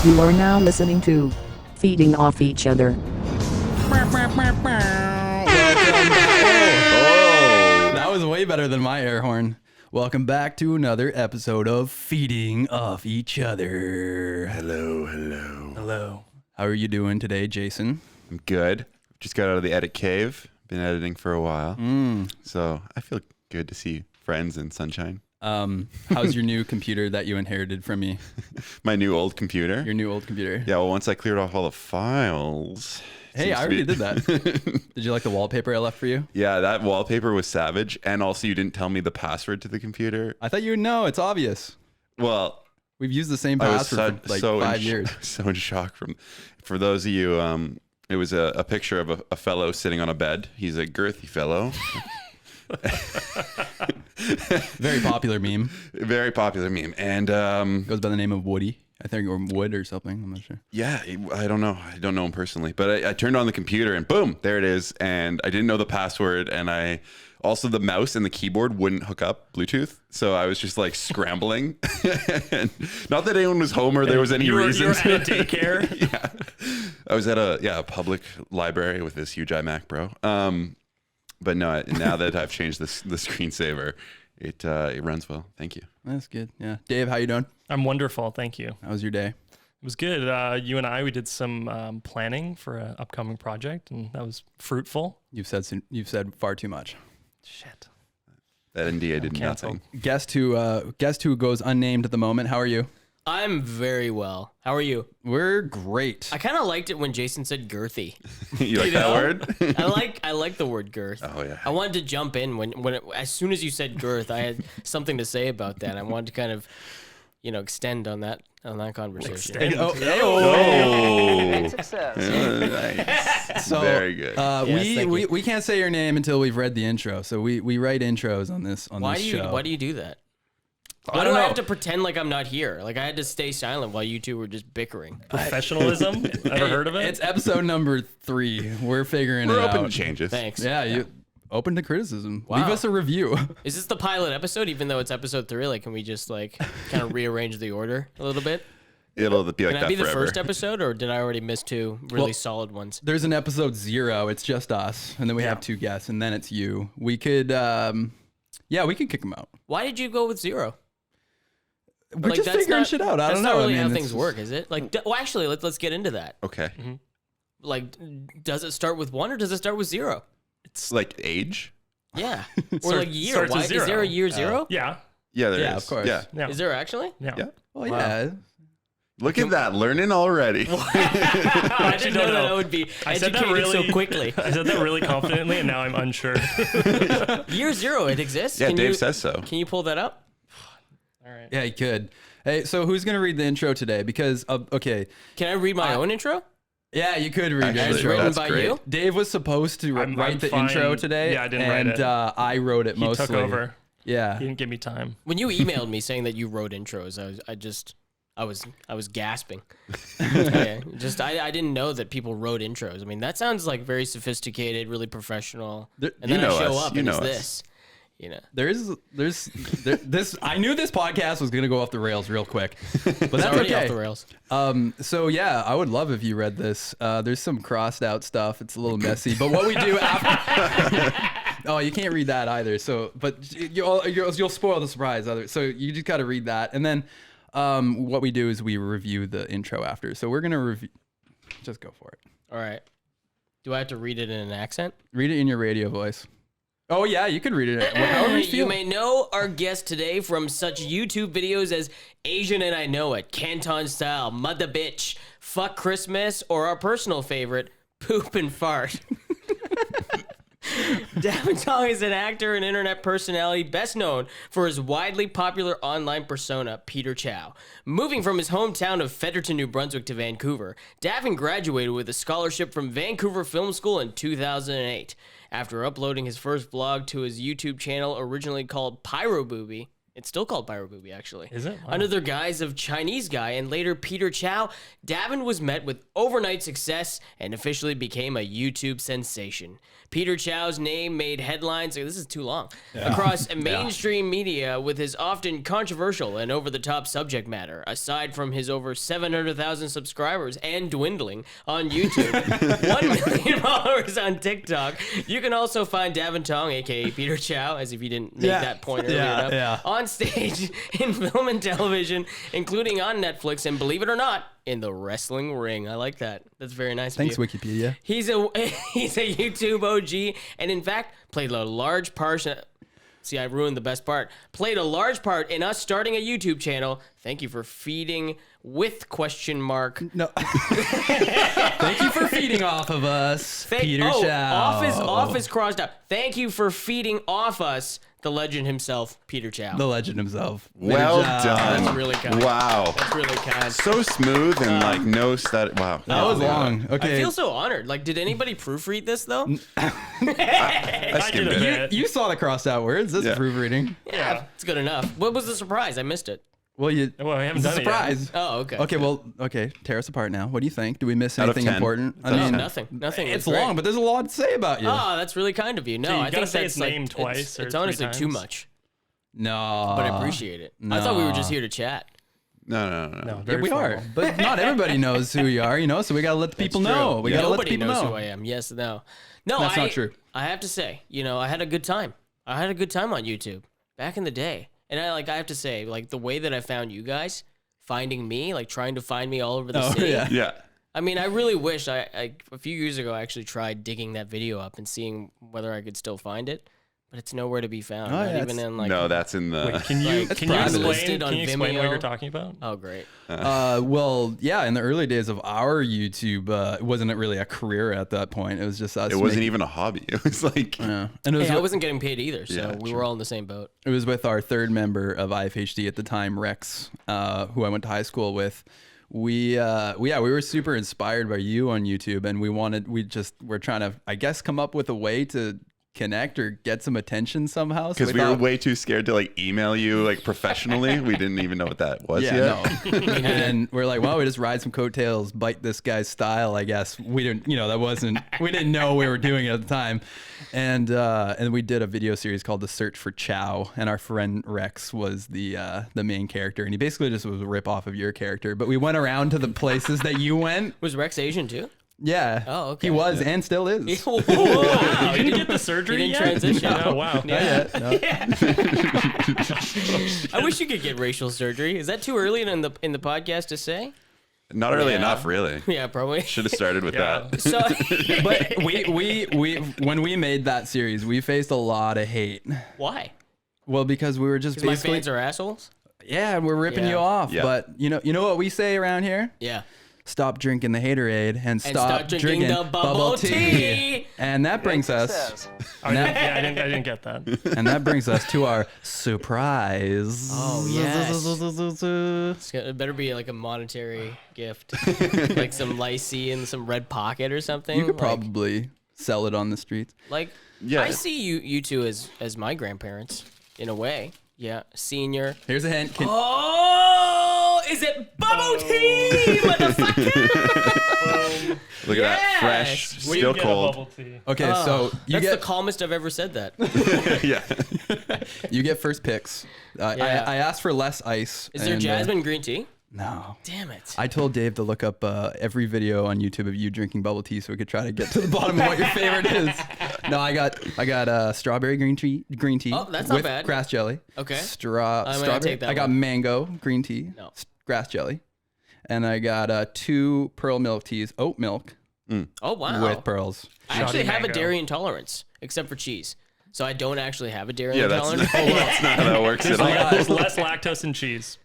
You are now listening to Feeding Off Each Other. Oh, that was way better than my air horn. Welcome back to another episode of Feeding Off Each Other. Hello. Hello. How are you doing today, Jason? I'm good. Just got out of the edit cave. Been editing for a while. So I feel good to see friends and sunshine. How's your new computer that you inherited from me? My new old computer. Your new old computer? Yeah, well, once I cleared off all the files. Hey, I already did that. Did you like the wallpaper I left for you? Yeah, that wallpaper was savage. And also, you didn't tell me the password to the computer. I thought you would know. It's obvious. Well, we've used the same I was password for like 5 years. So in shock for those of you, it was a picture of a fellow sitting on a bed. He's a girthy fellow. Very popular meme. Very popular meme. And goes by the name of Woody, I think, or Wood or something. I'm not sure. yeah, I don't know. I don't know him personally, but I turned on the computer and boom, there it is. And I didn't know the password, and I also the mouse and the keyboard wouldn't hook up Bluetooth, so I was just like scrambling. And not that anyone was home or there was any reason. You were at a daycare. Yeah, I was at a public library with this huge iMac Pro. But no, now that I've changed the screensaver, it runs well. Thank you. That's good. Yeah, Dave, how you doing? I'm wonderful, thank you. How was your day? It was good. You and we did some planning for an upcoming project, and that was fruitful. You've said far too much. Shit. That NDA did canceled. nothing. Guest who goes unnamed at the moment. How are you? I'm very well. How are you? We're great. I kind of liked it when Jason said girthy. You like that word? I like the word girth. Oh yeah. I wanted to jump in as soon as you said girth, I had something to say about that. I wanted to kind of, extend on that conversation. Oh. Success. Nice. So, Very good. We can't say your name until we've read the intro. So we write intros on this show. Why do you do that? I Why don't do I know. have to pretend like I'm not here? Like I had to stay silent while you two were just bickering. Professionalism? Ever heard of it? It's episode number 3. We're figuring We're it open out. to changes. Thanks. Yeah, you open to criticism. Wow. Leave us a review. Is this the pilot episode? Even though it's episode 3, like, can we just kind of rearrange the order a little bit? It'll be like Can that I be the forever. first episode, or did I already miss 2 really solid ones? There's an episode 0. It's just us, and then we have 2 guests, and then it's you. We could, we could kick them out. Why did you go with 0? We're just that's figuring not- shit out. I That's don't know. not really I mean, how it's things just- work, is it? Actually, let's get into that. Okay. Like, does it start with 1 or does it start with 0? It's like age. Yeah, or like year. starts Why with is there a 0? year 0? Yeah. Yeah, there is. Yeah, of course. Yeah. Yeah. Is there actually? Yeah. Yeah. Well, yeah. Look at that, learning already. I didn't know that I would be I said that educated really so quickly. I said that really confidently, and now I'm unsure. Year 0, it exists. Yeah, Can Dave you, says so. Can you pull that up? All right. Yeah, you could. Hey, so who's going to read the intro today? Because, okay. Can I read my own intro? Yeah, you could read Actually, the intro. written that's by great. you? Dave was supposed to I'm write the fine. intro today. Yeah, I didn't and, write it. I wrote it He mostly. took over. Yeah. He didn't give me time. When you emailed me saying that you wrote intros, I was gasping. I didn't know that people wrote intros. I mean, that sounds like very sophisticated, really professional. There- And then you I know show us. up You and know it's us. this. This. I knew this podcast was gonna go off the rails real quick, but It's that's already okay. off the rails. So yeah, I would love if you read this. There's some crossed out stuff. It's a little messy, but what we do after. Oh, you can't read that either. So, but you'll spoil the surprise. So you just got to read that, and then what we do is we review the intro after. So we're gonna review. Just go for it. All right. Do I have to read it in an accent? Read it in your radio voice. Oh yeah, you could read it. However you You feel. may know our guest today from such YouTube videos as Asian and I Know It, Canton Style, Mother Bitch, Fuck Christmas, or our personal favorite, Poop and Fart. Davidsong is an actor and internet personality best known for his widely popular online persona, Peter Chao. Moving from his hometown of Fredericton, New Brunswick to Vancouver, Davin graduated with a scholarship from Vancouver Film School in 2008. After uploading his first vlog to his YouTube channel, originally called Pyro Booby, It's still called Pirate Booby, actually. Is it? Wow. Under the guise of Chinese Guy and later Peter Chow, Davin was met with overnight success and officially became a YouTube sensation. Peter Chow's name made headlines, this is too long, across mainstream media with his often controversial and over-the-top subject matter. Aside from his over 700,000 subscribers and dwindling on YouTube, 1 million followers on TikTok, you can also find Davin Tong, aka Peter Chow, as if you didn't make that point earlier enough, on stage in film and television, including on Netflix, and believe it or not, in the wrestling ring. I like that. That's very nice. Thanks, of you. Wikipedia. He's a YouTube OG, and in fact, played a large part. See, I ruined the best part. Played a large part in us starting a YouTube channel. Thank you for feeding with question mark. No. Thank you for feeding off of us, Peter Chow. Off is crossed out. Thank you for feeding off us, the legend himself, Peter Chow. The legend himself. Well Peter Chow. done. That's really kind. Wow. That's really kind. So smooth and like no stud. Wow. That was long. Okay. I feel so honored. Like, did anybody proofread this though? I skimmed did a it. bit. You saw the crossed out words. That's Yeah. proofreading. Yeah, it's good enough. What was the surprise? I missed it. Well, Well, we haven't it's a done it yet. surprise. Oh, okay. Okay, well, tear us apart now. What do you think? Do we miss Out of anything 10. important? I No, mean, Nothing. it's great. long, but there's a lot to say about you. Oh, that's really kind of you. No, So you I gotta think say that's its name twice or It's three honestly too times? much, No. but I appreciate it. I thought we were just here to chat. No. No, Yeah, very we formal. are, but not everybody knows who you are, so we gotta let the people know. We gotta let the Nobody people knows know. who I am. Yes, no. That's not true. I have to say, I had a good time. I had a good time on YouTube back in the day, and I have to say, like the way that I found you guys, finding me, like trying to find me all over the city. yeah. Yeah. I mean, I really wish I a few years ago I actually tried digging that video up and seeing whether I could still find it, but it's nowhere to be found. Oh, Not yeah, even in like. No, that's in the. Wait, can you That's can you private. Listed explain? on Can you explain what Vimeo. you're talking about? Oh, great. Well, yeah, in the early days of our YouTube, it wasn't really a career at that point. It was just us. It wasn't even a hobby. It was like. Yeah. And it was, Hey, I wasn't getting paid either, so Yeah, we true. were all in the same boat. it was with our third member of IFHD at the time, Rex, who I went to high school with. We were super inspired by you on YouTube, and we're trying to, I guess, come up with a way to connect or get some attention somehow. Because we were way too scared to like email you like professionally. We didn't even know what that was yet. no. And we're like, well, we just ride some coattails, bite this guy's style, I guess. We didn't, we didn't know we were doing it at the time. And we did a video series called The Search for Chow, and our friend Rex was the main character, and he basically just was a rip off of your character. But we went around to the places that you went. Was Rex Asian too? Yeah. Oh, okay. He was and still is. Whoa. Wow, you didn't get the surgery He didn't yet? transition. Oh, wow. Yeah. No. I wish you could get racial surgery. Is that too early in the podcast to say? Not early Yeah. enough, really. Yeah, probably. Should have started with Yeah. that. So But we when we made that series, we faced a lot of hate. why? Well, because we were just Because my basically fans are assholes. yeah, we're ripping Yeah. you off. Yeah. But you know what we say around here? Yeah. Stop drinking the haterade and stop drinking the bubble tea. And that brings us Oh, I didn't get that. and that brings us to our surprise. Oh, yes. It better be like a monetary gift, like some lycee and some red pocket or something. You could Like- probably sell it on the streets. like. Yeah. I see you two as my grandparents in a way. Yeah, senior. Here's a hint. Oh, is it bubble tea, motherfucker? Look at that. Fresh, Yes. We still get a cold. bubble tea. Okay, so you That's get the calmest I've ever said that. Yeah. you get first picks. Yeah. I asked for less ice. Is there and, jasmine green tea? No. Damn it. I told Dave to look up every video on YouTube of you drinking bubble tea so we could try to get to the bottom of what your favorite is. No, I got strawberry green tea. Oh, that's not with bad. grass jelly. Okay. I'm gonna Strawberry. take that I got one. mango green tea. No. Grass jelly, and I got 2 pearl milk teas, oat milk Oh, wow. with pearls. I actually Shoddy have a mango. dairy intolerance, except for cheese. So I don't actually have a dairy Yeah, that's intolerance. that's not how that works at all. There's less lactose in cheese,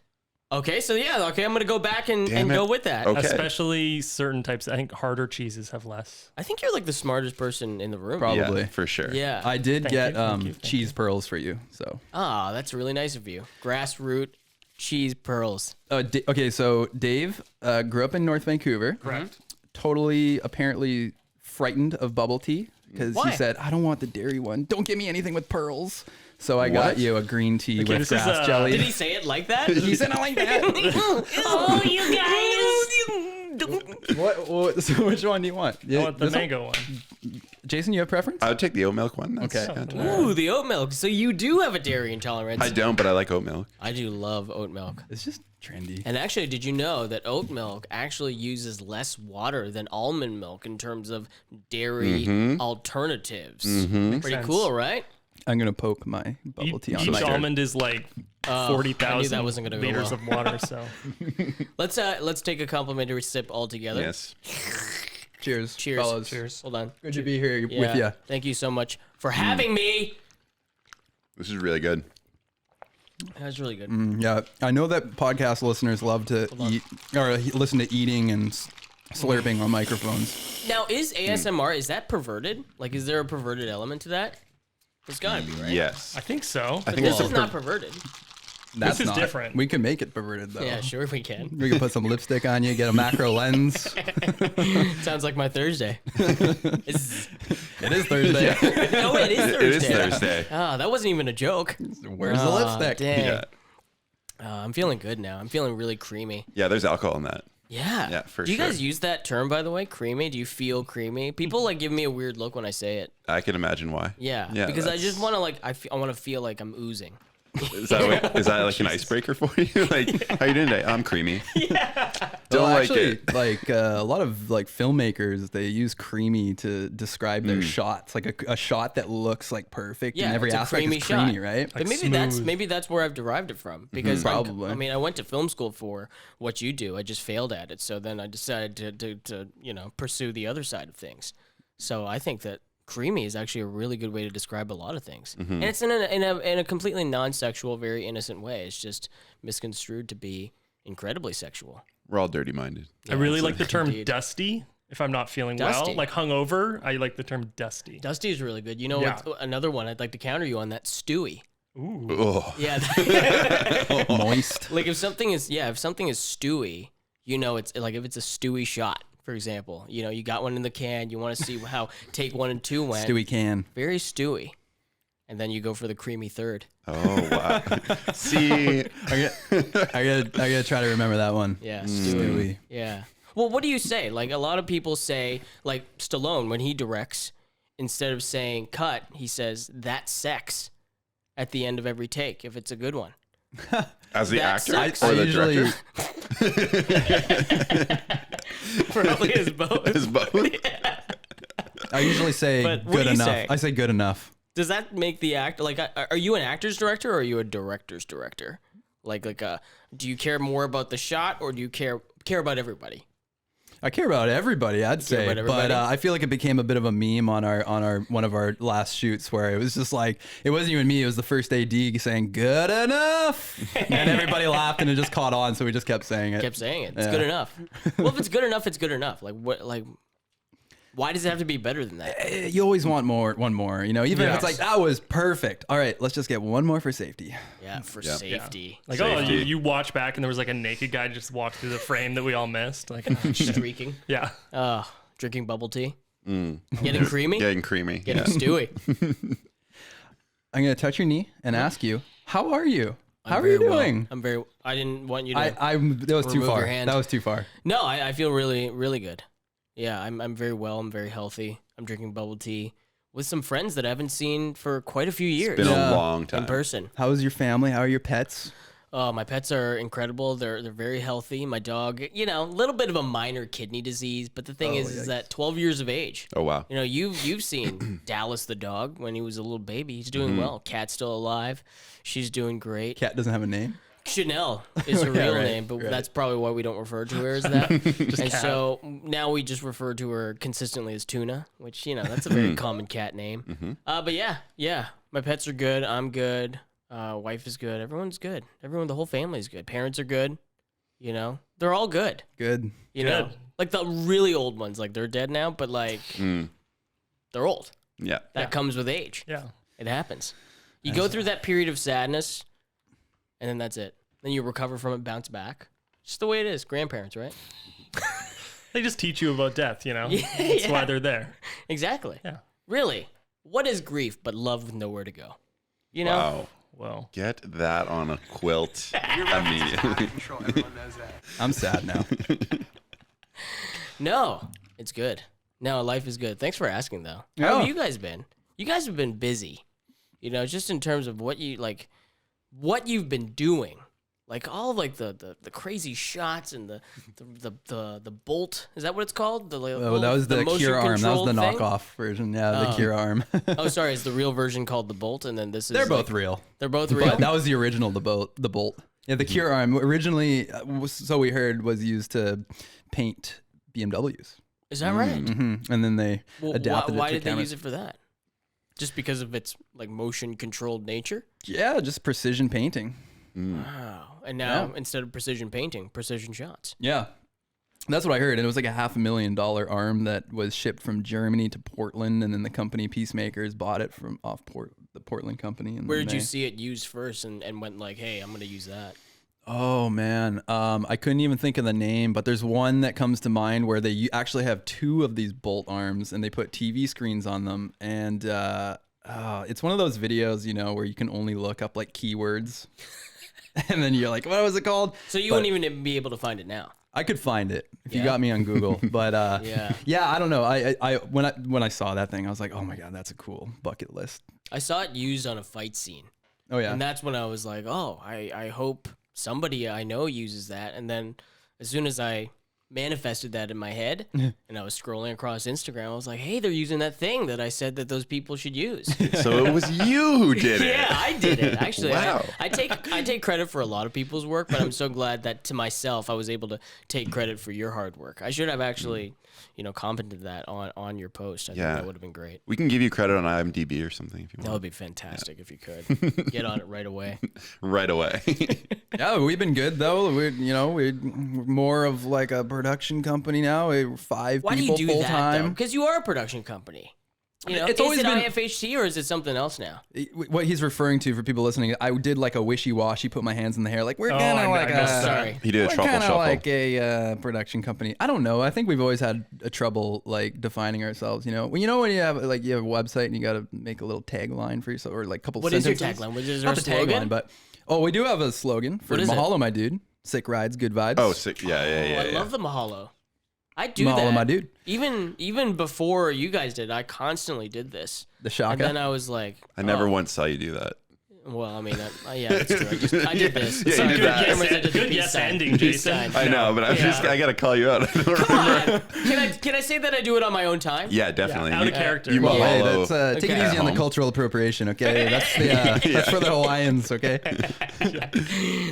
Okay, so yeah, okay, I'm gonna go back and Damn it. go with that. Okay. especially certain types. I think harder cheeses have less. I think you're like the smartest person in the room. Probably. Yeah, for sure. Yeah. I did Thank get you, thank you, thank cheese pearls for you. So Ah, that's really nice of you. Grassroot cheese pearls. okay, so Dave grew up in North Vancouver. Correct. Totally, apparently frightened of bubble tea because Why? he said, "I don't want the dairy one. Don't give me anything with pearls." So I got What? you a green tea Okay, with this is, grass jelly. Did he say it like that? He said I like that. Oh, you guys. what? So which one do you want? I want the This one? mango one. Jason, you have preference? I would take the oat milk one. That's Okay. not too Ooh. bad. Ooh, the oat milk. So you do have a dairy intolerance. I don't, but I like oat milk. I do love oat milk. It's just trendy. And actually, did you know that oat milk actually uses less water than almond milk in terms of dairy alternatives? Pretty sense. cool, right? I'm gonna poke my bubble tea on Each my almond is like I 40,000 knew that wasn't gonna go liters well. of water. So Let's take a complimentary sip all together. Yes. Cheers. Cheers. Fellas. Cheers. Hold on. Good to be here Yeah. with you. Thank you so much for having me. This is really good. That was really good. Yeah, I know that podcast listeners love to eat or listen to eating and slurping on microphones. Now, is ASMR, is that perverted? Like, is there a perverted element to that? There's gotta be, right? Yes. I think so. I think This it's is not perverted. That's is not different. We can make it perverted though. Yeah, sure we can. We can put some lipstick on you, get a macro lens. Sounds like my Thursday. It's- It is Thursday. no, it is Thursday. It is Thursday. Ah, that wasn't even a joke. Where's the Ah, lipstick? Dang. Yeah. I'm feeling good now. I'm feeling really creamy. Yeah, there's alcohol in that. Yeah. Yeah, for Do you guys sure. use that term, by the way? Creamy? Do you feel creamy? People like give me a weird look when I say it. I can imagine why. Yeah. Yeah, because I that's- just want to like, I want to feel like I'm oozing. Is that like an icebreaker for you? Like, how you doing today? I'm creamy. Don't Well, like actually, it. like a lot of like filmmakers, they use creamy to describe Hmm. their shots, like a shot that looks like perfect Yeah, in every it's a aspect creamy is creamy, shot. right? But Like maybe that's where I've derived it from because like, Probably. I mean I went to film school for what you do. I just failed at it, so then I decided to pursue the other side of things. So I think that creamy is actually a really good way to describe a lot of things, and it's in a completely non-sexual, very innocent way. It's just misconstrued to be incredibly sexual. We're all dirty minded. I really like the term Indeed. dusty. If I'm not feeling Dusty. well, like hungover, I like the term dusty. Dusty is really good. You know, Yeah. what's another one I'd like to counter you on that, stewy. Ooh. Oh, Yeah, Moist. like if something is stewy, you know, it's like if it's a stewy shot, for example, you know, you got one in the can, you want to see how take 1 and 2 went. Stewie can. Very stewy. And then you go for the creamy third. oh wow. See, I gotta try to remember that one. Yeah, stewy. Stewie. Yeah. Well, what do you say? Like a lot of people say, like Stallone when he directs, instead of saying cut, he says that's sex at the end of every take if it's a good one. as the That's actor sex. or I the usually director, Probably is both. is both. I usually say But what good do you enough. say? I say good enough. Does that make the act like? Are you an actor's director or are you a director's director? Do you care more about the shot or do you care about everybody? I care about everybody, I'd say, about everybody? but I feel like it became a bit of a meme on our one of our last shoots where it was just like it wasn't even me; it was the first AD saying "good enough," and everybody laughed and it just caught on, so we just kept saying it. Kept saying it. It's Yeah. good enough. Well, if it's good enough, it's good enough. Like what? Like why does it have to be better than that? You always want one more, you know. Even if it's Yes. like that was perfect. All right, let's just get one more for safety. Yeah, for Yeah. safety. Like, Safety. you watch back and there was like a naked guy just walked through the frame that we all missed. Like, Streaking. yeah. Drinking bubble tea. Getting creamy. Getting creamy. Getting Yeah. stewy. I'm gonna touch your knee and ask you, how are you? How I'm are you very well. doing? I'm very. I didn't want you to. That was too remove far. your hand. That was too far. No, I feel really, really good. Yeah, I'm very well. I'm very healthy. I'm drinking bubble tea with some friends that I haven't seen for quite a few years Been Yeah. a long in time. person. How is your family? How are your pets? Oh, my pets are incredible. They're very healthy. My dog, you know, a little bit of a minor kidney disease, but the thing is that 12 years of age. Oh wow. You know, you've seen Dallas the dog when he was a little baby. He's doing well. Cat's still alive. She's doing great. Cat doesn't have a name. Chanel is her Yeah, real right, name, but right. that's probably why we don't refer to her as that. And Cat. so now we just refer to her consistently as Tuna, which, you know, that's a very common cat name. But yeah, my pets are good. I'm good. Wife is good. Everyone's good. The whole family's good. Parents are good. You know, they're all good. Good. You know, Good. like the really old ones, like they're dead now, but like they're old. Yeah. That comes with age. Yeah. It happens. You go through that period of sadness, and then that's it. Then you recover from it, bounce back. Just the way it is. Grandparents, right? They just teach you about death, you know? Yeah, That's yeah. why they're there. Exactly. Yeah. Really. What is grief but love with nowhere to go? You know? Wow. Well, Get that on a quilt immediately. Everyone knows that. I'm sad now. No, it's good. No, life is good. Thanks for asking, though. How Yeah. have you guys been? You guys have been busy. You know, just in terms of what you've been doing. Like all of like the crazy shots and the bolt. Is that what it's called? Oh, that was the motion Cure arm. That was the controlled thing? knockoff version. Yeah, the Cure arm. Oh, sorry. Is the real version called the bolt? And then this is They're both like- real. They're both real. But that was the original, the bolt. Yeah, the Cure arm originally, so we heard, was used to paint BMWs. Is that right? And then they Well, adapted why it to did they cameras. use it for that? Just because of its like motion controlled nature? Yeah, just precision painting. Wow. And now instead of precision painting, precision shots. Yeah. That's what I heard. And it was like a $500,000 arm that was shipped from Germany to Portland. And then the company Peacemakers bought it from the Portland company. And Where then did you they- see it used first and went like, hey, I'm going to use that? Oh man, I couldn't even think of the name, but there's one that comes to mind where they actually have two of these bolt arms and they put TV screens on them, and it's one of those videos, you know, where you can only look up like keywords, and then you're like, what was it called? So you But wouldn't even be able to find it now. I could find it if you Yeah? got me on Google, but Yeah. I don't know. When I saw that thing, I was like, oh my god, that's a cool bucket list. I saw it used on a fight scene. Oh yeah, And that's when I was like, oh, I hope somebody I know uses that. And then as soon as I manifested that in my head and I was scrolling across Instagram, I was like, hey, they're using that thing that I said that those people should use. So it was you who did it. Yeah, I did it. Actually, Wow. I take credit for a lot of people's work, but I'm so glad that to myself I was able to take credit for your hard work. I should have actually, commented that on your post. I think that would have been great. We can give you credit on IMDb or something if you That want. would be fantastic if you could get on it right away. Right away. yeah, we've been good though. We're more of like a production company now. We're 5 Why do people you do full that time. Because you are a production company. It's is always it been- IFHT or is it something else now? What he's referring to for people listening, I did like a wishy-washy, put my hands in the hair, like we're Oh, kind I of know- like I know. a Sorry. He did a we're truffle kind of shuffle. like a production company. I don't know. I think we've always had a trouble like defining ourselves. When you have a website and you got to make a little tagline for yourself or like a couple. What is your sentences. tagline? Is there Not a the slogan? tagline, but we do have a slogan for What is it? Mahalo, my dude. Sick rides, good vibes. Oh, sick. Yeah. I love the Mahalo. I do Mahalo, that. my dude. Even before you guys did, I constantly did this. The Shaka. And then I was like, I never oh, once saw you do that. Well, I mean, yeah, that's true. I did this. Yeah, Some you did good that. cameras, I did the Good peace yes sign. ending, Peace Jason. sign. I know, but I gotta call you out. I don't Come remember. on. Can I say that I do it on my own time? Yeah, definitely. out of You- character. You Well, hey, Mahalo. that's, take it Okay. easy on the Home. cultural appropriation, okay? That's the that's for the Hawaiians, okay?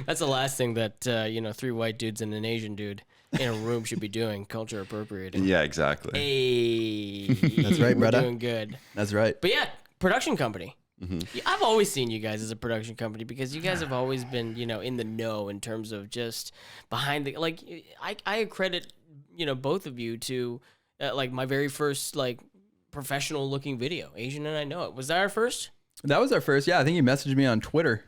That's the last thing that 3 white dudes and an Asian dude in a room should be doing. Culture appropriating. Yeah, exactly. Hey, That's right, we're brother. doing good. That's right. But yeah, production company. Yeah, I've always seen you guys as a production company because you guys have always been, in the know in terms of just behind the I credit, both of you to like my very first like professional looking video. Asian and I Know It. Was that our first? That was our first. Yeah, I think you messaged me on Twitter.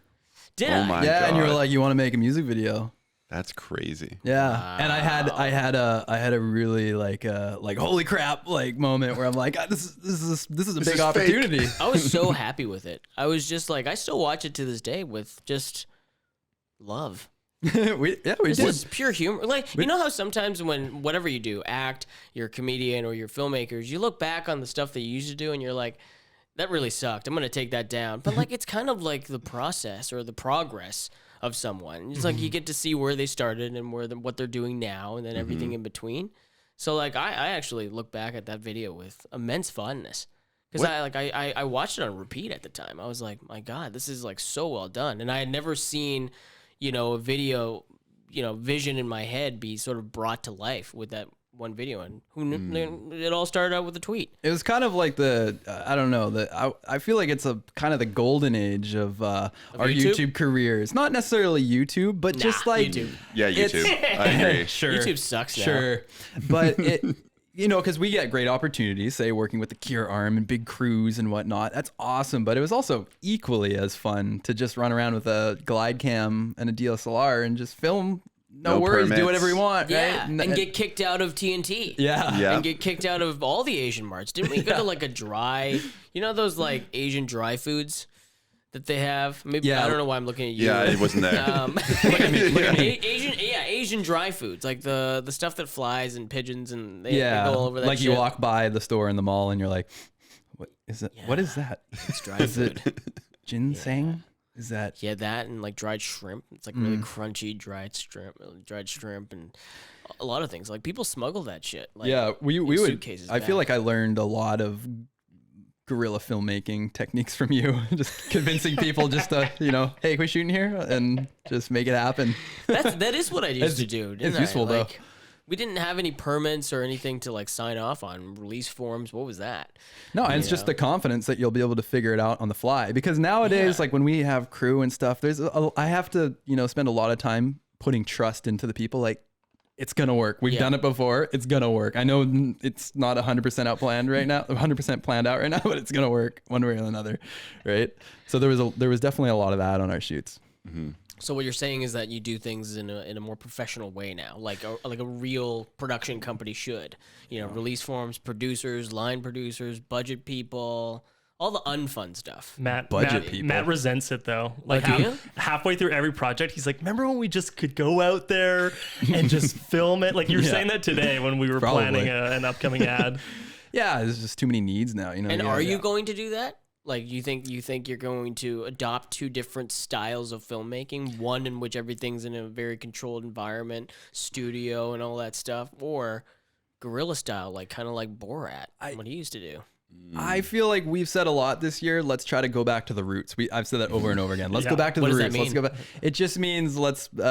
Did Oh I? my Yeah, and you were God. like, you want to make a music video? That's crazy. Yeah, and I had a really like holy crap like moment where I'm like, this is a This big is fake. opportunity. I was so happy with it. I was just like, I still watch it to this day with just love. we This did. is pure humor. Like, you know how sometimes when whatever you do, act, you're a comedian or you're filmmakers, you look back on the stuff that you used to do and you're like, that really sucked. I'm going to take that down. But like, it's kind of like the process or the progress of someone. It's like you get to see where they started and what they're doing now and then everything in between. So like, I actually look back at that video with immense fondness. Because I watched it on repeat at the time. I was like, my God, this is like so well done. And I had never seen, a video, vision in my head be sort of brought to life with that one video. And who knew, it all started out with a tweet. It was kind of like I don't know, I feel like it's a kind of the golden age of our YouTube? YouTube careers. Not necessarily YouTube, but just like YouTube. Yeah, It's- YouTube. I agree. Sure. YouTube sucks now. Sure. But it, because we get great opportunities, say working with the Cure arm and big crews and whatnot. That's awesome. But it was also equally as fun to just run around with a glide cam and a DSLR and just film. No worries. permits. Do whatever you want. Yeah, Right? and get kicked out of TNT. Yeah. Yeah. And get kicked out of all the Asian marts. Didn't we go to like a dry, those like Asian dry foods that they have. Maybe Yeah. I don't know why I'm looking at you. Yeah, it wasn't there. Look at me. Asian dry foods, like the stuff that flies and pigeons, and they Yeah, go all over that. like you shit. walk by the store in the mall and you're like, what is it? What is that? It's dry Is food. it ginseng? Is that? Yeah, that and like dried shrimp. It's like really crunchy dried shrimp, and a lot of things. Like people smuggle that shit. Like, Yeah, we in would. suitcases I feel back. like I learned a lot of guerrilla filmmaking techniques from you. Just convincing people just to, hey, can we shoot in here and just make it happen. that is what I used to do. Didn't I? useful, though. Like, we didn't have any permits or anything to like sign off on, release forms. What was that? No, and it's just the confidence that you'll be able to figure it out on the fly. Because nowadays, like when we have crew and stuff, I have to, spend a lot of time putting trust into the people. Like, it's gonna work. We've done it before. It's gonna work. I know it's not 100% out planned right now, 100% planned out right now, but it's gonna work one way or another, right? So there was definitely a lot of that on our shoots. Mm-hmm. So what you're saying is that you do things in a more professional way now, like a real production company should. Release forms, producers, line producers, budget people, all the unfun stuff. Matt resents it though. Like do you? halfway through every project, he's like, "Remember when we just could go out there and just film it?" Like you were saying that today when we were Probably. planning an upcoming ad. Yeah, there's just too many needs now. And are you going to do that? Like, you think you're going to adopt two different styles of filmmaking, one in which everything's in a very controlled environment, studio and all that stuff, or guerrilla style, like kind of like Borat, what he used to do? I feel like we've said a lot this year. Let's try to go back to the roots. I've said that over and over again. Let's go back to What the does that roots. Let's mean? go back. It just means let's Kind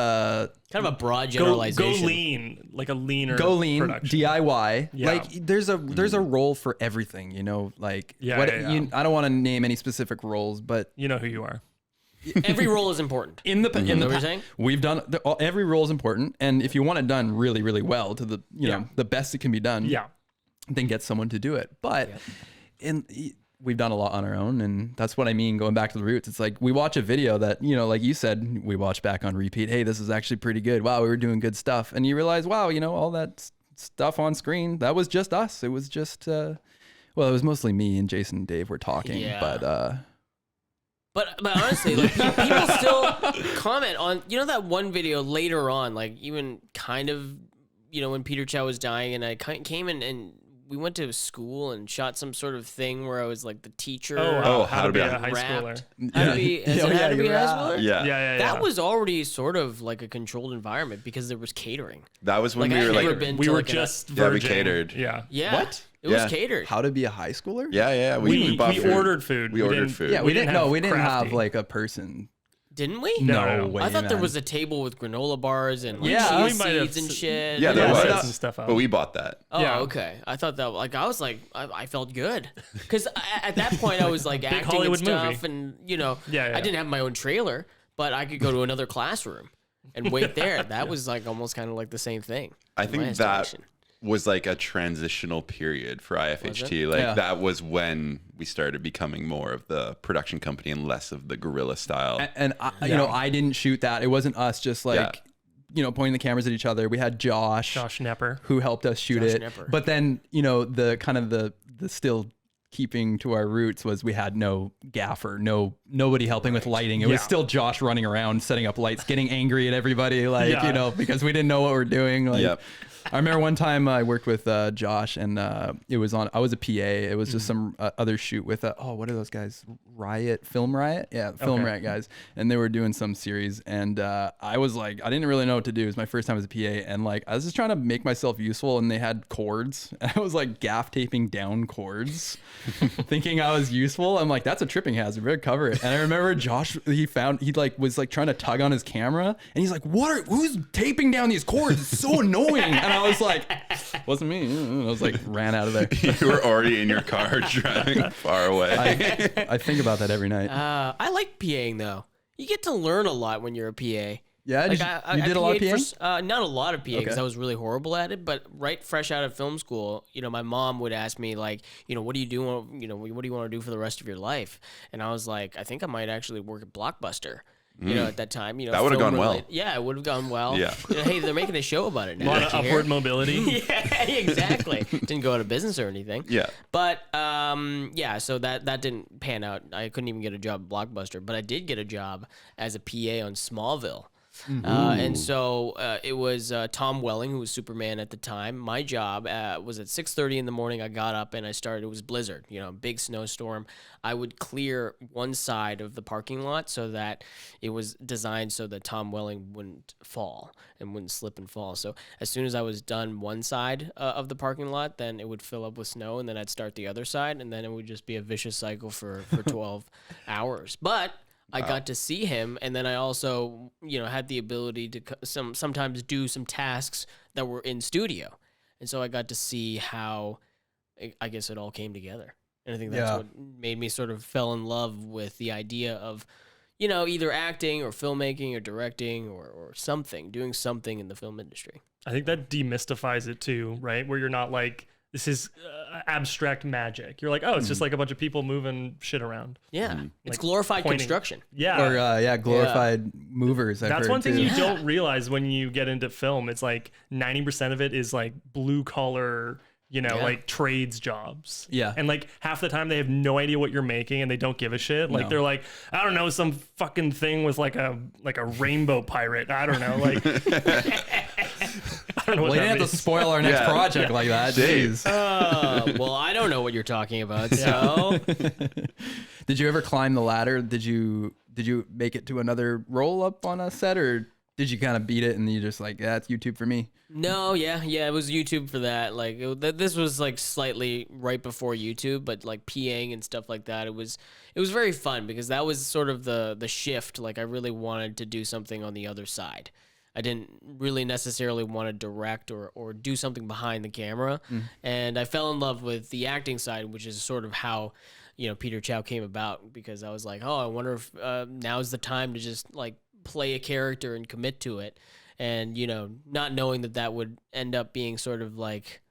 of a broad Go generalization. lean, like a leaner. go lean, production. DIY. Yeah. Like there's a role for everything, like Yeah. I don't want to name any specific roles, but You know who you are. Every role is important. in the Know what you're saying? we've done every role is important, and if you want it done really really well to the know the best it can be done, Yeah. then get someone to do it. But we've done a lot on our own, and that's what I mean going back to the roots. It's like we watch a video that, like you said, we watch back on repeat. Hey, this is actually pretty good. Wow, we were doing good stuff. And you realize, wow, all that stuff on screen, that was just us. It was just, it was mostly me and Jason and Dave were talking. Yeah. But But honestly, like people still comment on that one video later on, like even kind of when Peter Chow was dying, and I came in and we went to school and shot some sort of thing where I was like the teacher. How to be a high schooler. Rapped. How to be a high schooler? Yeah. Yeah. That was already sort of like a controlled environment because there was catering. That was when Like, we I've were never like, been We to were like just Yeah, we virgin. catered. Yeah. yeah. What? It was catered. how to be a high schooler? yeah. We bought food. ordered food. We ordered didn't- food. Yeah, we didn't have have crafty. like a person. Didn't we? No. way, I thought there man. was a table with granola bars and like Yeah, chia we might have seeds and s- shit. Yeah, there Yeah, was. set some stuff up. But we bought that. Oh, Yeah. okay. I thought that I was like I felt good because at that point I was like acting Hollywood and stuff, movie. and Yeah. I didn't have my own trailer, but I could go to another classroom and wait there. That was like almost kind of like the same thing. I in my think that estimation. was like a transitional period for IFHT. Like Yeah. that was when we started becoming more of the production company and less of the guerrilla style. And I didn't shoot that. It wasn't us just like, pointing the cameras at each other. We had Josh Nepper. who helped us shoot Josh it. Nepper. But then, the kind of the still keeping to our roots was we had no gaffer, nobody helping with lighting. It was Yeah. still Josh running around, setting up lights, getting angry at everybody, like, Yeah. because we didn't know what we're doing. Like, Yep. I remember one time I worked with Josh, and I was a PA. It was just some other shoot with what are those guys? Film Riot? Yeah, Film Riot guys. And they were doing some series, and I was like, I didn't really know what to do. It was my first time as a PA, and like I was just trying to make myself useful, and they had cords, and I was like gaff taping down cords, thinking I was useful. I'm like, that's a tripping hazard. Better cover it. And I remember Josh, he was trying to tug on his camera, and he's like, who's taping down these cords? It's so annoying. And I was like, wasn't me. I was like, ran out of there. You were already in your car driving far away. I think about that every night. I like PAing though. You get to learn a lot when you're a PA. Yeah, Like you did a lot of PA'd PA? for not a lot of PA because Okay. I was really horrible at it. But right fresh out of film school, my mom would ask me like, what do you do? What do you want to do for the rest of your life? And I was like, I think I might actually work at Blockbuster. at that time, That would've film gone well. Yeah, it would have gone well. Yeah. Hey, they're making a show about it A now. lot of Did you hear? upward mobility. Yeah, exactly. Didn't go out of business or anything. Yeah. But so that didn't pan out. I couldn't even get a job at Blockbuster, but I did get a job as a PA on Smallville. And so it was Tom Welling, who was Superman at the time. My job was at 6:30 in the morning. I got up and I started. It was blizzard, big snowstorm. I would clear one side of the parking lot so that it was designed so that Tom Welling wouldn't fall and wouldn't slip and fall. So as soon as I was done one side of the parking lot, then it would fill up with snow, and then I'd start the other side, and then it would just be a vicious cycle for 12 hours. But I got to see him, and then I also, had the ability to sometimes do some tasks that were in studio, and so I got to see how, I guess, it all came together. And I think that's what made me sort of fell in love with the idea of, either acting or filmmaking or directing or something, doing something in the film industry. I think that demystifies it too, right? Where you're not like, this is abstract magic. You're like, oh, it's just like a bunch of people moving shit around. Yeah, it's Like glorified pointing. construction. Yeah. Or glorified movers. I've That's heard one thing too. you don't realize when you get into film. It's like 90% of it is like blue collar, like trades jobs. Yeah. And like half the time they have no idea what you're making and they don't give a shit. Like they're like, I don't know, some fucking thing with like a rainbow pirate. I don't know. Like I don't know what Well, you that didn't have means. to spoil our next project like that. Jeez. Well, I don't know what you're talking about. So Did you ever climb the ladder? Did you make it to another roll up on a set, or did you kind of beat it and you just like, it's YouTube for me? no, yeah, it was YouTube for that. Like this was like slightly right before YouTube, but like PAing and stuff like that. It was very fun because that was sort of the shift. Like I really wanted to do something on the other side. I didn't really necessarily want to direct or do something behind the camera. And I fell in love with the acting side, which is sort of how, Peter Chow came about, because I was like, oh, I wonder if now's the time to just like play a character and commit to it. And, not knowing that would end up being sort of like,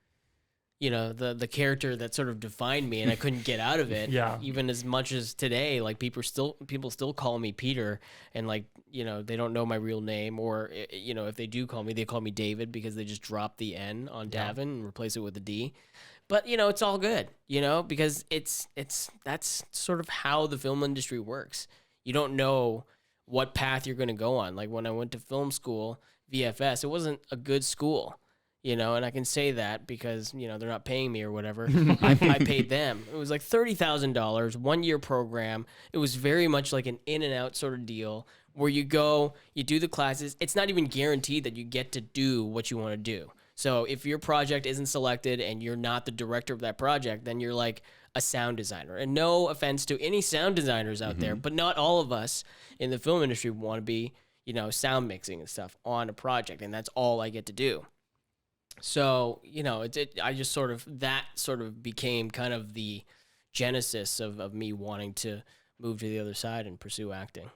the character that sort of defined me, and I couldn't get out of it. Yeah. Even as much as today, like people still call me Peter, and like, they don't know my real name, or, if they do call me, they call me David because they just drop the N on Davin and replace it with a D. But, it's all good, because that's sort of how the film industry works. You don't know what path you're going to go on. Like when I went to film school, VFS, it wasn't a good school. And I can say that because, they're not paying me or whatever. I paid them. It was like $30,000, 1 year program. It was very much like an in and out sort of deal where you go, you do the classes. It's not even guaranteed that you get to do what you want to do. So if your project isn't selected and you're not the director of that project, then you're like a sound designer. And no offense to any sound designers out there, but not all of us in the film industry want to be, sound mixing and stuff on a project. And that's all I get to do. So, I just that sort of became kind of the genesis of me wanting to move to the other side and pursue acting.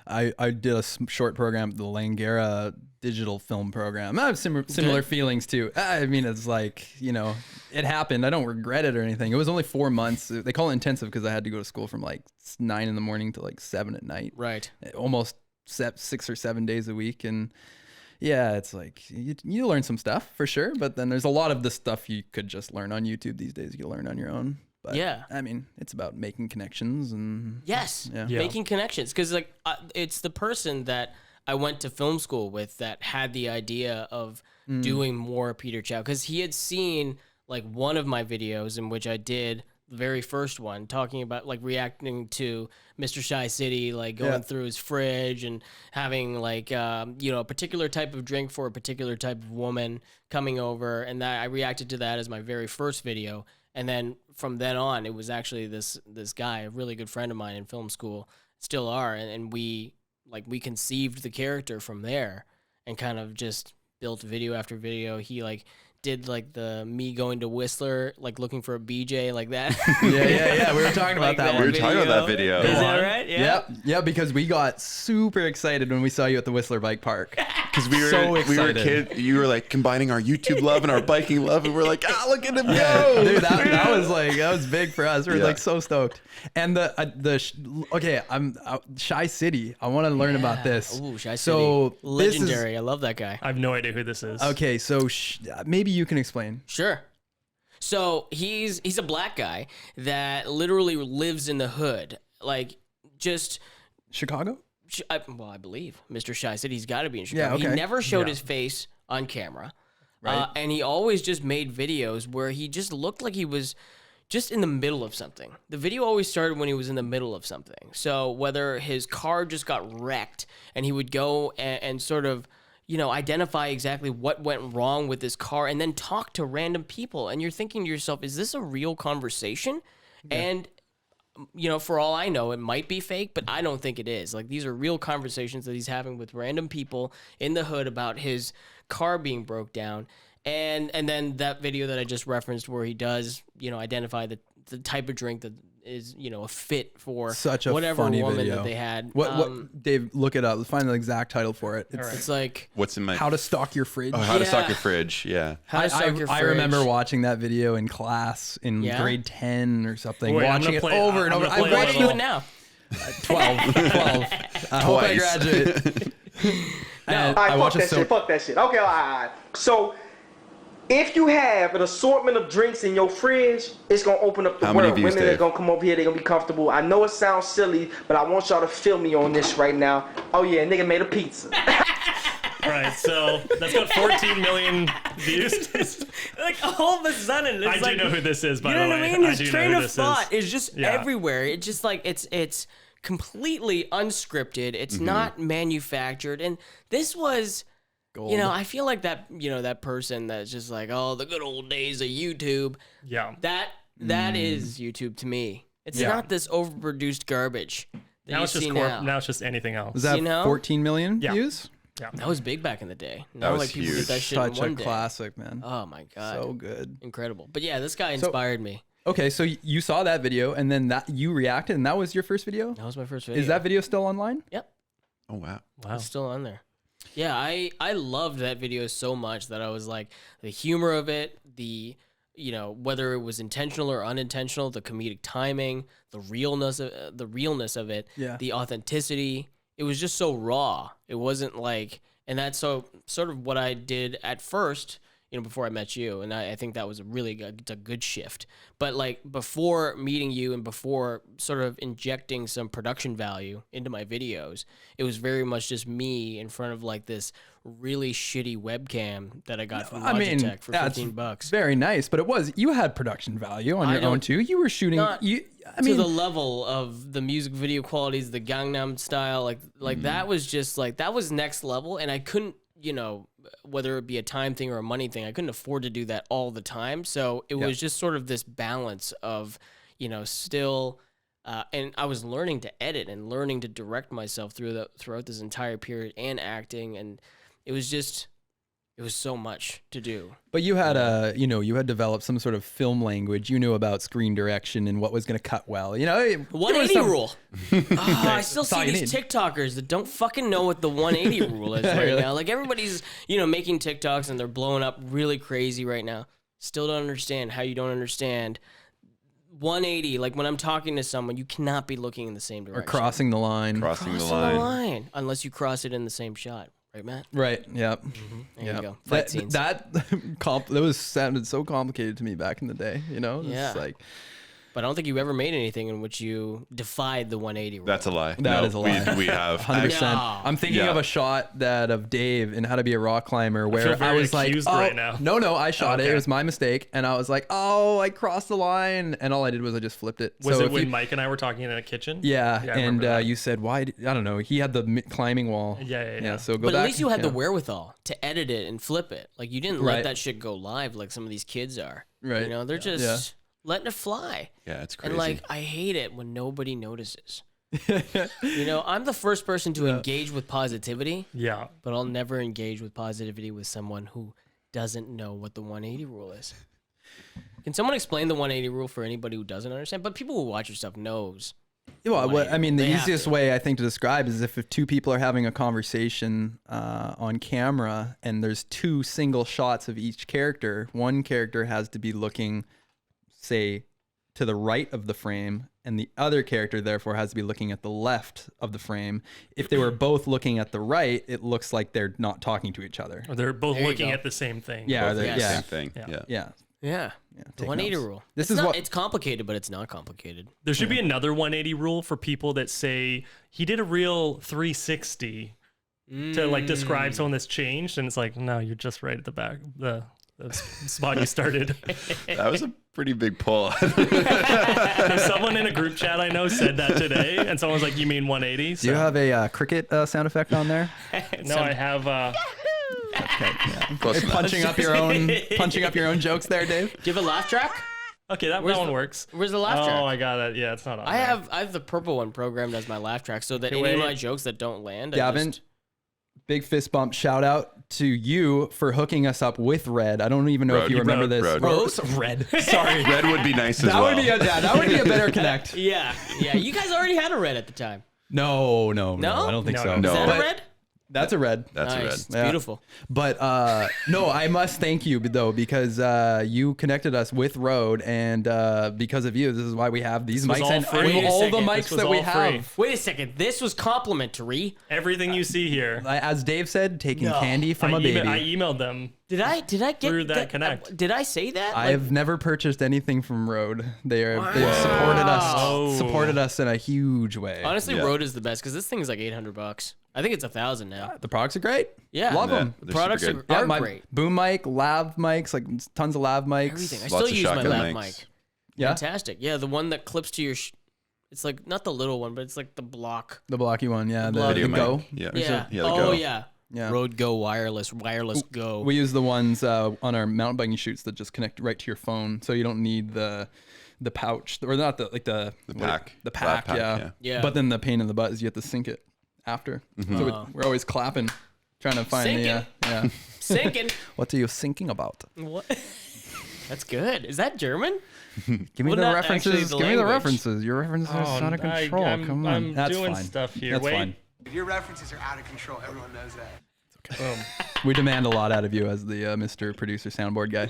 I did a short program, the Langara digital film program. I have similar feelings too. I mean, it's like, it happened. I don't regret it or anything. It was only 4 months. They call it intensive because I had to go to school from like 9 in the morning to like 7 at night. Right. Almost 6 or 7 days a week. And yeah, it's like you learn some stuff for sure. But then there's a lot of the stuff you could just learn on YouTube these days. You learn on your own. But, yeah. I mean, it's about making connections and making connections. Because like it's the person that I went to film school with that had the idea of doing more Peter Chow. Because he had seen like one of my videos in which I did the very first one, talking about like reacting to Mr. Shy City, like going through his fridge and having like, a particular type of drink for a particular type of woman coming over. And that I reacted to that as my very first video. And then from then on, it was actually this guy, a really good friend of mine in film school, still are, and we conceived the character from there, and kind of just built video after video. He like did like the me going to Whistler, like looking for a BJ, like that. Yeah. We were talking about Like that that one. We were talking about that video. Is that right? Yeah. Yeah, because we got super excited when we saw you at the Whistler Bike Park. Because we were excited. kids. You were like combining our YouTube love and our biking love, and we're like, look at him go, Dude, that was big for us. We were Yeah. like so stoked. And I'm Shy City. I want to learn about this. Ooh, Chai So City. Legendary. I love that guy. I have no idea who this is. Okay, so maybe you can explain. Sure. So he's a black guy that literally lives in the hood, like just. Chicago? I believe Mr. Shy said he's got to be in Yeah, Chicago. okay. He never showed his face on camera, Right. and he always just made videos where he just looked like he was just in the middle of something. The video always started when he was in the middle of something. So whether his car just got wrecked, and he would go and sort of, identify exactly what went wrong with his car and then talk to random people. And you're thinking to yourself, is this a real conversation? Yeah. And, for all I know, it might be fake, but I don't think it is. Like, these are real conversations that he's having with random people in the hood about his car being broke down. And then that video that I just referenced where he does, identify the type of drink that is, a fit for Such a whatever funny woman video. that they had. What Dave, look it up. Let's find the exact title for it. It's like What's in my How to Stock Your Fridge. how to stock Yeah. your fridge? Yeah. how to stock your I fridge. remember watching that video in class in Yeah? grade 10 or something, Wait, I'm watching gonna it play- over and I'm over. gonna I play What a are watched you little- doing now? 12. I hope I Twice. graduate. And All I right, watched fuck it that so shit. Fuck that shit. Okay, all right. So, if you have an assortment of drinks in your fridge, it's gonna open up the How many world. views, Women are Dave? gonna come over here. They're gonna be comfortable. I know it sounds silly, but I want y'all to feel me on this right now. Oh yeah, nigga made a pizza. All right, so that's got 14 million views. Like all of a sudden, it's I do know who this is, by you the know what way. I mean? I His do know train who of this thought is. is just Yeah. everywhere. It's just like it's completely unscripted. It's not manufactured, and this was. I feel like that, that person that's just like, oh, the good old days of YouTube. Yeah. That is YouTube to me. It's Yeah. not this overproduced garbage that Now you it's just see now now. it's just anything else. Was that You know? 14 million Yeah. views? That was big back in the day. Now, was like people huge. get that shit in Such one a day. classic, man. Oh my god, So good. incredible. But yeah, this guy inspired me. Okay, so you saw that video and then that you reacted and that was your first video? That was my first video. Is that video still online? Yep, Oh wow. Wow. it's still on there. Yeah, I loved that video so much that I was like, the humor of it, the whether it was intentional or unintentional, the comedic timing, the realness of it, Yeah. the authenticity. It was just so raw. It wasn't like, and that's so sort of what I did at first, before I met you, and I think that was a good shift. But like before meeting you and before sort of injecting some production value into my videos, it was very much just me in front of like this really shitty webcam that I got from Logitech for that's $15. Very nice, but you had production value on I your own don't- too. You were shooting. not To the level of the music video qualities, the Gangnam Style, like that was just like, that was next level, and I couldn't, whether it be a time thing or a money thing, I couldn't afford to do that all the time. So it was just sort of this balance of, still, and I was learning to edit and learning to direct myself throughout this entire period and acting, and it was so much to do. But you had you had developed some sort of film language. You knew about screen direction and what was going to cut well. 180 rule. I still That's all see you these need. TikTokers that don't fucking know what the 180 rule is right now. Like everybody's, making TikToks and they're blowing up really crazy right now. Still don't understand how you don't understand 180. Like when I'm talking to someone, you cannot be looking in the same direction. Or crossing the line. Crossing the Crossing line. unless you cross it in the same shot. Right, Matt? Right. Yep. There you go. Fight scenes. That sounded so complicated to me back in the day. It's Yeah. like But I don't think you ever made anything in which you defied the 180 rule. That's a lie. That is a lie. We have. 100%. No. I'm thinking Yeah. of a shot of Dave in How to Be a Rock Climber where feel I very was like, accused oh, right now. no, I shot it. Okay. It was my mistake. And I was like, oh, I crossed the line. And all I did was I just flipped it. Was So it if when you- Mike and I were talking in a kitchen? Yeah. I and remember that. you said, why? I don't know. He had the climbing wall. Yeah. So go But back. at least you had the yeah. wherewithal to edit it and flip it. Like you didn't let Right. that shit go live like some of these kids are. Right. They're just letting it fly. Yeah, it's crazy. And like I hate it when nobody notices. I'm the first person to engage with positivity, Yeah. but I'll never engage with positivity with someone who doesn't know what the 180 rule is. Can someone explain the 180 rule for anybody who doesn't understand? But people who watch your stuff knows Well, I mean, the They have easiest to. way I think to describe is if two people are having a conversation on camera and there's 2 single shots of each character, one character has to be looking, say, to the right of the frame, and the other character therefore has to be looking at the left of the frame. If they were both looking at the right, it looks like they're not talking to each other. Or they're both There you looking go. at the same thing. Yeah, Both they're- think the yeah. same thing. Yeah. Yeah. Yeah. Yeah. Yeah. The take 180 notes. rule. This It's is not, what it's complicated, but it's not complicated. There should be another 180 rule for people that say he did a real 360 to like describe someone that's changed, and it's like, no, you're just right at the back, the spot you started. That was a pretty big pull. There's someone in a group chat I know said that today, and someone's like, "You mean 180?" Do you have a cricket sound effect on there? No, I have. Okay, yeah. Close enough. punching up your own jokes there, Dave. Do you have a laugh track? Okay, that one works. Where's the laugh track? Oh, I got it. Yeah, it's not on. I there. have the purple one programmed as my laugh track, so that Okay, any of wait. my jokes that don't land, I Gavin, just- big fist bump shout out to you for hooking us up with Red. I don't even know if Road. you remember Road. this. Road. Oh, so Red. Sorry. Red would be nice as That well. would be that would be a better connect. yeah. You guys already had a red at the time. No, No? I don't think No, so. no. Is that But a red? That's a red. That's a red. Nice. It's Yeah. beautiful. But no, I must thank you though, because you connected us with Rode, and because of you, this is why we have these was mics all and free. all Wait a the second. mics This was that we all free. have. Wait a second. This was complimentary. Everything you see here. As Dave said, taking No. candy from I a baby. emailed them. Did I get Through that connect. Did I say that? I Like, have never purchased anything from Rode. They've Wow. supported us in a huge way. honestly, Yeah. Rode is the best because this thing is like $800. I think it's 1,000 now. The products are great. Yeah. Love Yeah, them. The they're products super are, good. are my great. boom mic, lav mics, like tons of lav mics. Everything. I Lots still of use my shotgun lav mics. mic. Yeah, Fantastic. Yeah, the one that clips to your. It's like not the little one, but it's like the block. the blocky one. Yeah, the blocky Video mic. Go. Yeah. Yeah. the Oh Go. yeah. Yeah. Rode Go wireless Go. We use the ones on our mountain biking shoots that just connect right to your phone, so you don't need the pouch or not the pack. The Flat pack, pack, yeah. yeah. Yeah. But then the pain in the butt is you have to sync it after. So we're always clapping, trying to find Syncing? yeah. Sinking. What are you thinking about? What? That's good. Is that German? Give me Well, the not references. actually the Give me the language. references. Your references are out of control. Come on, I'm that's doing fine. stuff here. That's Wait. fine. Your references are out of control. Everyone knows that. Boom. We demand a lot out of you as the Mr. Producer Soundboard guy.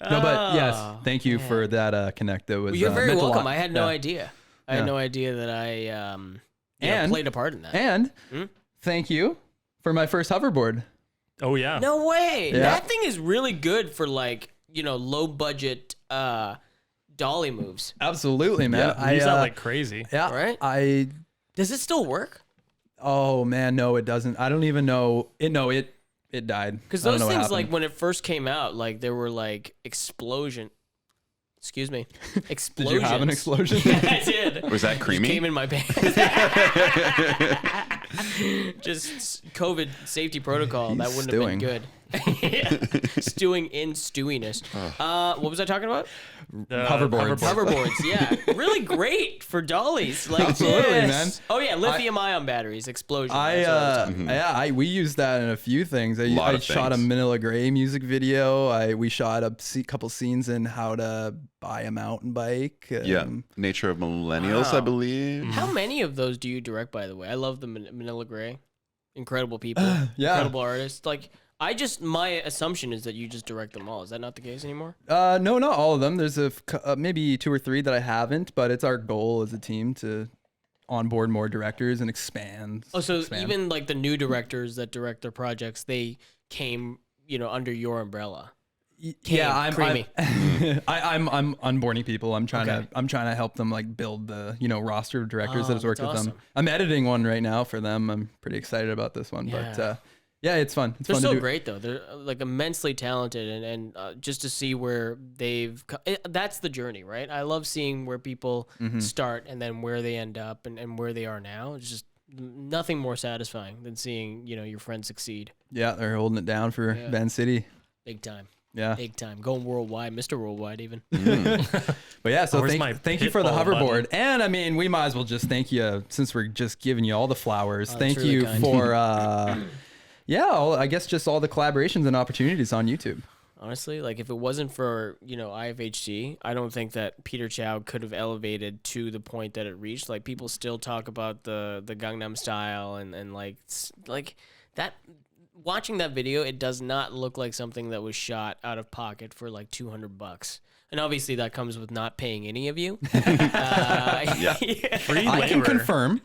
No, but yes, thank you for that connect. That was You're very meant a lot. welcome. I had no Yeah. idea. I had Yeah. no idea that I And- played a part in that. And Hmm? thank you for my first hoverboard. Oh yeah. No way. Yeah. That thing is really good for like, low budget dolly moves. Absolutely, man. I use that like crazy. yeah, Right? Does it still work? Oh man, no, it doesn't. I don't even know. It died. Because I don't those know what things, like happened. when it first came out, like there were like explosion. Excuse me. Did Explosions. you have an explosion? I did. Was that Just creamy? came in my pants. Just COVID safety protocol. That He's wouldn't stewing. have been good. Yeah. Stewing in stewiness. What was I talking about? Hoverboards. Hoverboards. Yeah, really great for dollies. Like Absolutely, this. man. Oh yeah, lithium-ion batteries. Explosion. That's what I was talking We used that in a few things. Lot I of shot a things. Manila Gray music video. We shot a couple scenes in how to buy a mountain bike. Yeah. Nature of Millennials, I Wow. believe. How many of those do you direct, by the way? I love the Manila Gray. Incredible people. Yeah. Incredible artists. Like, my assumption is that you just direct them all. Is that not the case anymore? No, not all of them. There's maybe 2 or 3 that I haven't, but it's our goal as a team to onboard more directors and expand. Oh, so expand. even like the new directors that direct their projects, they came, under your umbrella. Yeah, I'm creamy. I'm onboarding people. I'm trying Okay. to help them like build the roster of directors that has worked that's with them. awesome. I'm editing one right now for them. I'm pretty excited about this one, but Yeah. yeah, it's fun. It's They're fun so to do. great though. They're like immensely talented, and just to see where that's the journey, right? I love seeing where people Mm-hmm. start and then where they end up and where they are now. It's just nothing more satisfying than seeing your friends succeed Yeah, they're holding it down for Yeah. Van City. big time, Yeah, big time, going worldwide, Mr. Worldwide even. but yeah. So Where's my thank you for the Pitbull hoverboard, button? and I mean we might as well just thank you since we're just giving you all the flowers. Oh, Thank that's really you kind. for I guess just all the collaborations and opportunities on YouTube. Honestly, like if it wasn't for, IFHT, I don't think that Peter Chow could have elevated to the point that it reached. Like people still talk about the Gangnam Style and like that. Watching that video, it does not look like something that was shot out of pocket for like $200. And obviously that comes with not paying any of you. Yeah. Free I can labor. confirm.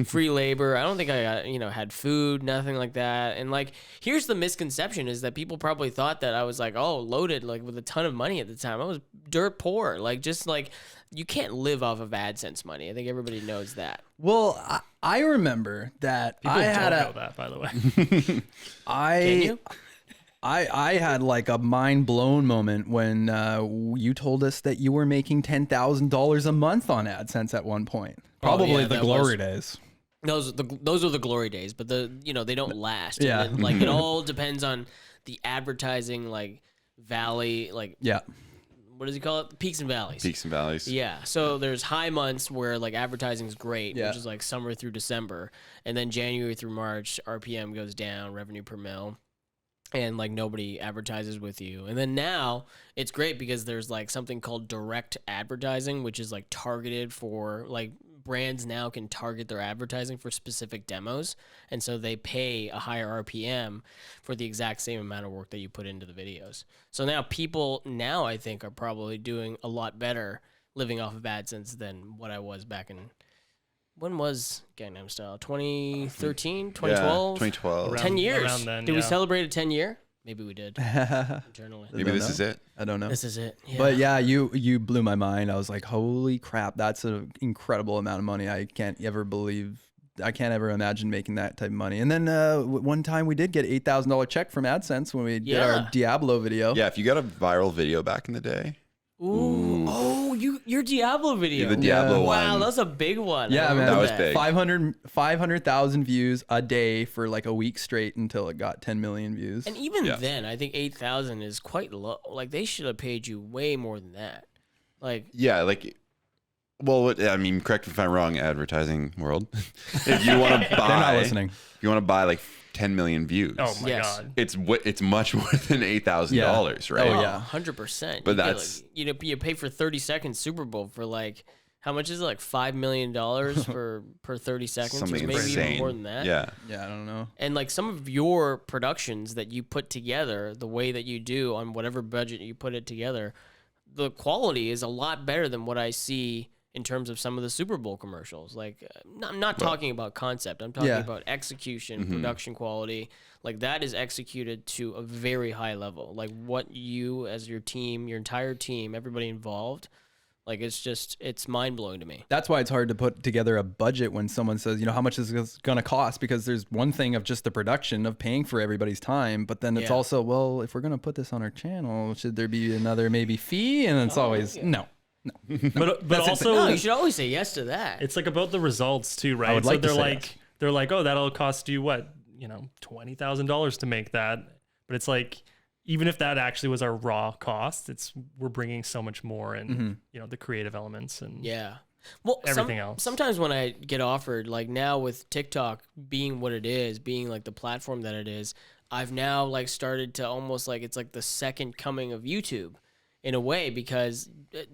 Free labor. I don't think I got, had food, nothing like that. And like, here's the misconception is that people probably thought that I was like, oh, loaded, like with a ton of money at the time. I was dirt poor. Like, just like, you can't live off of AdSense money. I think everybody knows that. Well, I remember that People I had don't know that, by the way. Can you? I had like a mind blown moment when you told us that you were making $10,000 a month on AdSense at one point. Probably yeah, the that glory was- days. Those are the glory days, but they don't last. Yeah. And then, like it all depends on the advertising, like valley, like Yeah. what does he call it? Peaks and valleys. Peaks and valleys. Yeah. So there's high months where like advertising is great, Yeah. which is like summer through December, and then January through March, RPM goes down, revenue per mil, and like nobody advertises with you. And then now it's great because there's like something called direct advertising, which is like targeted for like brands now can target their advertising for specific demos, and so they pay a higher RPM for the exact same amount of work that you put into the videos. So now people I think are probably doing a lot better living off of AdSense than what I was back in, when was Gangnam Style? 2013, 2012? 2012. 10 years. Around then, Did we yeah. celebrate a 10 year? Maybe we did internally. Maybe don't this know. is it. I don't know. This is it. Yeah. But yeah, you blew my mind. I was like, holy crap, that's an incredible amount of money. I can't ever imagine making that type of money. And then one time we did get $8,000 check from AdSense when we did Yeah. our Diablo video. Yeah, if you got a viral video back in the day, Ooh. Oh, your Diablo video. the Diablo Wow, one. that's a big one. I Yeah, man. remember That was big. 500,000 views a day for like a week straight until it got 10 million views. And even Yeah. then, I think 8,000 is quite low. Like they should have paid you way more than that. Like yeah, like, well, I mean, correct me if I'm wrong, advertising world. If you want to buy, They're not listening. If you want to buy like 10 million views, Oh my Yes. god. it's much more than $8,000, right? Oh, yeah. 100%. But You get, that's- like, you pay for 30 seconds Super Bowl for like how much is it? Like $5 million for per 30 seconds, Something or maybe insane. even more than that. Yeah. Yeah, I don't know. And like some of your productions that you put together, the way that you do on whatever budget you put it together, the quality is a lot better than what I see in terms of some of the Super Bowl commercials. Like, I'm not talking about concept. I'm talking Yeah. about execution, Mm-hmm. production quality. Like that is executed to a very high level. Like what you as your team, your entire team, everybody involved, like it's mind blowing to me. That's why it's hard to put together a budget when someone says, how much is this going to cost? Because there's one thing of just the production of paying for everybody's time, but then it's Yeah. also, well, if we're going to put this on our channel, should there be another maybe fee? And it's always no. But also, No, you should always say yes to that. it's like about the results too, right? would like to say they're like, oh, that'll cost you what, $20,000 to make that. But it's like, even if that actually was our raw cost, we're bringing so much more and the creative elements and Yeah. Well, everything else. Sometimes when I get offered, like now with TikTok being what it is, being like the platform that it is, I've now like started to almost like it's like the second coming of YouTube in a way, because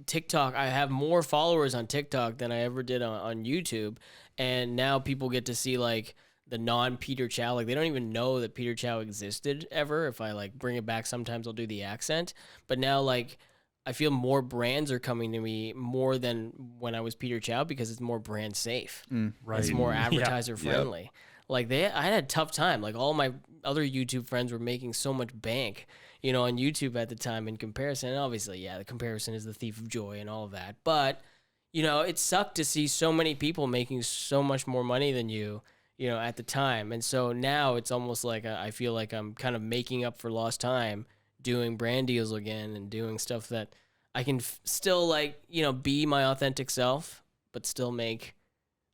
TikTok, I have more followers on TikTok than I ever did on YouTube. And now people get to see like the non-Peter Chow, like they don't even know that Peter Chow existed ever. If I like bring it back, sometimes I'll do the accent, but now like I feel more brands are coming to me more than when I was Peter Chow because it's more brand safe. right. It's more Yeah. advertiser friendly. Like I had a tough time. Like all my other YouTube friends were making so much bank, on YouTube at the time in comparison. And obviously, yeah, the comparison is the thief of joy and all of that. But, it sucked to see so many people making so much more money than you, at the time. And so now it's almost like I feel like I'm kind of making up for lost time doing brand deals again and doing stuff that I can still like, be my authentic self, but still make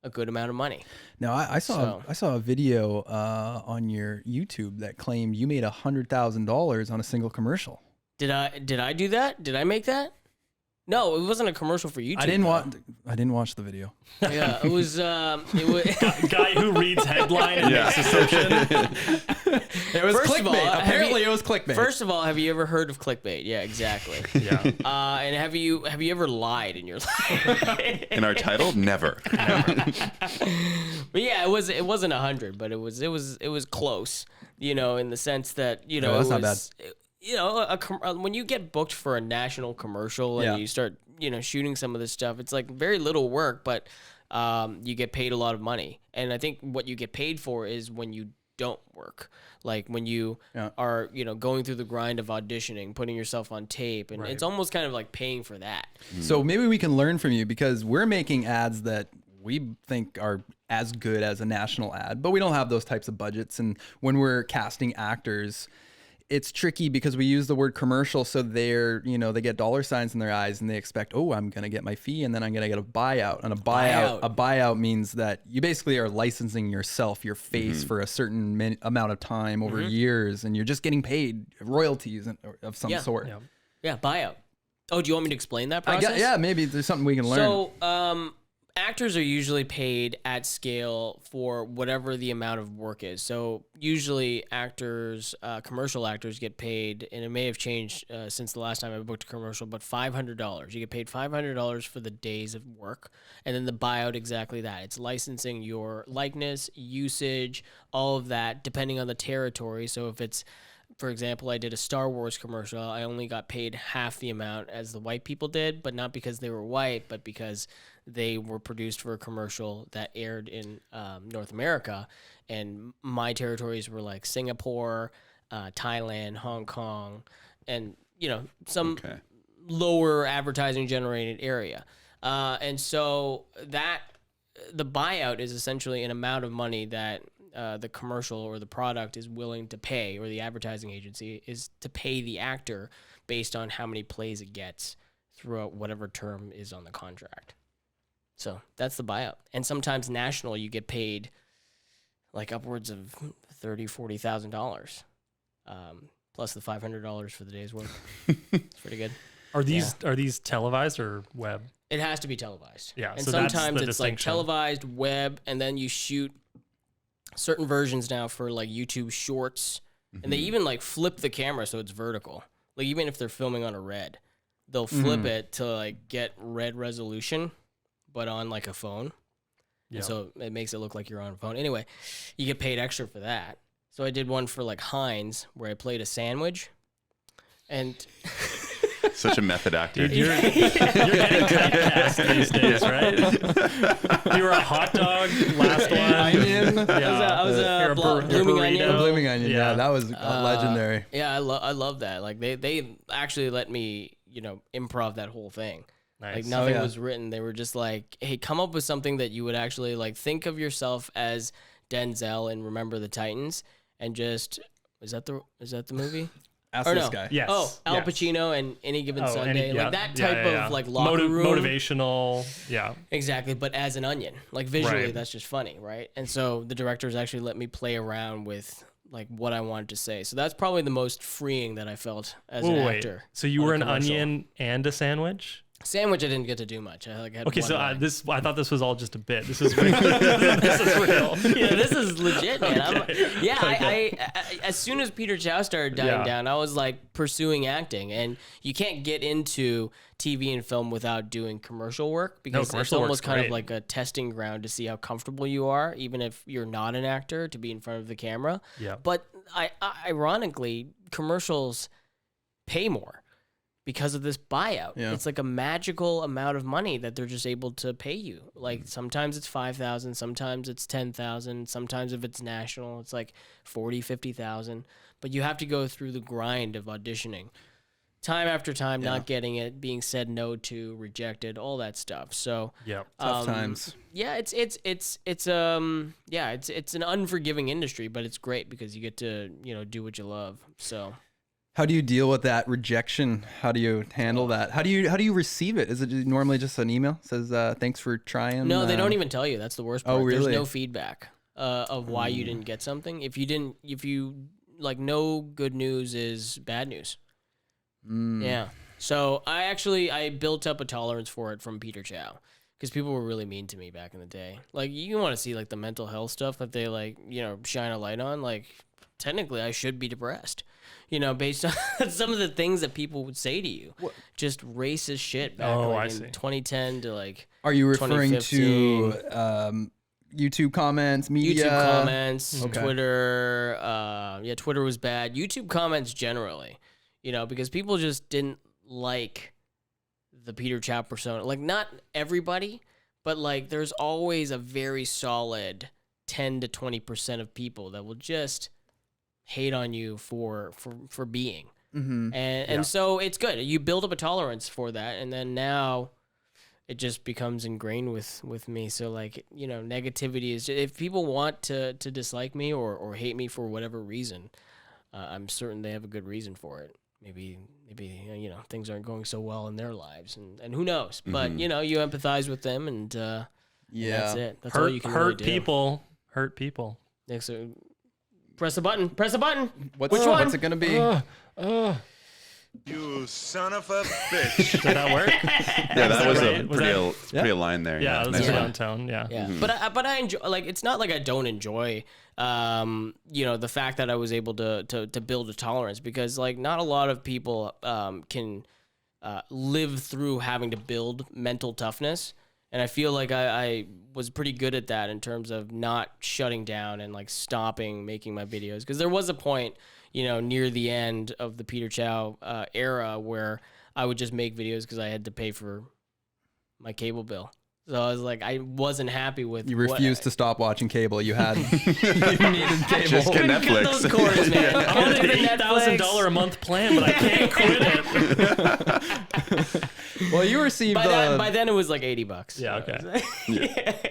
a good amount of money. Now I saw a video on your YouTube that claimed you made $100,000 on a single commercial. Did I do that? Did I make that? No, it wasn't a commercial for YouTube. I didn't watch the video. Yeah, it was. Guy who reads headline and makes assumption. It was First of all, clickbait. Apparently, it was clickbait. First of all, have you ever heard of clickbait? Yeah, exactly. Yeah. And have you ever lied in your life? In our title, never. But yeah, it wasn't 100, but it was close. You know, in the sense that No, that's not bad. You know, when you get booked for a national commercial and Yeah. you start, shooting some of this stuff, it's like very little work, but you get paid a lot of money. And I think what you get paid for is when you don't work, like when you are, going through the grind of auditioning, putting yourself on tape, and it's almost kind of like paying for that. So maybe we can learn from you because we're making ads that we think are as good as a national ad, but we don't have those types of budgets. And when we're casting actors, it's tricky because we use the word commercial. So they're, they get dollar signs in their eyes and they expect, oh, I'm going to get my fee and then I'm going to get a buyout. And a buyout means that you basically are licensing yourself, your face for a certain amount of time over years. And you're just getting paid royalties of some sort. Yeah, buyout. Oh, do you want me to explain that process? Yeah, maybe there's something we can learn. So, actors are usually paid at scale for whatever the amount of work is. So usually actors, commercial actors get paid, and it may have changed since the last time I booked a commercial, but $500. You get paid $500 for the days of work. And then the buyout, exactly that. It's licensing your likeness, usage, all of that, depending on the territory. So if it's, for example, I did a Star Wars commercial, I only got paid half the amount as the white people did, but not because they were white, but because they were produced for a commercial that aired in North America. And my territories were like Singapore, Thailand, Hong Kong, and, some lower advertising generated area. And so the buyout is essentially an amount of money that the commercial or the product is willing to pay, or the advertising agency is to pay the actor based on how many plays it gets throughout whatever term is on the contract. So that's the buyout. And sometimes national, you get paid like upwards of $30,000, $40,000, plus the $500 for the day's work. It's pretty good. Are these televised or web? It has to be televised. Yeah, and so that's sometimes the it's like distinction. televised, web, and then you shoot certain versions now for like YouTube Shorts, and they even like flip the camera so it's vertical. Like even if they're filming on a red, they'll flip it to like get red resolution, but on like a phone. Yeah. And so it makes it look like you're on a phone. Anyway, you get paid extra for that. So I did one for like Heinz where I played a sandwich, and Such a method actor. Dude, you're getting typecast these days, right? You were a hot dog last one. Onion. I was You're a blooming burrito. onion. A blooming onion. Yeah, Yeah. that was legendary. Yeah, I love that. Like they actually let me, improv that whole thing. Nice. Like nothing yeah. was written. They were just like, "Hey, come up with something that you would actually like. Think of yourself as Denzel in Remember the Titans, and just is that the movie? Ask Or this no. guy. Yes. Oh, Al yes. Pacino and Any Given Oh, Sunday, yeah, like that yeah, type yeah. of like locker room, motivational. Yeah. exactly. But as an onion, like visually, Right. that's just funny, right? And so the directors actually let me play around with like what I wanted to say. So that's probably the most freeing that I felt as an Wait. actor. So you on were a an commercial. onion and a sandwich? Sandwich, I didn't get to do much. I had Okay, one so line. I thought this was all just a bit. This is real. This is real. Yeah, this is legit, man. Okay. I as soon as Peter Chow started dying Yeah. down, I was like pursuing acting, and you can't get into TV and film without doing commercial work because it's commercial work's almost kind of great. like a testing ground to see how comfortable you are, even if you're not an actor, to be in front of the camera. Yeah. But ironically, commercials pay more because of this buyout. Yeah. It's like a magical amount of money that they're just able to pay you. Like sometimes it's 5,000, sometimes it's 10,000, sometimes if it's national, it's like 40, 50,000. But you have to go through the grind of auditioning. Time after time, not getting it, being said no to, rejected, all that stuff. So Yeah. Tough times. yeah, it's an unforgiving industry, but it's great because you get to, do what you love. So How do you deal with that rejection? How do you handle that? How do you receive it? Is it normally just an email says thanks for trying? no, they don't even tell you. That's the worst part. Oh, really? There's no feedback of why you didn't get something. If you like, no good news is bad news. Yeah. So I built up a tolerance for it from Peter Chow. Because people were really mean to me back in the day. Like, you want to see, like, the mental health stuff that they, like, you know, shine a light on. Like, technically, I should be depressed. You know, based on some of the things that people would say to you. Just racist shit back in 2010 to, like, Are you referring to 2015. YouTube comments, media? YouTube comments, Twitter. Yeah, Twitter was bad. YouTube comments generally. You know, because people just didn't like the Peter Chow persona. Like, not everybody, but like there's always a very solid 10 to 20% of people that will just hate on you for being. And so it's good. You build up a tolerance for that, and then now it just becomes ingrained with me. So, like, you know, negativity is, if people want to dislike me or hate me for whatever reason, I'm certain they have a good reason for it. Maybe you know, things aren't going so well in their lives, and who knows? But you know, you empathize with them, and that's it. That's all you can really do. Hurt people. Yeah, so press a button. Press a button. Which one? What's it gonna be? You son of a bitch. Did that work? Yeah, that was right? a Was pretty aligned there. Yeah, it was Nice a one. downtown. Yeah. Yeah, but I enjoy, like, it's not like I don't enjoy you know, the fact that I was able to build a tolerance, because like not a lot of people can live through having to build mental toughness, and I feel like I was pretty good at that in terms of not shutting down and like stopping making my videos, because there was a point, you know, near the end of the Peter Chow era where I would just make videos because I had to pay for my cable bill. So I was like, I wasn't happy with. You refused to stop watching cable. You had you needed cable. Just get Cut Netflix. those cords, man. I wanted an $8,000 a month plan, but I can't quit it. Well, you received. By then it was like $80. Yeah, okay.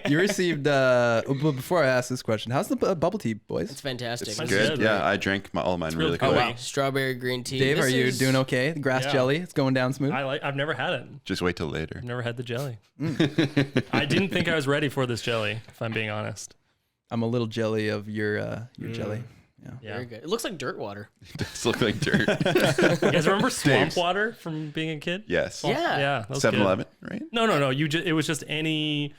You received. But before I ask this question, how's the bubble tea, boys? It's fantastic. It's Mine's good. good, Yeah, right? I drank all mine really really quick. cool. Wow. Strawberry green tea. Dave, This are you is- doing okay? The grass Yeah. jelly, it's going down smooth. I've never had it. Just wait till later. I've never had the jelly. I didn't think I was ready for this jelly, if I'm being honest. I'm a little jelly of your jelly. Yeah. Yeah. Very good. It looks like dirt water. It does look like dirt. You guys remember swamp Dave's. water from being a kid? Yes. Yeah. Yeah. That was good. 7-Eleven, right? No. It was just any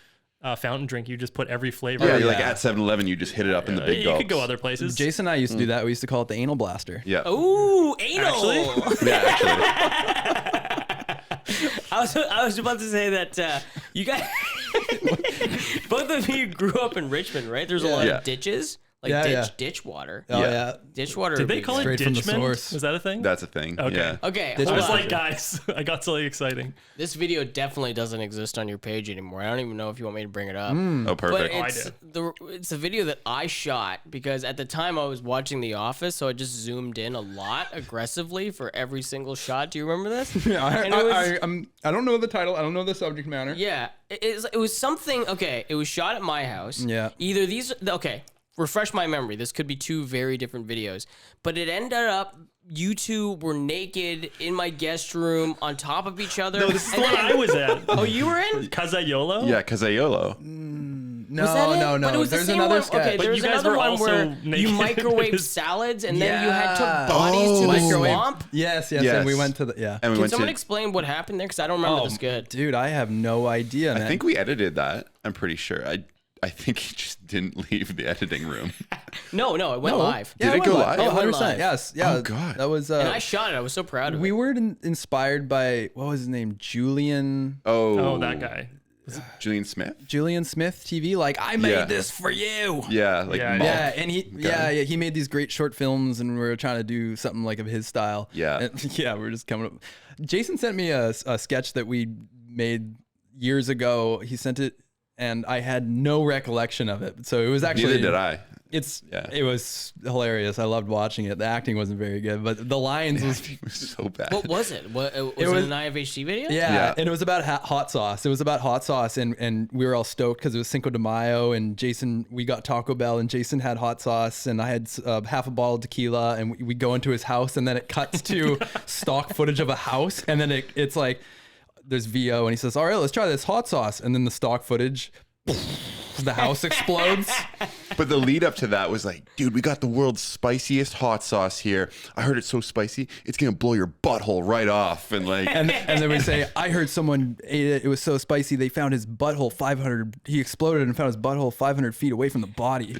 fountain drink. You just put every flavor. Yeah, Oh, you're like yeah. at 7-Eleven, you just hit it up in the big You gulps. could go other places. Jason and I used to do that. We used to call it the anal blaster. Yeah. Ooh, anal. Actually? Yeah, actually. I was about to say that you guys, both of you grew up in Richmond, right? There's a lot Yeah. of ditches, like Yeah, ditch water. Oh Yeah. yeah. Ditch water. Did would they be call it good. Straight from the Ditchman? source. Was that a thing? That's a thing. Okay. Yeah. Okay, Ditch I hold was on. like, guys, I got something exciting. This video definitely doesn't exist on your page anymore. I don't even know if you want me to bring it up. Oh, But perfect. I it's a video that I shot because at the time I was watching The Office, so I just zoomed in a lot aggressively for every single shot. Do you remember this? And it was- I don't know the title. I don't know the subject matter. Yeah, it was something. Okay, it was shot at my house. Yeah. Either these. Okay, refresh my memory. This could be two very different videos, but it ended up you two were naked in my guest room on top of each other. No, this is the and one then- I was at. Oh, you were in? Casayolo? Yeah, Cazayolo. No, Was that it? no, But it no. was the There's same another one. sketch. Okay, But there's you guys another were one also where naked. you microwave salads and then you had took Yeah. bodies to the Microwave. swamp. Yes. Yes. And we went to the And we Can went someone to. explain what happened there? Because I don't remember this good. Dude, I have no idea, man. I think we edited that. I'm pretty sure. I think he just didn't leave the editing room. No, it went live. Did it went go live. live? Oh, It went 100%. live. Yes. Yeah. Oh, God. That was. And I shot it. I was so proud of we it. were inspired by what was his name? Julian Oh, that guy. Julian Smith? Smith TV. Like, I made Yeah. this for you. Yeah, like Yeah, Malk. Yeah, and he made these great short films, and we were trying to do something like of his style. Yeah. And, yeah, we're just coming up. Jason sent me a sketch that we made years ago. He sent it, and I had no recollection of it. So it was actually Neither did I. It was hilarious. I loved watching it. The acting wasn't very good, but the lines was. It was so bad. What was it? Was it was- an IFHT video? Yeah, Yeah. and it was about hot sauce. It was about hot sauce, and we were all stoked because it was Cinco de Mayo, and Jason, we got Taco Bell, and Jason had hot sauce, and I had half a bottle of tequila, and we go into his house, and then it cuts to stock footage of a house, and then it's like, there's VO, and he says, all right, let's try this hot sauce, and then the stock footage, the house explodes. But the lead up to that was like, dude, we got the world's spiciest hot sauce here. I heard it's so spicy, it's gonna blow your butthole right off. And like, And then we say, I heard someone ate it. It was so spicy they found his butthole 500. He exploded and found his butthole 500 feet away from the body.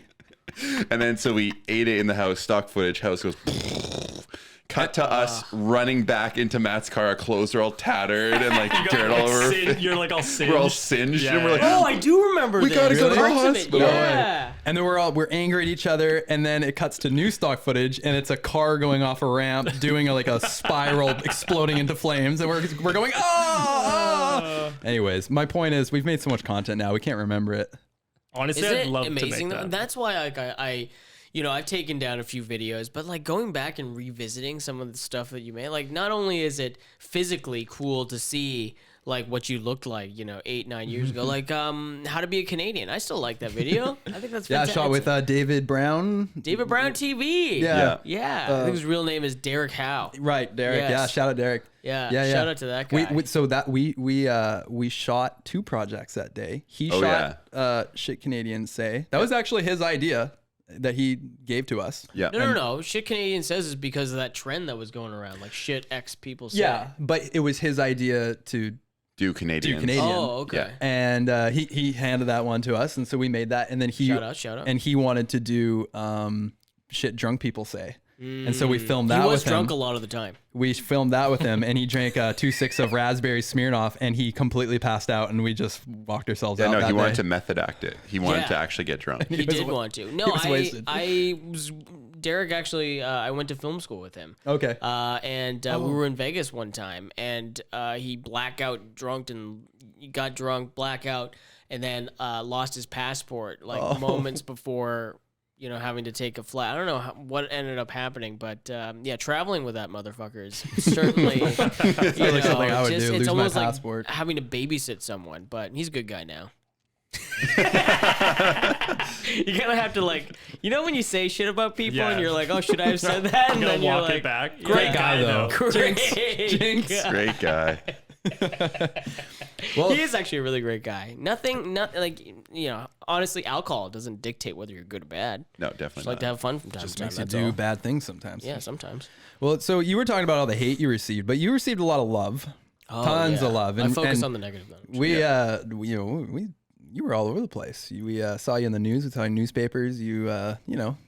and then so we ate it in the house. Stock footage. House goes. Cut to us running back into Matt's car. Our clothes are all tattered and like dirt all over. You're like all singed. We're all singed. Yeah, And we're like, Oh, I do remember we this. gotta go to the Parts of it, hospital. Yeah. And then we're angry at each other, and then it cuts to new stock footage, and it's a car going off a ramp, doing like a spiral, exploding into flames, and we're going, oh! Anyways, my point is, we've made so much content now, we can't remember it. Honestly, Isn't I'd it love amazing? to make that. That's why like I I've taken down a few videos, but like going back and revisiting some of the stuff that you made, like not only is it physically cool to see like what you looked like, 8-9 years ago, like how to be a Canadian. I still like that video. I think that's Yeah, I fantastic. shot with David Brown. David Brown TV. Yeah. Yeah. I think his real name is Derek Howe. Right, Derek. Yes. Yeah, shout out Derek. Yeah. Yeah, Shout out to that guy. We shot 2 projects that day. He Oh, shot Shit Canadians Say. That was actually his idea that he gave to us. yeah. No. Shit Canadian Says is because of that trend that was going around, like shit X people say. Yeah, but it was his idea to Do Canadians. Canadian. Oh, okay. Yeah. and he handed that one to us, and so we made that, and then he Shout out. and he wanted to do Shit Drunk People Say. And so we filmed that He was with drunk him. a lot of the time. We filmed that with him, and he drank 2.6 of raspberry Smirnoff, and he completely passed out, and we just walked ourselves Yeah, out. no, that he wanted day. to method act it. He wanted Yeah. to actually get drunk. He did want to. No, was wasted. I was Derek actually. I went to film school with him. Okay. And we were in Vegas one time, and he blackout drunk and he got drunk, blackout, and then lost his passport like moments before. Having to take a flight. I don't know what ended up happening, but yeah, traveling with that motherfucker is certainly like something I would do, It's lose my almost passport. like having to babysit someone, but he's a good guy now. You kind of have to like, when you say shit about people Yeah. and you're like, oh, should I have said that? And You gotta then you're walk like, it back. Great Yeah. guy, though. Great Jinx. guy. Great guy. Well, He is actually a really great guy. Nothing like, honestly, alcohol doesn't dictate whether you're good or bad. No, definitely Just like not. to have fun from time just to time. makes you That's do all. bad things sometimes. Yeah, sometimes. Well, so you were talking about all the hate you received, but you received a lot of love, tons yeah. of love. I focus and on the negative though. you were all over the place. We saw you in the news. We saw you in newspapers. I your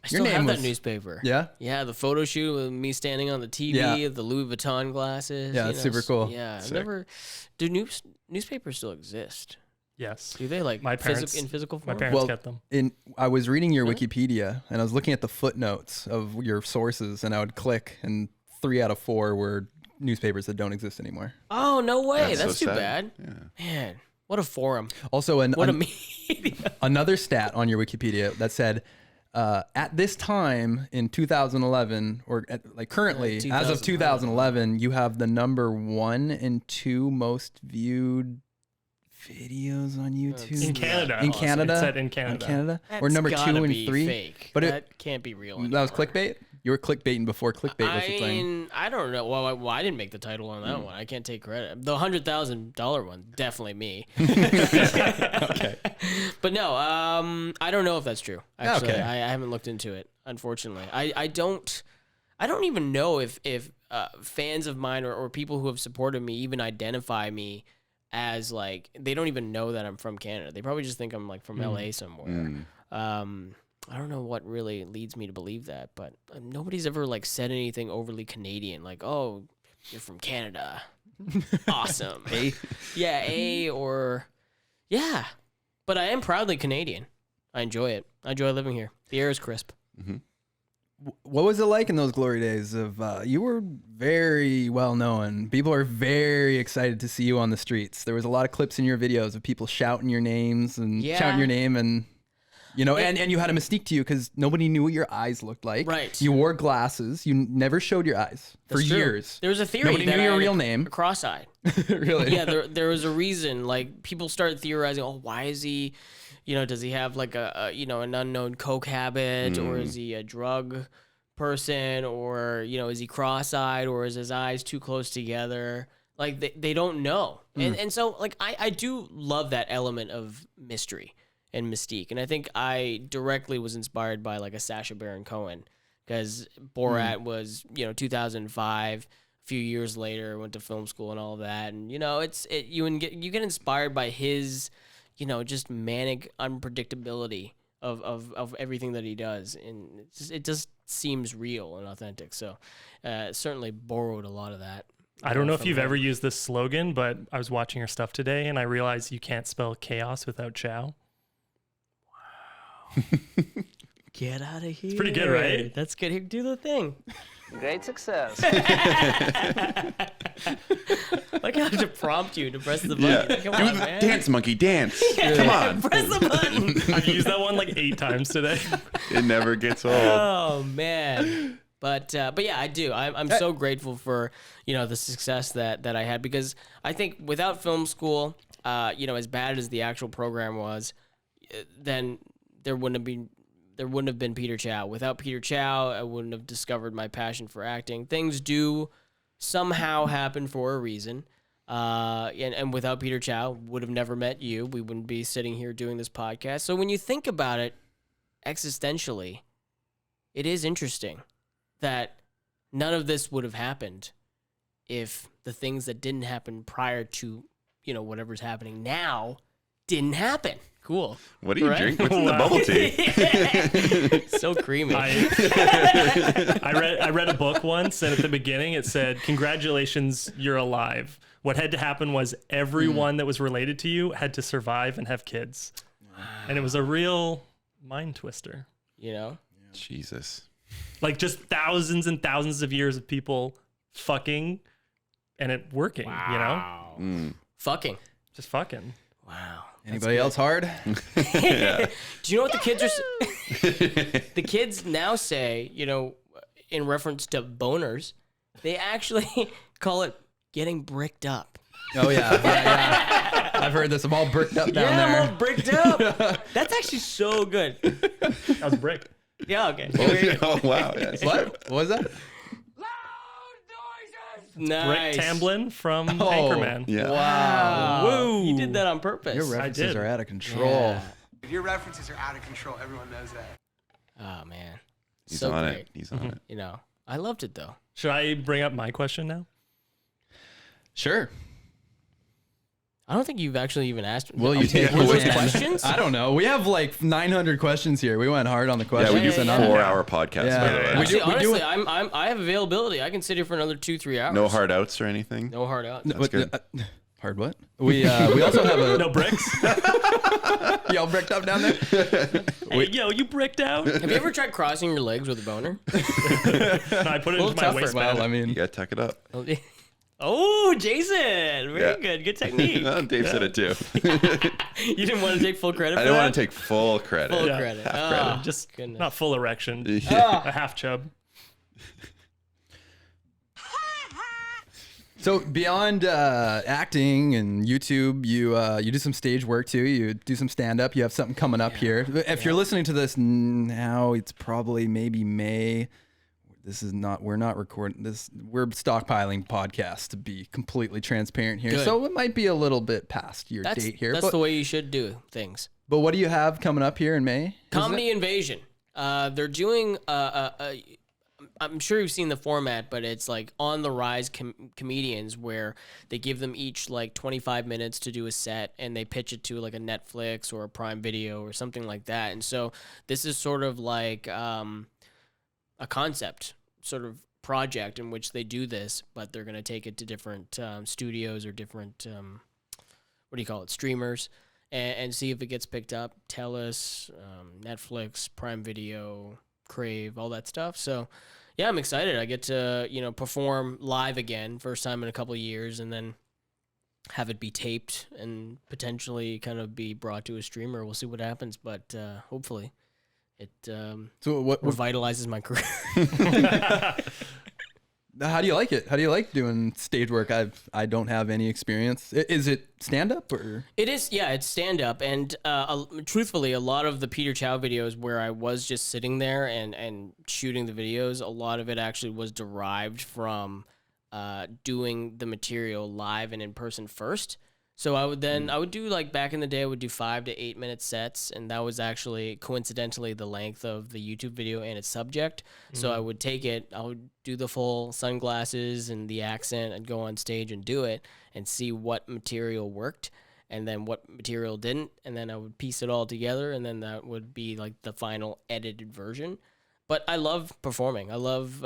still name have was that newspaper. Yeah? Yeah, the photo shoot with me standing on the TV, Yeah. the Louis Vuitton glasses. Yeah, that's super cool. Yeah, I've Sick. never. Do newspapers still exist? Yes. Do they like My parents in physical form? My parents Well, kept them. I was reading your Wikipedia and I was looking at the footnotes of your sources, and I would click, and 3 out of 4 were newspapers that don't exist anymore. Oh no way! That's That's, so too sad. bad. Man, what a forum! Also, What a media! another stat on your Wikipedia that said, at this time in 2011, or currently, as of 2011, you have the number 1 and 2 most viewed videos on YouTube In Canada. In also. Canada, It said in On Canada. Or That's number 2 gotta and be 3. Fake. But that can't be real. that was anymore. clickbait. You were clickbaiting before clickbait was the thing. mean, I don't know. Well, I didn't make the title on that one. I can't take credit. The $100,000 one, definitely me. Okay. But no, I don't know if that's true. Actually, Okay. I haven't looked into it. Unfortunately, I don't even know if fans of mine or people who have supported me even identify me as like, they don't even know that I'm from Canada. They probably just think I'm like from LA somewhere. I don't know what really leads me to believe that, but nobody's ever like said anything overly Canadian, like, "Oh, you're from Canada, awesome." Yeah, or yeah. But I am proudly Canadian. I enjoy it. I enjoy living here. The air is crisp. What was it like in those glory days of you were very well known. People are very excited to see you on the streets. There was a lot of clips in your videos of people shouting your names and Yeah. shouting your name, and and you had a mystique to you because nobody knew what your eyes looked like. Right. You wore glasses. You never showed your eyes for That's true. years. There was a theory Nobody that knew I your had real a name. cross-eyed. Really? Yeah, there was a reason. Like, people started theorizing, oh, why is he, does he have like an unknown coke habit, or is he a drug person, or is he cross-eyed, or is his eyes too close together? Like, they don't know. And so like I do love that element of mystery. and mystique. And I think I directly was inspired by like a Sacha Baron Cohen, because Borat was, 2005. A few years later, went to film school and all of that. And, you get inspired by his, just manic unpredictability of everything that he does. And it just seems real and authentic. So certainly borrowed a lot of that. I don't know if you've ever used this slogan, but I was watching your stuff today and I realized you can't spell chaos without Chow. Get out of here. It's pretty good, right? That's good. Here, do the thing. Great success. Like I have to prompt you to press the button. Yeah. Come Do on, the man. dance, monkey, dance. Come on. Press the button. I've used that one like 8 times today. It never gets old. Oh man. But yeah, I do. I'm so grateful for the success that I had, because I think without film school, as bad as the actual program was, then there wouldn't have been Peter Chow. Without Peter Chow, I wouldn't have discovered my passion for acting. Things do somehow happen for a reason. And without Peter Chow, would have never met you. We wouldn't be sitting here doing this podcast. So when you think about it existentially, it is interesting that none of this would have happened if the things that didn't happen prior to, whatever's happening now didn't happen. Cool. What do you Right? drink? What's in the bubble tea? So creamy. I read a book once, and at the beginning it said, "Congratulations, you're alive." What had to happen was everyone that was related to you had to survive and have kids, and it was a real mind twister. Jesus. Like just thousands and thousands of years of people fucking, and it working. Fucking. Just fucking. Wow. Anybody else hard? Do you know what the kids are? The kids now say, in reference to boners, they actually call it getting bricked up. Oh yeah. I've heard this. I'm all bricked up down there. I'm all bricked up. That's actually so good. That was brick. Yeah. Okay. Oh, wow. Yes. What was that? Nice. Brick Tamblyn from Oh. Anchorman. Yeah. Wow. Woo. You did that on purpose. Your references did. are out of control. Yeah. Your references are out of control. Everyone knows that. Oh man. He's So on great. it. He's on it. I loved it though. Should I bring up my question now? Sure. I don't think you've actually even asked. Will you take Were those 10? questions? I don't know. We have like 900 questions here. We went hard on the Yeah, questions. we do and yeah, I'm- 4-hour podcast, Yeah. by the way. We Actually, do- we honestly, do- I have availability. I can sit here for another 2-3 hours. No hard outs or anything? No hard out. But, good. hard what? We also have a No bricks? y'all bricked up down there. Hey, yo, you bricked out? Have you ever tried crossing your legs with a boner? No, I put it A little into my tougher. waistband. Well, I mean, You got to tuck it up. Oh, Jason. Very Yeah. good. Good technique. Dave said it too. You didn't want to take full credit for I didn't that? want to take full credit. full Yeah. credit. Half Ah, credit. Just goodness. not full erection. Yeah. A half chub. so beyond acting and YouTube, you do some stage work too. You do some stand up. You have something coming up here. If you're listening to this now, it's probably maybe May. We're not recording this. We're stockpiling podcasts to be completely transparent here. Good. So it might be a little bit past your That's, date here. that's But, the way you should do things. but what do you have coming up here in May? Is Comedy Invasion. They're doing. I'm sure you've seen the format, but it's like on the rise comedians where they give them each like 25 minutes to do a set, and they pitch it to like a Netflix or a Prime Video or something like that. And so this is sort of like a concept sort of project in which they do this, but they're going to take it to different studios or different what do you call it, streamers, and see if it gets picked up. Telus, Netflix, Prime Video, Crave, all that stuff. So yeah, I'm excited. I get to perform live again, first time in a couple of years, and then have it be taped and potentially kind of be brought to a streamer. We'll see what happens, but hopefully it So what? revitalizes my career. How do you like it? How do you like doing stage work? I don't have any experience. Is it stand up or? It is, yeah, it's stand up, and truthfully, a lot of the Peter Chow videos where I was just sitting there and shooting the videos, a lot of it actually was derived from doing the material live and in person first, So I would do like back in the day, I would do 5 to 8 minute sets, and that was actually coincidentally the length of the YouTube video and its subject. So I would take it, I would do the full sunglasses and the accent, and go on stage and do it and see what material worked and then what material didn't, and then I would piece it all together, and then that would be like the final edited version. But I love performing. I love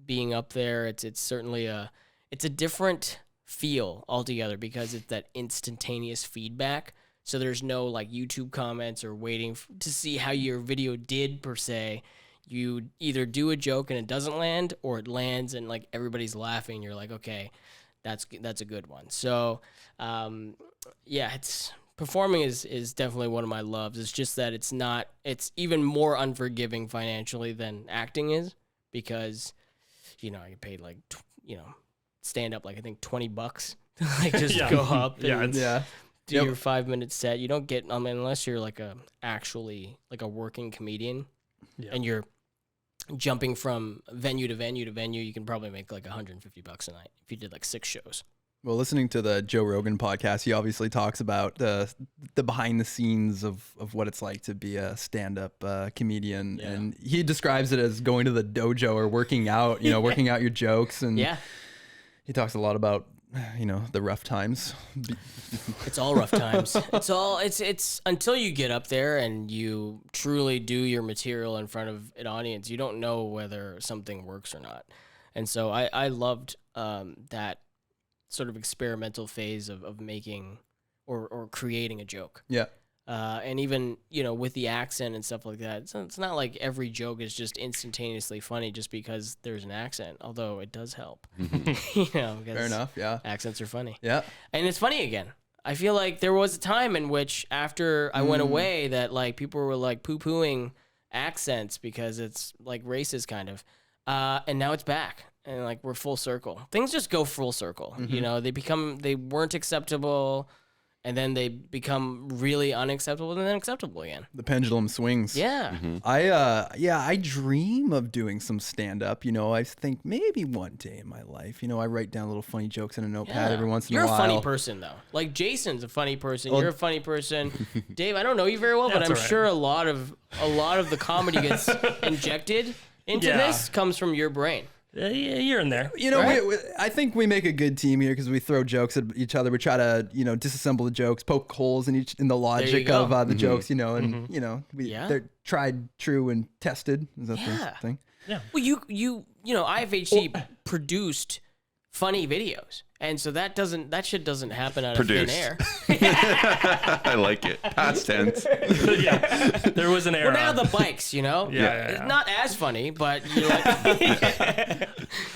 being up there. It's certainly a different feel altogether because it's that instantaneous feedback. So there's no like YouTube comments or waiting to see how your video did per se. You either do a joke and it doesn't land, or it lands and like everybody's laughing. You're like, okay, that's a good one. So it's performing is definitely one of my loves. It's just that it's even more unforgiving financially than acting is, because I get paid like stand up like I think $20 to like just go up and do your 5 minute set. You don't get unless you're like actually a working comedian and you're jumping from venue to venue to venue, you can probably make like $150 a night if you did like 6 shows. Well, listening to the Joe Rogan podcast, he obviously talks about the behind the scenes of what it's like to be a stand-up comedian. Yeah. And he describes it as going to the dojo or working out, working out your jokes. And he talks a lot about, the rough times. It's all rough times. It's until you get up there and you truly do your material in front of an audience, you don't know whether something works or not. And so I loved that sort of experimental phase of making or creating a joke. Yeah. And even, with the accent and stuff like that, it's not like every joke is just instantaneously funny just because there's an accent, although it does help. Fair enough, yeah. Accents are funny. Yeah. And it's funny again. I feel like there was a time in which after I went away that like people were like poo-pooing accents because it's like racist kind of. And now it's back. And like we're full circle. Things just go full circle. They weren't acceptable, and then they become really unacceptable, and then acceptable again. The pendulum swings. Yeah. I dream of doing some stand up. I think maybe one day in my life. I write down little funny jokes in a notepad every once in a while. You're a funny person though. Like Jason's a funny person. You're a funny person. Dave, I don't know you very well, but I'm sure a lot of the comedy gets injected into this comes from your brain. Yeah, you're in there. I think we make a good team here because we throw jokes at each other. We try to, disassemble the jokes, poke holes in the logic of the jokes, they're tried, true, and tested. Is that the thing? Yeah. Well, IFHC produced funny videos, and so that shit doesn't happen out of thin air. I like it. Past tense. There was an era. Well, now the bikes, it's not as funny, but you're like,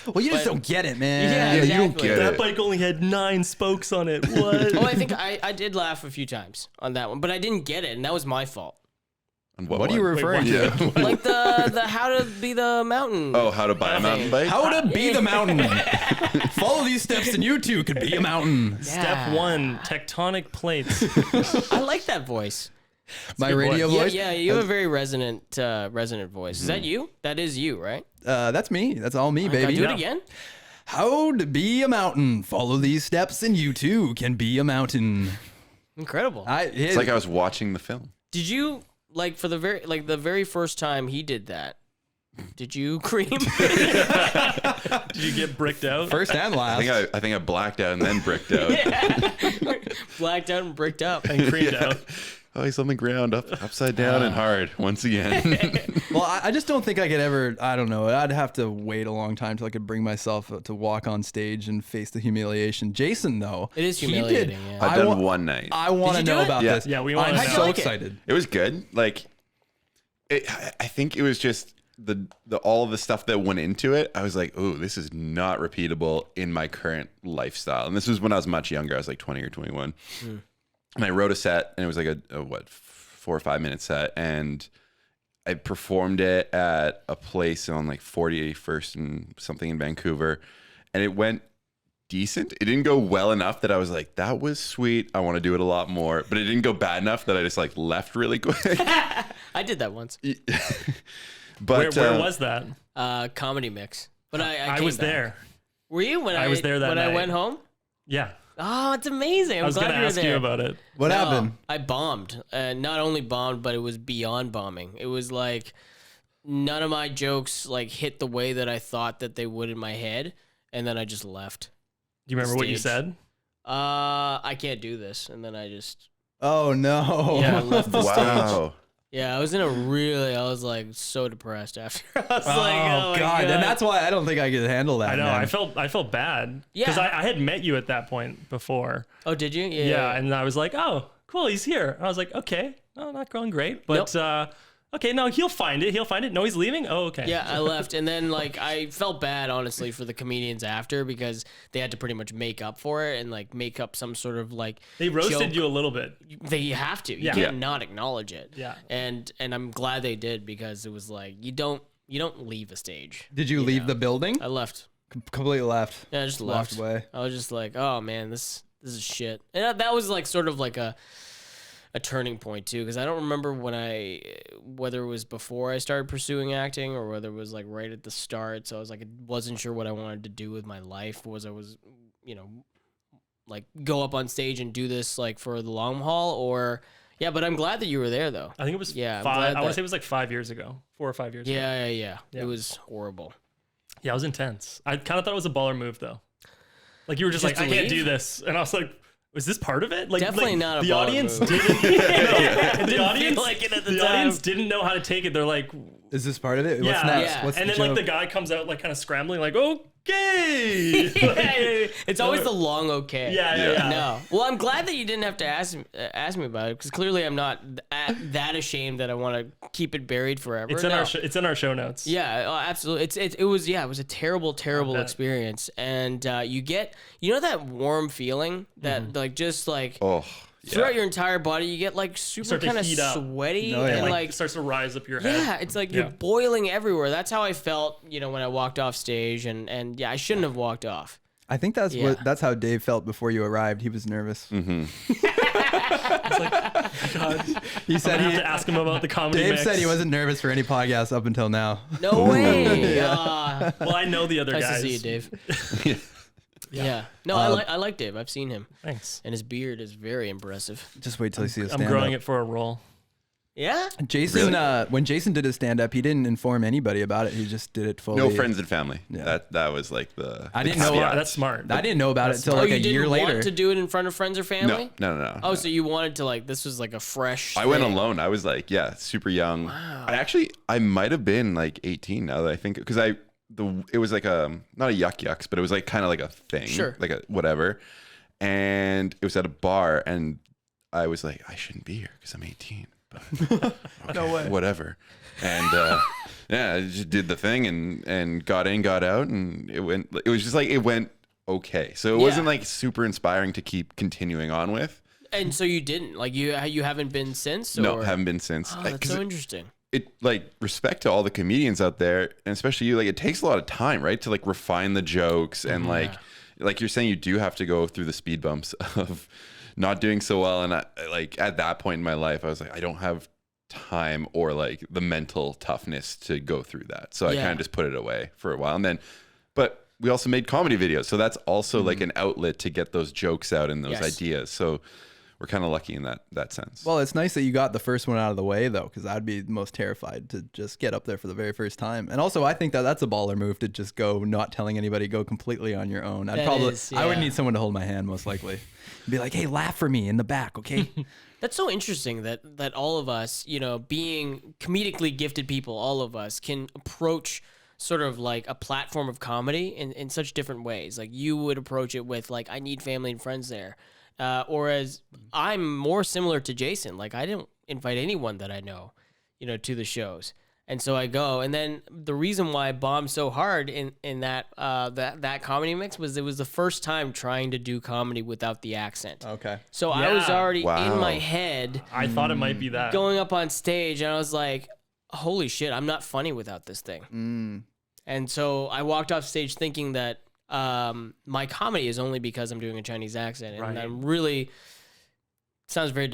well, you just don't get it, man. Yeah, exactly. You don't get that it. bike only had 9 spokes on it. What? Well, I think I did laugh a few times on that one, but I didn't get it, and that was my fault. What are you referring to? Like the how to be the mountain. Oh, how to buy a mountain bike? How to be the mountain. Follow these steps and you too could be a mountain. Step 1, tectonic plates. I like that voice. My radio voice? Yeah, you have a very resonant voice. Is that you? That is you, right? That's me. That's all me, baby. Do it again. How to be a mountain. Follow these steps and you too can be a mountain. Incredible. It's like I was watching the film. Did you... Like for the very first time he did that, did you cream? Did you get bricked out? First and last. I think I blacked out and then bricked out. Blacked out and bricked up. And creamed out. Oh, he's on the ground, upside down and hard once again. Well, I just don't think I could ever, I don't know, I'd have to wait a long time till I could bring myself to walk on stage and face the humiliation. Jason, though. It is humiliating, yeah. I've done one night. I want to know about this. Yeah, we want to know. I'm so excited. It was good. Like, I think it was just the all of the stuff that went into it. I was like, oh, this is not repeatable in my current lifestyle. And this was when I was much younger. I was like 20 or 21. And I wrote a set, and it was like a 4 or 5 minute set, and I performed it at a place on like 41st and something in Vancouver, and it went decent. It didn't go well enough that I was like, that was sweet, I want to do it a lot more, but it didn't go bad enough that I just like left really quick. I did that once. But where was that? Comedy Mix. But I was came back. there. Were you when I was there that when night. I went home? Yeah. Oh, it's amazing. I'm I was glad gonna you were ask there. you about it. What No, happened? I bombed. Not only bombed, but it was beyond bombing. It was like none of my jokes like hit the way that I thought that they would in my head, and then I just left. Do you remember what you Stage. said? I can't do this, and then I just Oh no. I left the stage. Wow. Yeah, I was like so depressed after. I was Oh, like, oh my God. And that's why I don't think I could handle that. I know. man. I felt bad because Yeah. I had met you at that point before. Oh, did you? Yeah, and I was like, oh, cool, he's here. I was like, okay, no, not going great, but okay, no, he'll find it. He'll find it. No, he's leaving. Oh, okay. Yeah, I left, and then like I felt bad honestly for the comedians after because they had to pretty much make up for it and like make up some sort of like They roasted joke. you a little bit. They have to. You Yeah. can't Yeah. not acknowledge it. Yeah. And I'm glad they did because it was like you don't leave a stage. Did you leave the building? I left. Completely left. Yeah, I just Walked left. away. I was just like, oh man, this is shit. And that was like sort of like a turning point too, because I don't remember whether it was before I started pursuing acting or whether it was like right at the start. So I was like, I wasn't sure what I wanted to do with my life. Like go up on stage and do this like for the long haul or yeah. But I'm glad that you were there though. I think it was Yeah, I'm five. glad I want to that- say it was like 5 years ago, 4 or 5 years ago. Yeah. Yeah. It was horrible. Yeah, it was intense. I kind of thought it was a baller move though. Like you were just, Just like, I to can't leave? do this, and I was like, was this part of it? Like Definitely like, not a the baller audience move. didn't. The audience, feel like it at the the time. audience didn't know how to take it. They're like, Is this part of it? yeah, What's next? yeah. What's and the then like the joke? guy comes out like kind of scrambling, like, okay. It's always the long okay. Yeah. No. Well, I'm glad that you didn't have to ask me about it because clearly I'm not that ashamed that I want to keep it buried forever. It's in No. it's in our show notes. Yeah, absolutely. It was a terrible bet. experience, and you get that warm feeling that like just like Oh, throughout yeah. your entire body, you get like super Start to kind of heat up. sweaty Oh, yeah. and Like, like it starts to rise up your head. yeah, it's like you're Yeah. boiling everywhere. That's how I felt, when I walked off stage, and yeah, I shouldn't have walked off. I think that's Yeah. that's how Dave felt before you arrived. He was nervous. He said I have he. to ask him about the comedy Dave mix. said he wasn't nervous for any podcast up until now. No way. Well, I know the other Nice guys. to see you, Dave. Yeah. No, I like Dave. I've seen him, Thanks. and his beard is very impressive. Just wait till you see his I'm stand growing up. it for a role. Yeah. Jason, when Jason did his stand up, he didn't inform anybody about it. He just did it fully. No friends and family. Yeah. That was like the. I didn't the know. caveat. That's smart. I didn't know about it until Oh, like you a didn't year want later. to do it in front of friends or family? No. Oh, so you wanted to like this was like a fresh. I went thing. alone. I was like, super young. Wow. I might have been like 18 now that I think, because it was like not a yucks, but it was like kind of like a thing, Sure. like a whatever, and it was at a bar, and I was like, I shouldn't be here because I'm 18. But No way. whatever, and yeah, I just did the thing and got in, got out, and it went. It was just like it went okay. So it wasn't like super inspiring to keep continuing on with. And so you didn't like you haven't been since. Or? No, haven't been since. Oh, Like, that's 'cause so interesting. it like respect to all the comedians out there, and especially you, like it takes a lot of time, right, to like refine the jokes, and like you're saying, you do have to go through the speed bumps of not doing so well. And like at that point in my life, I was like, I don't have time or like the mental toughness to go through that, so I Yeah. kind of just put it away for a while. And then but we also made comedy videos, so that's also like an outlet to get those jokes out and those Yes. ideas. So we're kind of lucky in that sense. Well, it's nice that you got the first one out of the way, though, because I'd be most terrified to just get up there for the very first time. And also, I think that that's a baller move to just go, not telling anybody, go completely on your own. That is, I would yeah. need someone to hold my hand, most likely. Be like, hey, laugh for me in the back, okay? That's so interesting that all of us, being comedically gifted people, all of us can approach sort of like a platform of comedy in such different ways. Like you would approach it with like, I need family and friends there. Or as I'm more similar to Jason, like I don't invite anyone that I know, to the shows. And so I go, and then the reason why I bombed so hard in that comedy mix was it was the first time trying to do comedy without the accent. Okay. So I was Yeah. already in Wow. my head I thought it might be that. going up on stage, and I was like, holy shit, I'm not funny without this thing. And so I walked off stage thinking that my comedy is only because I'm doing a Chinese accent, and Right. I'm really sounds very,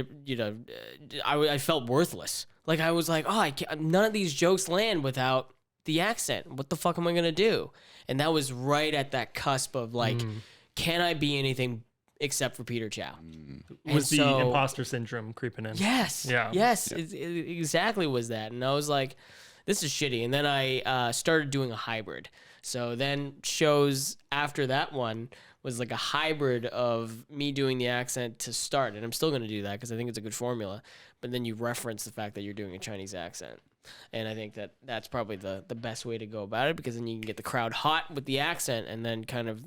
I felt worthless. Like I was like, oh, none of these jokes land without the accent. What the fuck am I gonna do? And that was right at that cusp of like, can I be anything except for Peter Chow. Was the imposter syndrome creeping in? Yes. Yeah. Yes. It exactly was that. And I was like, this is shitty. And then I started doing a hybrid. So then shows after that one was like a hybrid of me doing the accent to start. And I'm still going to do that because I think it's a good formula. But then you reference the fact that you're doing a Chinese accent. And I think that that's probably the best way to go about it, because then you can get the crowd hot with the accent, and then kind of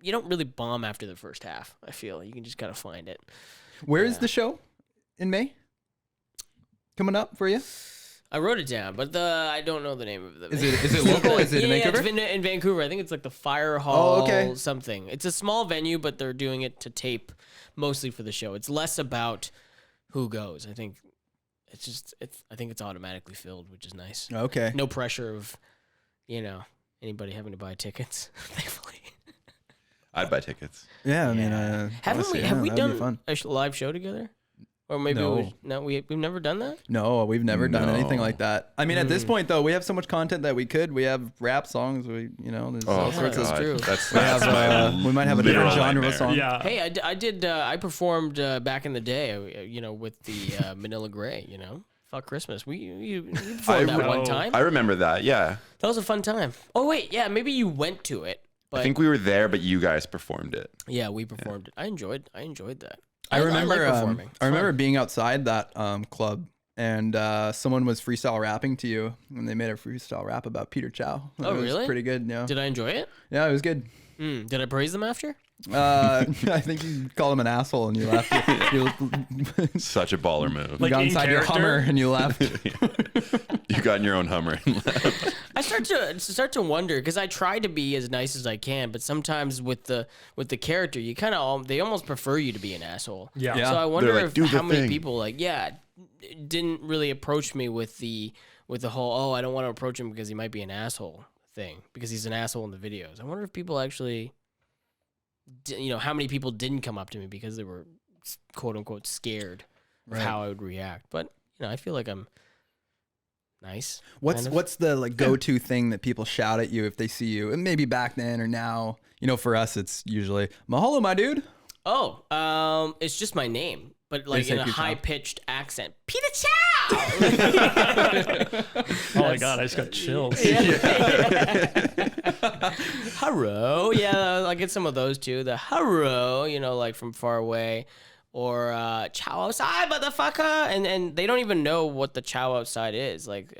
you don't really bomb after the first half. I feel you can just kind of find it. Where is the show in May? Coming up for you? I wrote it down, but I don't know the name of the. Is it local? Is it in Vancouver? It's in Vancouver. I think it's like the Fire Hall. Oh, okay. Something. It's a small venue, but they're doing it to tape mostly for the show. It's less about who goes. I think I think it's automatically filled, which is nice. Okay. No pressure of, anybody having to buy tickets. Thankfully. I'd buy tickets. Yeah, I mean, have we done a live show together? Or maybe No. we've never done that? No, we've never done anything No. like that. I mean, at this point though, we have so much content that we have rap songs. There's all sorts of. that's true. That's We might have a different literal genre of a nightmare. song. Yeah. Hey, I did. I performed back in the day. With the Manila Grey. Fuck Christmas. You performed that one time. I remember that. Yeah. That was a fun time. Oh wait, yeah, maybe you went to it. But I think we were there, but you guys performed it. yeah, we performed it. I enjoyed that. I remember. like performing. It's I remember fun. being outside that club, and someone was freestyle rapping to you, and they made a freestyle rap about Peter Chow. Oh, It was really? Pretty good. Yeah. Did I enjoy it? Yeah, it was good. Did I praise them after? I think you called him an asshole, and you laughed. You Such a baller move. Like got in inside your character? Hummer, and you laughed. You got in your own Hummer and left. I start to wonder, because I try to be as nice as I can, but sometimes with the character, you kind of they almost prefer you to be an asshole. Yeah. Yeah. So I wonder like, "Do the how many thing." people didn't really approach me with the whole I don't want to approach him because he might be an asshole thing, because he's an asshole in the videos. I wonder if people actually, how many people didn't come up to me because they were quote unquote scared of how I would react. But I feel like I'm nice. What's the go-to thing that people shout at you if they see you? And maybe back then or now, for us, it's usually "Mahalo, my dude." Oh, it's just my name, but like say in a Peter Chow. high-pitched accent. Peter Chow! Oh my god, I just got chills. Hello. Yeah, I get some of those too. The hello, like from far away. Or Chow outside, motherfucker. And they don't even know what the Chow outside is. Like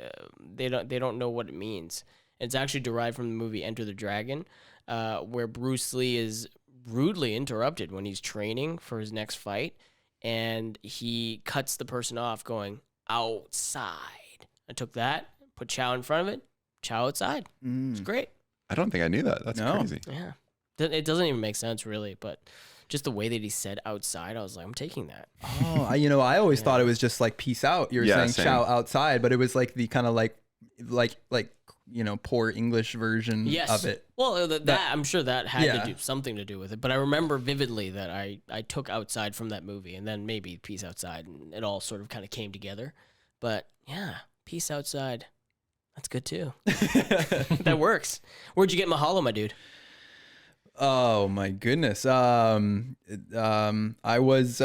they don't know what it means. It's actually derived from the movie Enter the Dragon, where Bruce Lee is rudely interrupted when he's training for his next fight, and he cuts the person off going outside. I took that, put Chow in front of it, Chow outside. It's great. I don't think I knew that. That's No. crazy. Yeah. It doesn't even make sense really, but just the way that he said outside, I was like, I'm taking that. Oh, I always thought it was just like "peace out." You were saying same. "Chow outside," but it was like the kind of like poor English version of it. Well, that I'm sure that had Yeah. to do something to do with it, but I remember vividly that I took outside from that movie, and then maybe peace outside, and it all sort of kind of came together. But yeah, peace outside, that's good too. That works. Where'd you get mahalo, my dude? Oh my goodness. I was.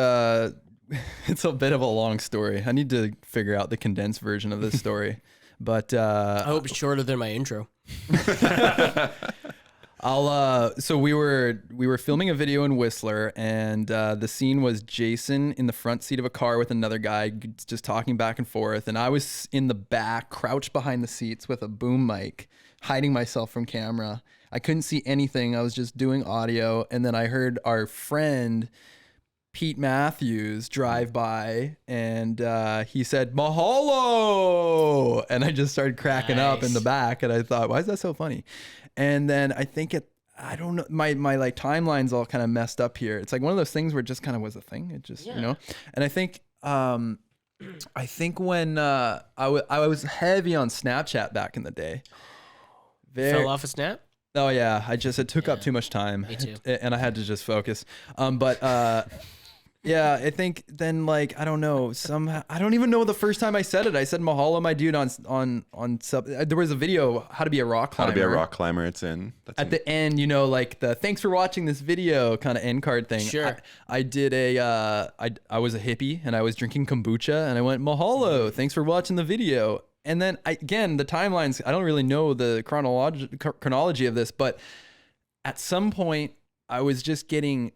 It's a bit of a long story. I need to figure out the condensed version of this story. But I hope it's shorter than my intro. So we were filming a video in Whistler, and the scene was Jason in the front seat of a car with another guy just talking back and forth, and I was in the back, crouched behind the seats with a boom mic, hiding myself from camera. I couldn't see anything. I was just doing audio, and then I heard our friend Pete Matthews drive by, and he said "Mahalo," and I just started cracking up in the back, and I thought, why is that so funny? And then I don't know, my like timeline's all kind of messed up here. It's like one of those things where it just kind of was a thing. It just and I think when I was heavy on Snapchat back in the day. Fell off a snap? Oh yeah, it took up too much time. Me too. And I had to just focus. But Yeah, I think then like I don't know, somehow I don't even know the first time I said it. I said mahalo my dude on sub. There was a video how to be a rock How climber. to be a rock climber. It's in. That's At the end, you know, like the thanks for watching this video kind of end card thing. Sure. I did I was a hippie and I was drinking kombucha and I went mahalo, thanks for watching the video. And then again, the timelines, I don't really know the chronology of this, but at some point I was just getting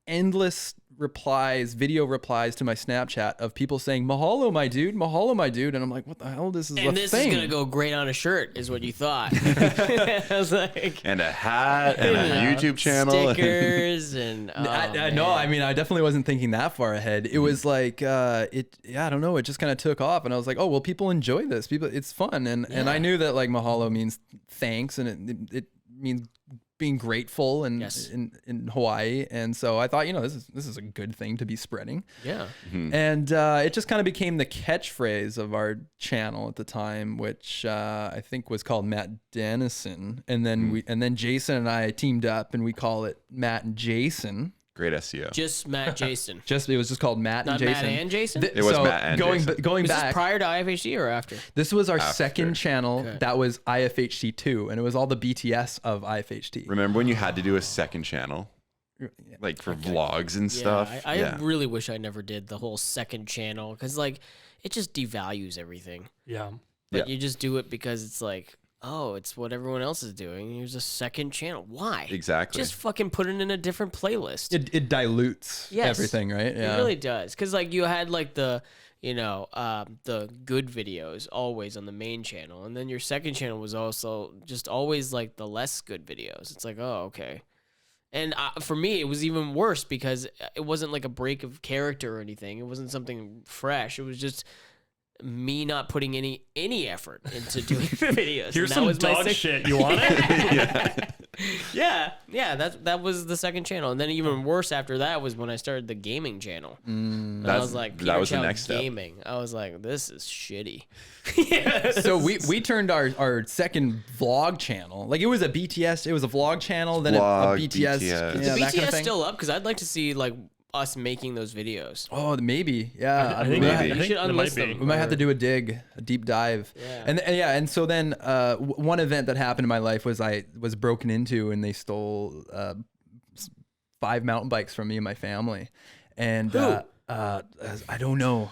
endless replies, video replies to my Snapchat of people saying mahalo my dude, and I'm like, what the hell, this is And a this thing. is gonna go great on a shirt, is what you thought. I was like, and a hat and a YouTube channel. stickers and No, I mean, I definitely wasn't thinking that far ahead. It was like, I don't know. It just kind of took off, and I was like, oh, well, people enjoy this. It's fun, and I knew that like mahalo means thanks, and it means being grateful and Yes. in Hawaii, and so I thought, you know, this is a good thing to be spreading. yeah. And it just kind of became the catchphrase of our channel at the time, which I think was called Matt Dennison. And then Jason and I teamed up, and we call it Matt and Jason. Great SEO. Just Matt Jason. It was just called Matt Not and Jason. Matt and Jason? It was Matt and Jason. Going Was back. this prior to IFHD or after? This was our After. second channel. Okay. That was IFHT2, and it was all the BTS of IFHT. Remember when you had to do a second channel, like for vlogs and stuff? I really wish I never did the whole second channel, because like it just devalues everything. Yeah. But you just do it because it's like, oh, it's what everyone else is doing. Here's a second channel. Why? Exactly. Just fucking put it in a different playlist. It dilutes Yes. everything, right? Yeah. It really does. Because like you had like the good videos always on the main channel, and then your second channel was also just always like the less good videos. It's like, oh, okay. And for me, it was even worse because it wasn't like a break of character or anything. It wasn't something fresh. It was just me not putting any effort into doing the videos. Here's And that some was my dog shit. You want it? Yeah, that was the second channel, and then even worse after that was when I started the gaming channel. And I was like, that was the Chow next step. gaming. I was like, this is shitty. So we turned our second vlog channel, like it was a BTS, it was a vlog channel, then Vlog, a BTS, BTS. yeah, Is that BTS kind of thing. still up? Because I'd like to see like us making those videos. Oh, maybe, yeah. I think we, I might, You think should there might unlist be. them. we might have to do a deep dive. Yeah. And so then one event that happened in my life was I was broken into, and they stole 5 mountain bikes from me and my family, and I don't know.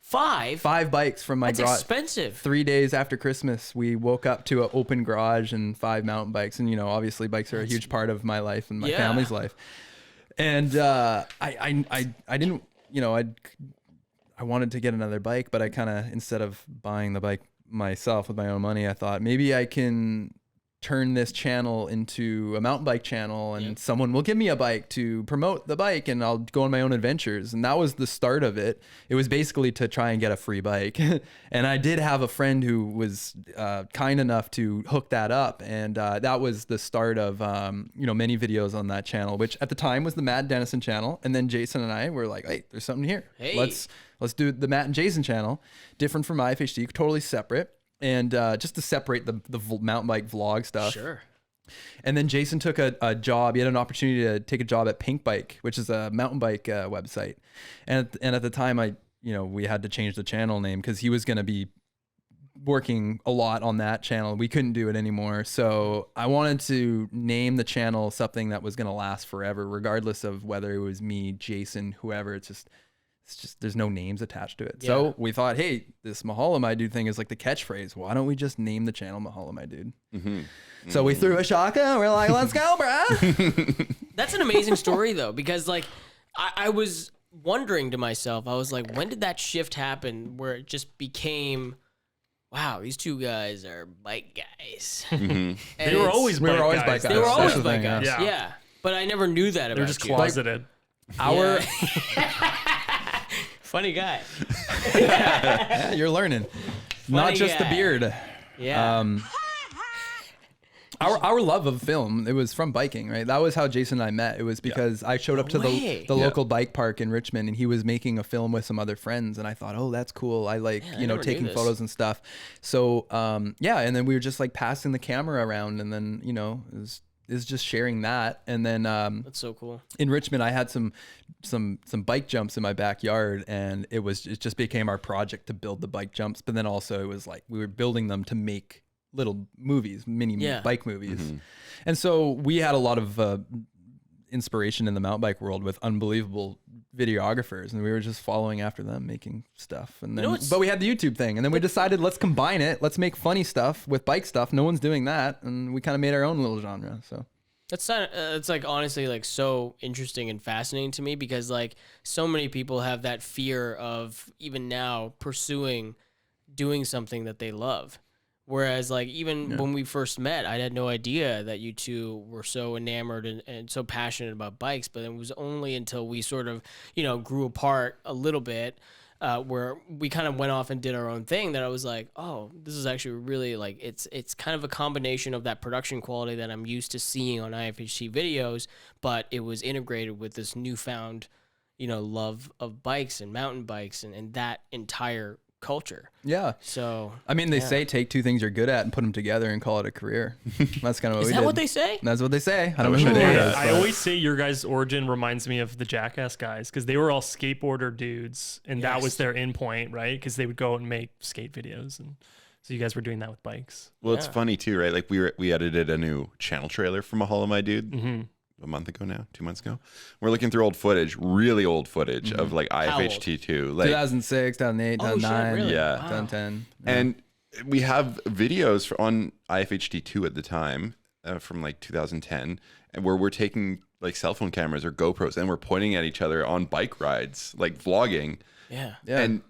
5? 5 bikes from my That's garage. expensive. 3 days after Christmas, we woke up to an open garage and 5 mountain bikes. And, you know, obviously bikes are a huge part of my life and my Yeah. family's life. And I didn't, you know, I wanted to get another bike, but I kind of, instead of buying the bike myself with my own money, I thought maybe I can turn this channel into a mountain bike channel, and someone will give me a bike to promote the bike, and I'll go on my own adventures. And that was the start of it. It was basically to try and get a free bike. And I did have a friend who was kind enough to hook that up, and that was the start of many videos on that channel, which at the time was the Matt Dennison channel. And then Jason and I were like, hey, there's something here. Hey. Let's do the Matt and Jason channel, different from IFHD, totally separate. And just to separate the mountain bike vlog stuff. Sure. And then Jason took a job. He had an opportunity to take a job at Pink Bike, which is a mountain bike website. And at the time, we had to change the channel name because he was going to be working a lot on that channel. We couldn't do it anymore. So I wanted to name the channel something that was going to last forever, regardless of whether it was me, Jason, whoever. It's just there's no names attached to it. Yeah. So we thought, hey, this Mahalo my dude thing is like the catchphrase. Why don't we just name the channel Mahalo my dude? So we threw a shaka and we're like, let's go, bruh. That's an amazing story though, because like I was wondering to myself, I was like, when did that shift happen where it just became, wow, these two guys are bike guys. They were always bike guys. They were always That's the bike thing, guys. yeah. Yeah. But I never knew that about They're just you. closeted. Our Funny guy. Yeah, you're learning. Not Funny just the guy. beard. Yeah. Our love of film, it was from biking, right? That was how Jason and I met. It was because I showed up to way. the local bike park in Richmond, and he was making a film with some other friends, and I thought, oh, that's cool. I like, I never knew taking this. photos and stuff. So, and then we were just like passing the camera around, and then, it was is just sharing that. And then That's so cool. in Richmond, I had some bike jumps in my backyard, and it just became our project to build the bike jumps. But then also it was like we were building them to make little movies, mini bike movies. And so we had a lot of inspiration in the mountain bike world with unbelievable videographers, and we were just following after them, making stuff. And then, but we had the YouTube thing, and then we decided, let's combine it. Let's make funny stuff with bike stuff. No one's doing that, and we kind of made our own little genre. So That's not, it's like honestly like so interesting and fascinating to me, because like so many people have that fear of even now pursuing doing something that they love. Whereas like even when we first met, I had no idea that you two were so enamored and so passionate about bikes. But it was only until we sort of, grew apart a little bit, where we kind of went off and did our own thing, that I was like, oh, this is actually really like, it's kind of a combination of that production quality that I'm used to seeing on IFHT videos, but it was integrated with this newfound, love of bikes and mountain bikes and that entire culture. yeah. So I mean, they say take two things you're good at and put them together and call it a career. That's kind of what is we that did. what they say? That's what they say. I don't know wish who I they knew is. that. I but- always say your guys' origin reminds me of the Jackass guys, because they were all skateboarder dudes, and that was their end point, right? Because they would go out and make skate videos, and so you guys were doing that with bikes. Well, it's funny too, right? Like we edited a new channel trailer for Mahalo My Dude Mm-hmm. a month ago now, 2 months ago. We're looking through old footage, really old footage of like IFHT2, like 2006, 2008, Oh, shit, 2009, really? Yeah. Wow. 2010. And we have videos on IFHT2 at the time from like 2010, and where we're taking like cell phone cameras or GoPros and we're pointing at each other on bike rides, like vlogging. Yeah. Yeah. And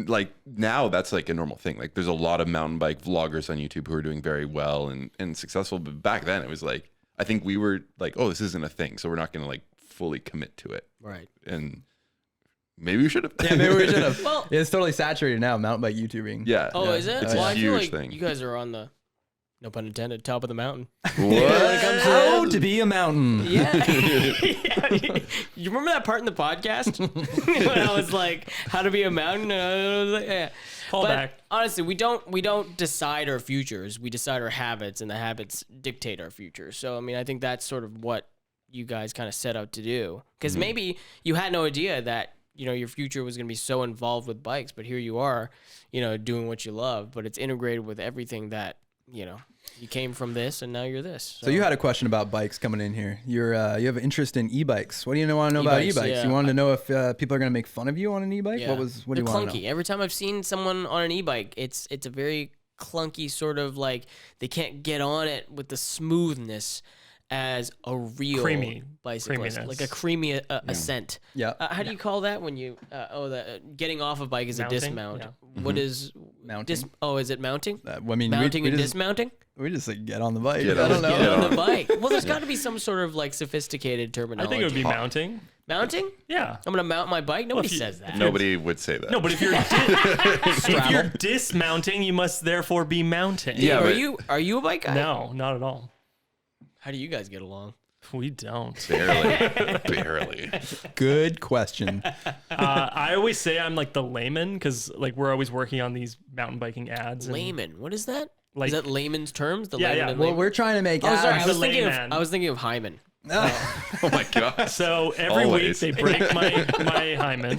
like now that's like a normal thing. Like there's a lot of mountain bike vloggers on YouTube who are doing very well and successful. But back then it was like, I think we were like, oh, this isn't a thing, so we're not going to like fully commit to it. Right. And maybe we should have. Yeah, maybe we should have. Well- It's totally saturated now, mountain bike YouTubing. Yeah. Oh, yeah. is it? It's Well, a I feel huge like thing. you guys are on the, no pun intended, top of the mountain. What? How to be a mountain. Yeah. Yeah. You remember that part in the podcast when I was like, "How to be a mountain"? I was like, yeah. Call But back. honestly, we don't decide our futures. We decide our habits, and the habits dictate our futures. So I mean, I think that's sort of what you guys kind of set out to do. Because maybe you had no idea that your future was going to be so involved with bikes, but here you are, doing what you love. But it's integrated with everything that you came from this, and now you're this. So you had a question about bikes coming in here. You have an interest in e-bikes. What do you want to know about E-bikes, e-bikes? yeah. You wanted to know if people are going to make fun of you on an e-bike? Yeah. What do They're you want to clunky. know? Every time I've seen someone on an e-bike, it's a very clunky sort of like they can't get on it with the smoothness as a real Creamy. bicyclist, Creaminess. like a creamy ascent. Yeah. How do you call that when you? Getting off a bike is Mounting? a dismount. Yeah. What is Mounting. Is it mounting? I mean, Mounting we and just, dismounting. we just like get on the bike. Get I on- don't know. get On the bike. Well, there's got to be some sort of like sophisticated I terminology. think it would be mounting. mounting. Yeah. I'm gonna mount my bike. Nobody if you- says that. Nobody would say that. No, but if you're if you're dismounting, you must therefore be mounting. Yeah, are but- you a bike guy? No, not at all. How do you guys get along? We don't. barely. Good question. I always say I'm like the layman, because like we're always working on these mountain biking ads. and- Layman. What is that? Like- Is that layman's terms? The Yeah, layman yeah. and Well, layman? we're trying to make Oh, sorry. ads. I was thinking layman. of Hyman. Oh my god. So every week Always. they break my hymen.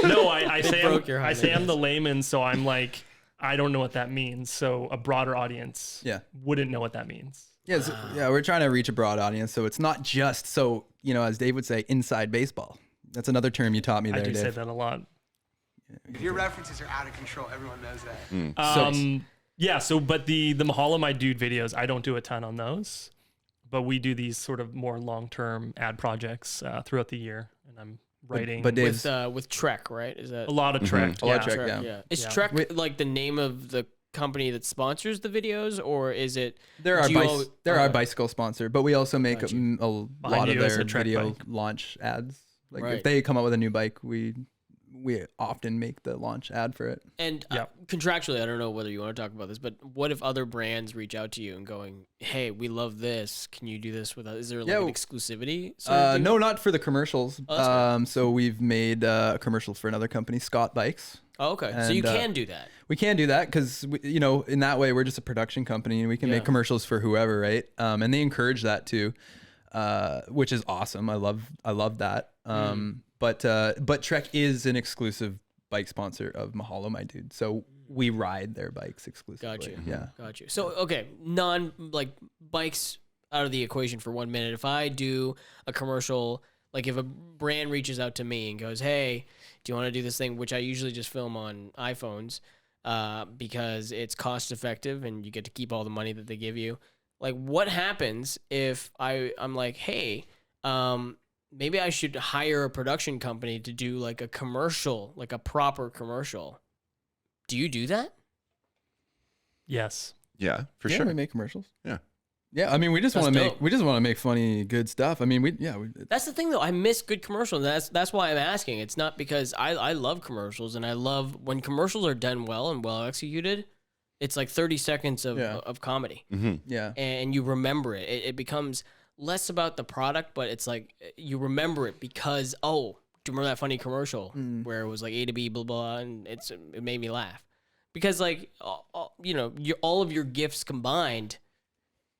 No, I say broke your I say hymen, I'm the layman, so I'm like I don't know what that means. So a broader audience Yeah. wouldn't know what that means. Yeah, we're trying to reach a broad audience, so it's not just as Dave would say, inside baseball. That's another term you taught me there, I do Dave. say that a lot. If your references are out of control, everyone knows that. Yeah, but the Mahalo My Dude videos, I don't do a ton on those, but we do these sort of more long-term ad projects throughout the year, and I'm writing But Dave's With Trek, right? Is that a lot of Trek. A lot of yeah. Trek. Trek? yeah. Is Yeah. Trek like the name of the company that sponsors the videos, or is it? They're our do you al- they're our bicycle sponsor, but we also make Gotcha. a lot of you as their a Trek video bike. launch ads. Like Right. if they come out with a new bike, we often make the launch ad for it. And Yeah. contractually, I don't know whether you want to talk about this, but what if other brands reach out to you and going, "Hey, we love this. Can you do this with us?" Is there like Yeah, an exclusivity? sort of deal? No, not for the commercials. Oh, that's So we've made a commercial for another company, Scott Bikes. Oh, okay. So you can do that. We can do that because, you know, in that way, we're just a production company and we can make commercials for whoever, right? And they encourage that too, which is awesome. I love that. But Trek is an exclusive bike sponsor of Mahalo, my dude. So we ride their bikes exclusively. Got you. Yeah. Got you. So, okay, bikes out of the equation for 1 minute. If I do a commercial, like if a brand reaches out to me and goes, hey, do you want to do this thing? Which I usually just film on iPhones because it's cost effective and you get to keep all the money that they give you. Like, what happens if I'm like, hey, maybe I should hire a production company to do like a commercial, like a proper commercial. Do you do that? Yes. Yeah, for Yeah, sure. we make commercials. Yeah. Yeah, I mean, we just want to dope. make funny, good stuff. I mean, That's the thing, though. I miss good commercials. That's why I'm asking. It's not because I love commercials, and I love when commercials are done well and well executed. It's like 30 seconds of comedy, yeah. and you remember it. It becomes less about the product, but it's like you remember it because, do you remember that funny commercial where it was like A to B, blah, blah, and it made me laugh. Because, like, you know, all of your gifts combined,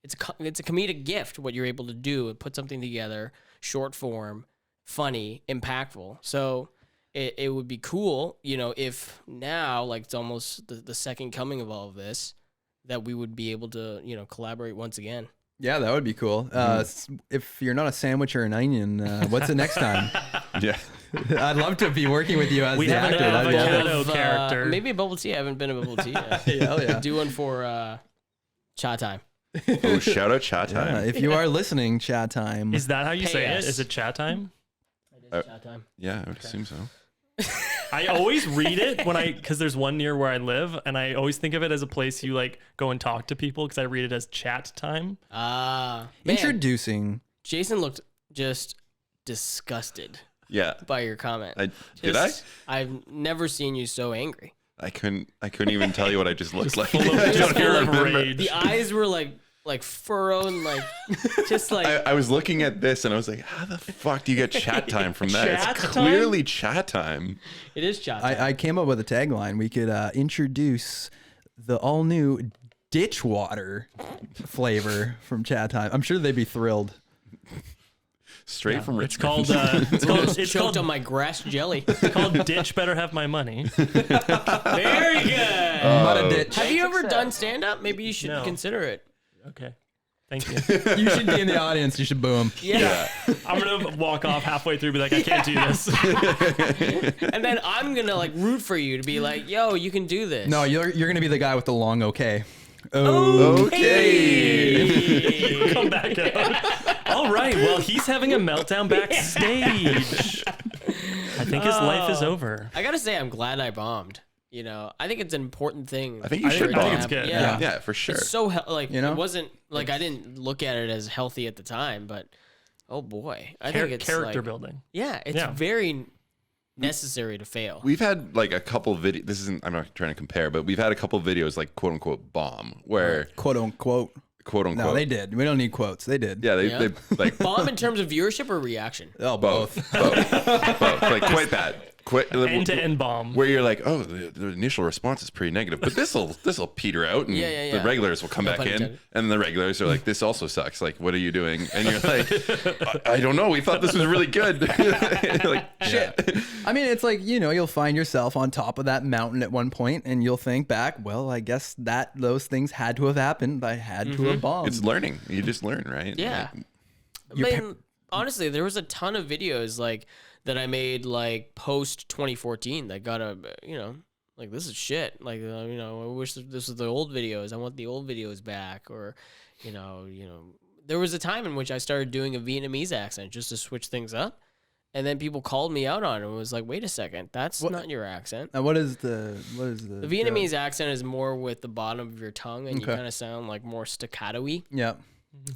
it's a comedic gift, what you're able to do and put something together, short form, funny, impactful. So it would be cool, you know, if now, like, it's almost the second coming of all of this, that we would be able to, you know, collaborate once again. Yeah, that would be cool. If you're not a sandwich or an onion, what's the next time? Yeah. I'd love to be working with you as We the have an actor. That'd be avocado epic. character. Maybe a bubble tea. I haven't been a bubble tea yet. Hell yeah. Do one for Cha time. Oh, shout out chat Yeah, time. if you are listening, chat time. Is that how you Pay say us. it? Is it chat time? Cha time. Yeah, I would assume so. I always read it because there's one near where I live, and I always think of it as a place you like go and talk to people because I read it as chat time. Man, Introducing. Jason looked just disgusted Yeah. by your comment. Did I? I've never seen you so angry. I couldn't even tell you what I just looked like. Full of, I just don't full even of remember. rage. The eyes were like furrowed and like just like I was looking at this and I was like, how the fuck do you get chat time from that? Chat It's time? clearly chat time. it is cha time. I came up with a tagline. We could introduce the all new ditch water flavor from Chat Time. I'm sure they'd be thrilled. Straight from It's Richmond. called it's Choked called on my grass jelly. Ditch Better Have My Money. Very good. Not a ditch. Have you ever done stand up? Maybe you should No. consider it. Okay. Thank you. You should be in the audience. You should boo him. Yeah. I'm gonna walk off halfway through, be like, I can't do this. And then I'm gonna like root for you to be like, yo, you can do this. No, you're gonna be the guy with the long okay. Okay. Come back out. All right. Well, he's having a meltdown backstage. I think his life is over. I gotta say, I'm glad I bombed. You know, I think it's an important thing. I think you should I think bomb. it's good. Yeah. Yeah, for sure. It's so like You know? it wasn't like I didn't look at it as healthy at the time, but oh boy, I think it's Character like, building. Yeah, it's Yeah. very necessary to fail. We've had like a couple videos. This isn't. I'm not trying to compare, but we've had a couple videos like quote unquote bomb, where Quote unquote. quote unquote. No, they did. We don't need quotes. They did. Yeah, Yeah. they like Bomb in terms of viewership or reaction? Oh, both, both, like quite bad. End-to-end bomb. Where you're like, oh, the initial response is pretty negative, but this'll peter out, and Yeah. the regulars will come No back pun in, intended. and the regulars are like, this also sucks. Like, what are you doing? And you're like, I don't know. We thought this was really good. You're like, shit. I mean, it's like, you know, you'll find yourself on top of that mountain at one point and you'll think back, well, I guess that those things had to have happened. I had to have bombed. It's learning. You just learn, right? Yeah. Like, I mean, honestly, there was a ton of videos like that I made like post 2014 that got a, you know, like this is shit. Like, you know, I wish this was the old videos. I want the old videos back. Or, you know, there was a time in which I started doing a Vietnamese accent just to switch things up. And then people called me out on it and was like, wait a second, that's not your accent. What is the The Vietnamese accent is more with the bottom of your tongue, and you kind of sound like more staccato-y. Yeah.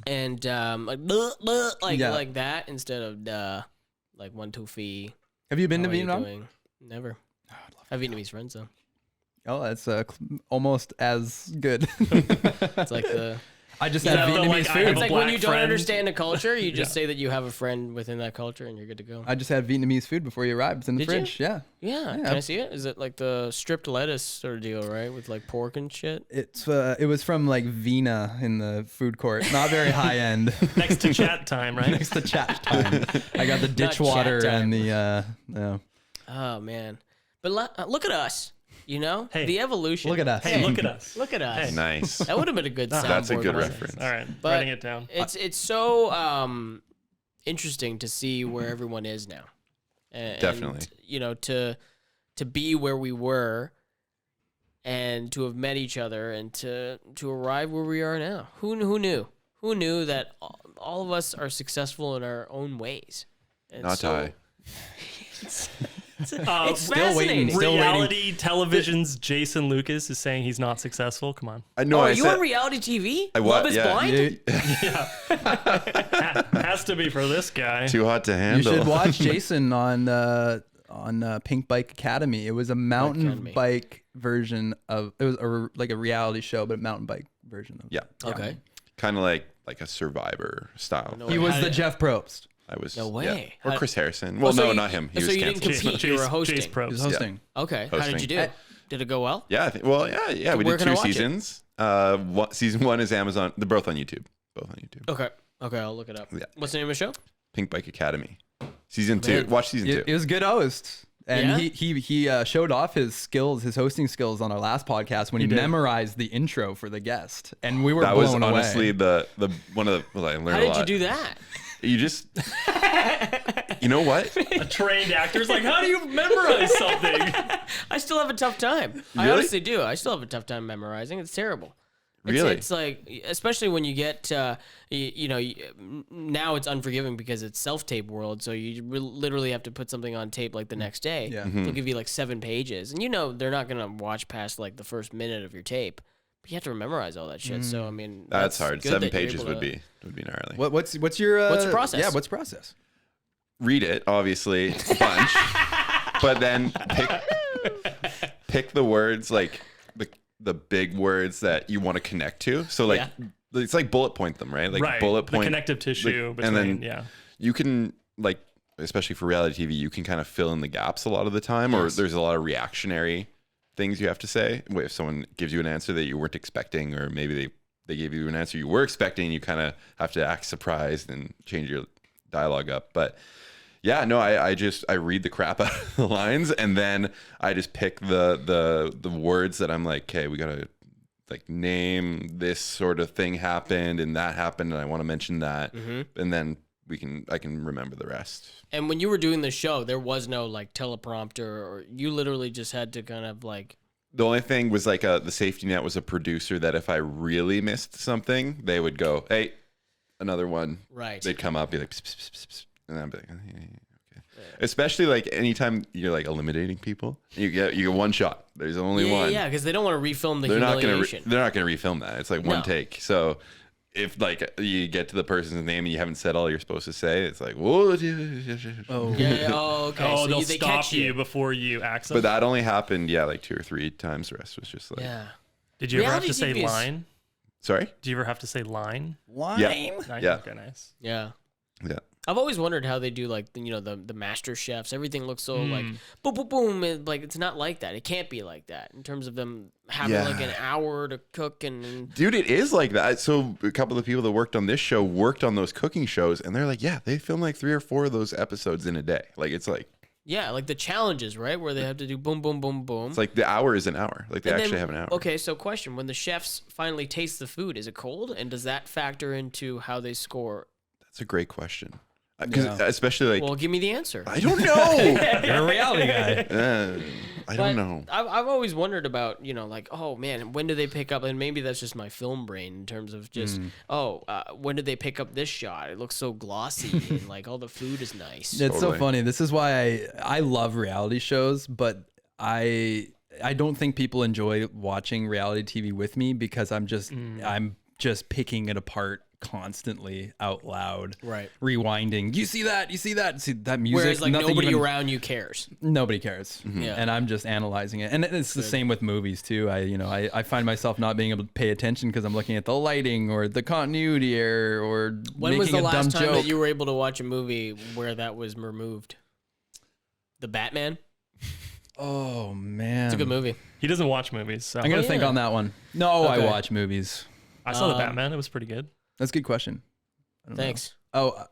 And like "Duh, duh," Yeah. like that instead of like 1 2 3. Have you been to How are you Vietnam? doing? Never. I have Vietnamese friends though. Oh, that's almost as good. It's like the I just You had know, Vietnamese like, I food. have It's a like when black you don't friend. understand a culture, you just say that you have a friend within that culture and you're good to go. I just had Vietnamese food before you arrived. It's in the Did you? fridge. Yeah. Yeah, can I see it? Is it like the stripped lettuce sort of deal, right? With like pork and shit? It was from like Vina in the food court. Not very high end. Next to chat time, right? Next to chat time. I got the ditch chat water time. and the no. Oh, man. But look at us, you know? Hey. The evolution. Look at us. Hey, look at us. Look at us. Nice. That would have been a good soundboard. That's a good wasn't it? reference. All right, But writing it down. It's so interesting to see where everyone is now. Definitely. And, you know, to be where we were and to have met each other and to arrive where we are now. Who knew? Who knew that all of us are successful in our own ways? And Not I. It's Still waiting. fascinating. Reality television's Jason Lucas is saying he's not successful. Come on. I know. Oh, I are you said, on reality TV? I Love wa- is yeah. Blind? Has to be for this guy. Too hot to You handle. should watch Jason on Pink Bike Academy. It was a mountain Academy. bike version of it was like a reality show, but a mountain bike version of. Yeah. Okay. Kind of like a Survivor style. No He way. was How the did- Jeff Probst. I was. No way. Yeah. Or How- Chris Harrison. Well, so no, you- not him. He so was you didn't canceled. compete. You were hosting. Chase He Probst. was hosting. Okay. How did Hosting. you do? Did it go well? Yeah. Yeah. We Where did can I 2 watch it? seasons. Season 1 is Amazon. They're both on YouTube. Both on YouTube. Okay. Okay, I'll look it up. Yeah. What's the name of the show? Pink Bike Academy. Season 2. Man. Watch season 2. He was a good host. And Yeah? he showed off his skills, his hosting skills on our last podcast when he did. memorized the intro for the guest. And we were That blown was honestly away. the one of the. Well, I learned How a did lot. you do that? You just. You know what? A trained actor's like, how do you memorize something? I still have a tough time. I Really? honestly do. I still have a tough time memorizing. It's terrible. Really? It's like, especially when you get, now it's unforgiving because it's self-tape world. So you literally have to put something on tape like the next day. Yeah. They'll give you like 7 pages. And you know they're not going to watch past like the first minute of your tape. But you have to memorize all that shit. So, I mean, That's hard. good 7 that you're pages able would to- be gnarly. What's your What's your process? Yeah, what's your process? Read it, obviously, a bunch, but then pick the words, like the big words that you want to connect to. So like it's like bullet point them, right? Like Right. bullet The point connective tissue like, between, and then yeah. you can like, especially for reality TV, you can kind of fill in the gaps a lot of the time, or there's a lot of reactionary things you have to say. If someone gives you an answer that you weren't expecting, or maybe they gave you an answer you were expecting, you kind of have to act surprised and change your dialogue up. But yeah, no, I read the crap out of the lines, and then I just pick the words that I'm like, okay, we gotta like name this sort of thing happened and that happened, and I want to mention that, and then I can remember the rest. And when you were doing the show, there was no like teleprompter, or you literally just had to kind of like. The only thing was like the safety net was a producer that if I really missed something, they would go, hey, another one. Right. They'd come up, be like, pss, pss, pss, pss, and I'd be like, okay. Especially like anytime you're like eliminating people, you get one shot. There's only one. Yeah, because they don't want to refilm the They're not humiliation. they're not gonna refilm that. It's like one No. take. So if like you get to the person's name and you haven't said all you're supposed to say, it's like whoa. Oh. Yeah. Oh, okay. Oh, so they'll they stop catch you before you access. But that only happened like 2 or 3 times. The rest was just like Yeah. Did you ever have Reality to say TV is- line? sorry. Did you ever have to say line? Line. Nice. Yeah. Okay, nice. Yeah. Yeah. I've always wondered how they do like the master chefs. Everything looks so like Hmm. boom boom boom. Like it's not like that. It can't be like that in terms of them having Yeah. like an hour to cook and. Dude, it is like that. So a couple of the people that worked on this show worked on those cooking shows, and they're like, yeah, they film like 3 or 4 of those episodes in a day. Like it's like Yeah, like the challenges, right? Where they have to do boom, boom, boom, boom. it's like the hour is an hour. Like they And actually then- have an hour. Okay, so question: when the chefs finally taste the food, is it cold? And does that factor into how they score? That's a great question. Because especially like Well, give me the answer. I don't know. You're a reality guy. I But don't know. I've always wondered about, like, oh man, when do they pick up? And maybe that's just my film brain in terms of just, when did they pick up this shot? It looks so glossy and like all the food is nice. It's so Totally. funny. This is why I love reality shows, but I don't think people enjoy watching reality TV with me because I'm just picking it apart constantly out loud, Right. rewinding. You see that? You see that? See that music? Whereas like Nothing nobody even- around you cares. Nobody cares. Yeah. And I'm just analyzing it. And it's the same with movies too. I find myself not being able to pay attention because I'm looking at the lighting or the continuity error or When making was the a dumb last time joke. that you were able to watch a movie where that was removed? The Batman? Oh man. It's a good movie. He doesn't watch movies, so I'm gonna think yeah. on that one. No, I Okay. watch movies. I saw the Batman. It was pretty good. That's a good question. I don't know. Thanks. Oh,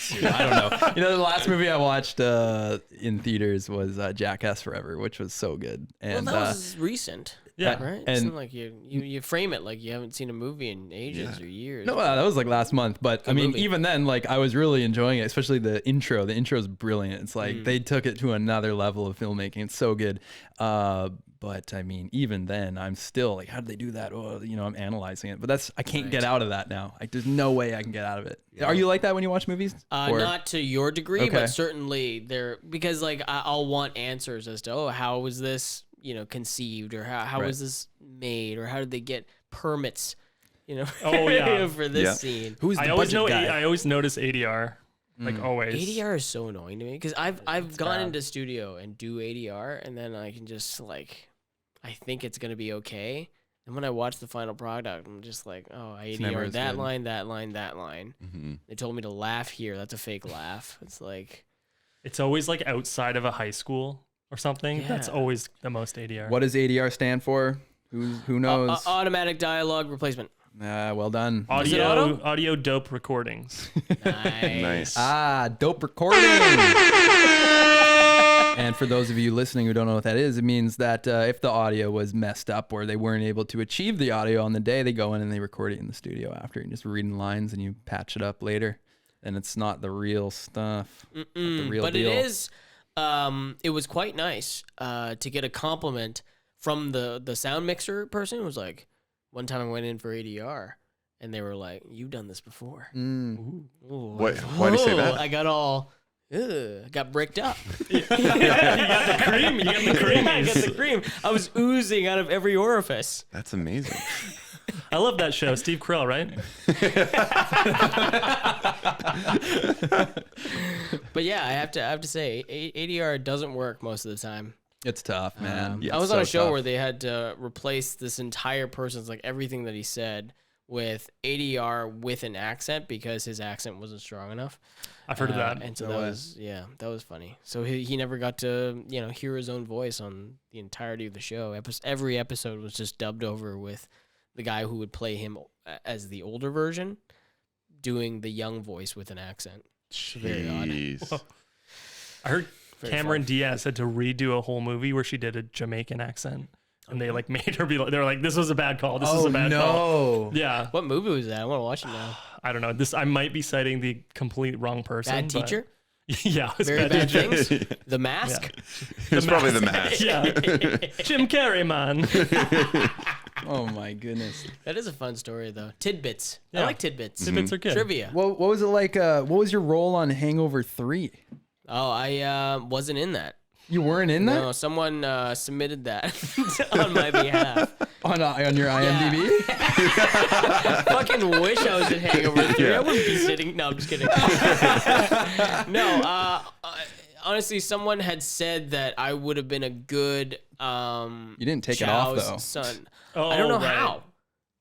dude, I don't know. You know, the last movie I watched in theaters was Jackass Forever, which was so good. And Well, that was recent. Yeah. Right? and- It's not like you frame it like you haven't seen a movie in ages or years. no, that was like last month. But I mean, movie. even then, like I was really enjoying it, especially the intro. The intro is brilliant. It's like they took it to another level of filmmaking. It's so good. But I mean, even then, I'm still like, how did they do that? Oh, I'm analyzing it. But I can't get out of that now. Like, there's no way I can get out of it. Are you like that when you watch movies? Or- Not to your degree, Okay. but certainly there, because like I'll want answers as to, how was this, conceived, or how was this made, or how did they get permits, Oh, yeah. for this Yeah. scene. Who's the I always budget know. guy? I always notice ADR, like always. ADR is so annoying to me because I've gone into studio and do ADR, and then I can just like, I think it's gonna be okay, and when I watch the final product, I'm just like, oh, I never ADR as that good. line, that line, that line. Mm-hmm. They told me to laugh here. That's a fake laugh. It's like, It's always like outside of a high school or something. That's Yeah. always the most ADR. What does ADR stand for? Who knows? automatic dialogue replacement. Well done. Audio, audio dope recordings. Nice. Dope recording. And for those of you listening who don't know what that is, it means that if the audio was messed up or they weren't able to achieve the audio on the day, they go in and they record it in the studio after. You're just reading lines and you patch it up later. And it's not the real stuff. Not the real But deal. it is. It was quite nice to get a compliment from the sound mixer person. Who was like, one time I went in for ADR, and they were like, "You've done this before." Ooh. Why do you say that? I got all. Got bricked up. You got the cream. You got the cream. I got the cream. I was oozing out of every orifice. That's amazing. I love that show. Steve Carell, right? But yeah, I have to say, ADR doesn't work most of the time. It's tough, man. Yeah. I was so on a show tough. where they had to replace this entire person's, like, everything that he said with ADR with an accent because his accent wasn't strong enough. I've heard of that. And so No way. that was funny. So he never got to, hear his own voice on the entirety of the show. Every episode was just dubbed over with the guy who would play him as the older version doing the young voice with an accent. Very odd. Jeez. I heard Very Cameron fun. Diaz had to redo a whole movie where she did a Jamaican accent, and they like made her be like, they were like, "This was a bad call. This was a bad call." Yeah, What movie was that? I want to watch it now. I don't know. This I might be citing the complete wrong person. Bad but- Teacher? Yeah, it was Very bad Bad teacher. Things? The Mask? It's probably the mask. Yeah, Jim Carrey, man. Oh my goodness. That is a fun story, though. Tidbits. I Yeah. like tidbits. Tidbits are good. Trivia. What was it like? What was your role on Hangover 3? Oh, I wasn't in that. You weren't in that? No, someone submitted that on my behalf. On your IMDb? Fucking wish I was in Hangover 3. I wouldn't be sitting. No, I'm just kidding. No, honestly, someone had said that I would have been a good You didn't take it off, Chow's though. son. Oh, I don't know right. how.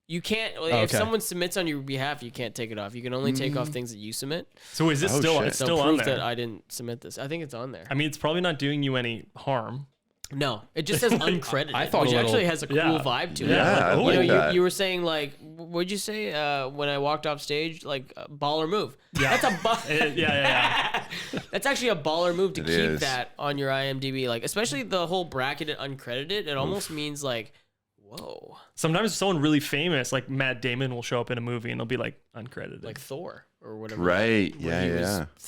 You can't. Like, Okay. If someone submits on your behalf, you can't take it off. You can only take off things that you submit. So is it Oh, still? shit. It's So still on proof there. that I didn't submit this. I think it's on there. I mean, it's probably not doing you any harm. No, it just says uncredited, I thought which a little- actually has a cool Yeah. vibe to Yeah, it. I like that. You were saying like, what'd you say when I walked off stage? Like baller move. Yeah. That's a Yeah. that's actually a baller move to It keep is. that on your IMDb. Like especially the whole bracketed uncredited. It almost means like, whoa, Sometimes someone really famous, like Matt Damon, will show up in a movie and they'll be like uncredited. like Thor or whatever. Right. When Yeah, he was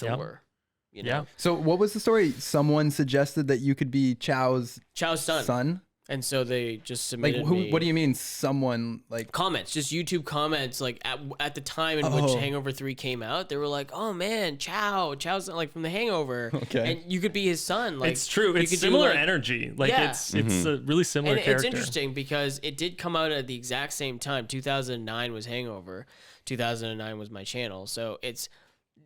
yeah. Thor. You know? Yeah. So what was the story? Someone suggested that you could be Chow's Chow's son. And so they just Like, submitted who? me What do you mean? Someone like? comments, just YouTube comments. Like at the time in which Hangover 3 came out, they were like, "Oh man, Chow's like from The Hangover." Okay. And you could be his son. Like It's true. you It's could do, similar like- energy. Like Yeah. it's a really similar And character. it's interesting because it did come out at the exact same time. 2009 was Hangover. 2009 was my channel. So it's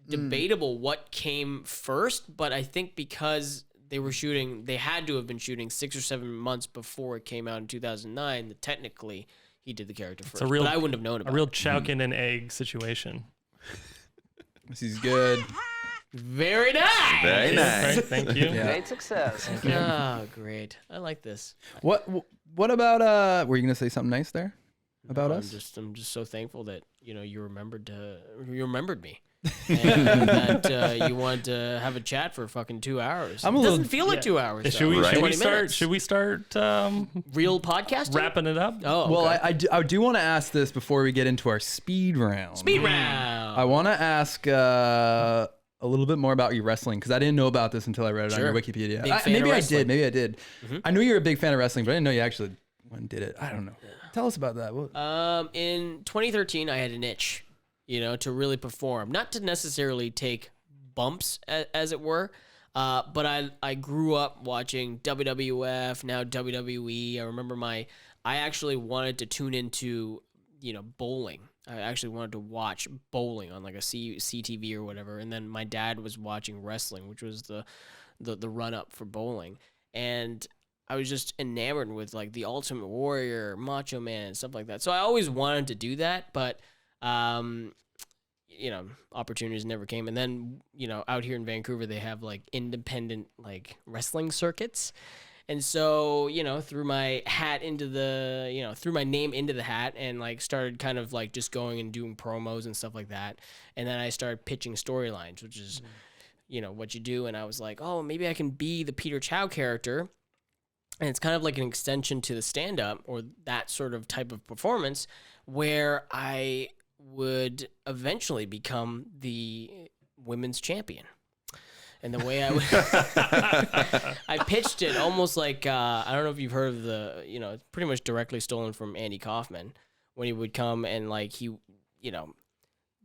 debatable what came first, but I think because they had to have been shooting 6 or 7 months before it came out in 2009, that technically he did the character first. a real, but I wouldn't have known about a real it. chicken and egg situation. This is good. Very nice. Very nice. Right, thank you. Yeah. Great success. Oh, great. I like this. What about were you gonna say something nice there about No, us? I'm just so thankful that you remembered me. And that you wanted to have a chat for fucking 2 hours. I'm a It little- doesn't feel like 2 hours. Should we, though. Right. should we 20 start? minutes. Should we start Real podcasting? wrapping it up? Oh, Well, okay. I do want to ask this before we get into our speed round. Speed round. I want to ask a little bit more about your wrestling because I didn't know about this until I read it Sure. on your Wikipedia. Big fan Maybe of I wrestling. did. Maybe I did. I knew you were a big fan of wrestling, but I didn't know you actually went and did it. I don't know. Tell us about that. In 2013, I had an itch, to really perform, not to necessarily take bumps, as it were. But I grew up watching WWF, now WWE. I remember I actually wanted to tune into, bowling. I actually wanted to watch bowling on like a CTV or whatever. And then my dad was watching wrestling, which was the run up for bowling. And I was just enamored with like the Ultimate Warrior, Macho Man, and stuff like that. So I always wanted to do that, but opportunities never came. And then, out here in Vancouver, they have like independent like wrestling circuits. And so, threw my hat into threw my name into the hat and like started kind of like just going and doing promos and stuff like that. And then I started pitching storylines, which is, what you do. And I was like, oh, maybe I can be the Peter Chow character. And it's kind of like an extension to the stand-up or that sort of type of performance where I would eventually become the women's champion. And the way I would, I pitched it almost like, I don't know if you've heard of it's pretty much directly stolen from Andy Kaufman when he would come and like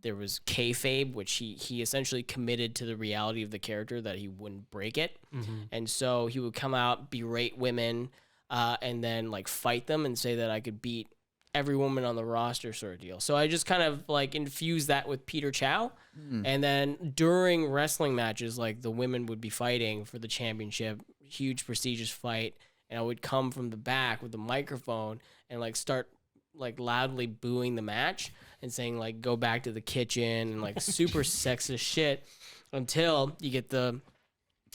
there was kayfabe, which he essentially committed to the reality of the character that he wouldn't break it. And so he would come out, berate women, and then like fight them and say that I could beat every woman on the roster sort of deal. So I just kind of like infused that with Peter Chow. And then during wrestling matches, like the women would be fighting for the championship, huge prestigious fight. And I would come from the back with the microphone and like start like loudly booing the match and saying like, go back to the kitchen and like super sexist shit until you get the,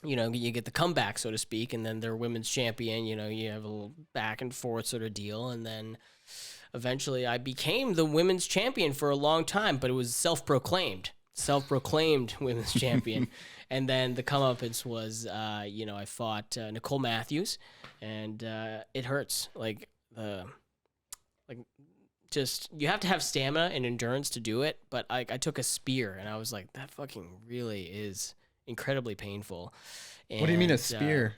you get the comeback, so to speak. And then they're women's champion, you have a little back and forth sort of deal. And then eventually I became the women's champion for a long time, but it was self-proclaimed women's champion. And then the comeuppance was, I fought Nicole Matthews, and it hurts. Just you have to have stamina and endurance to do it. But I took a spear, and I was like, that fucking really is incredibly painful. What do you mean a And, spear?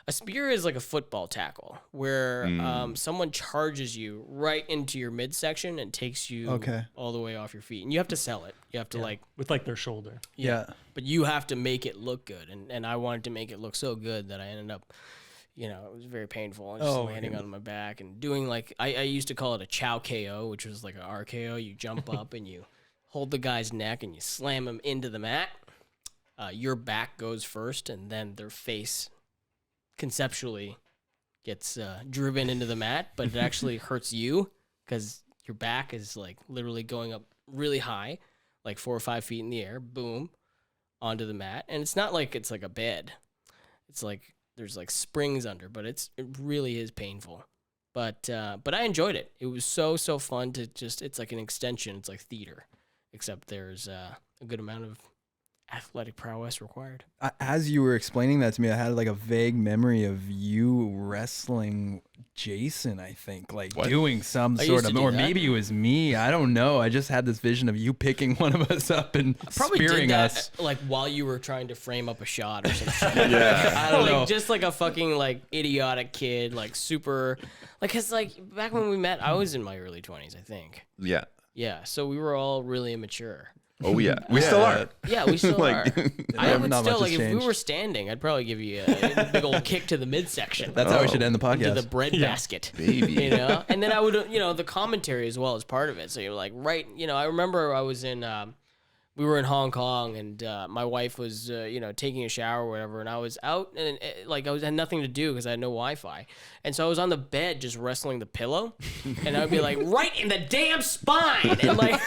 a spear is like a football tackle where someone charges you right into your midsection and takes you all the way off your feet. And you have to sell it. You have to with like their shoulder. Yeah. but you have to make it look good. And I wanted to make it look so good that I ended up, it was very painful. Just landing on my back and doing like, I used to call it a Chow KO, which was like an RKO. You jump up and you hold the guy's neck and you slam him into the mat. Your back goes first and then their face conceptually gets driven into the mat, but it actually hurts you because your back is like literally going up really high, like 4 or 5 feet in the air, boom, onto the mat. And it's not like it's like a bed. It's like there's like springs under, but it really is painful. But I enjoyed it. It was so fun to just, it's like an extension. It's like theater, except there's a good amount of athletic prowess required. As you were explaining that to me, I had like a vague memory of you wrestling Jason, I think, like doing some I sort used of, to do or that. maybe it was me. I don't know. I just had this vision of you picking one of us up and Probably spearing did that us. like while you were trying to frame up a shot or some shit. Yeah. I don't know. know. Just like a fucking like idiotic kid, like super, like, cause like back when we met, I was in my early 20s, I think. Yeah. Yeah, so we were all really immature. Oh yeah. We still are. Yeah, we still Like- are. I would Not much still like has if we changed. were standing, I'd probably give you a big old kick to the midsection. That's how we should end the Into podcast. the bread basket, Baby. you know. And then I would, the commentary as well as part of it. So you're like, right, I remember I was in, we were in Hong Kong, and my wife was, taking a shower or whatever, and I was out, and like I had nothing to do because I had no Wi-Fi, and so I was on the bed just wrestling the pillow, and I'd be like, right in the damn spine, and like,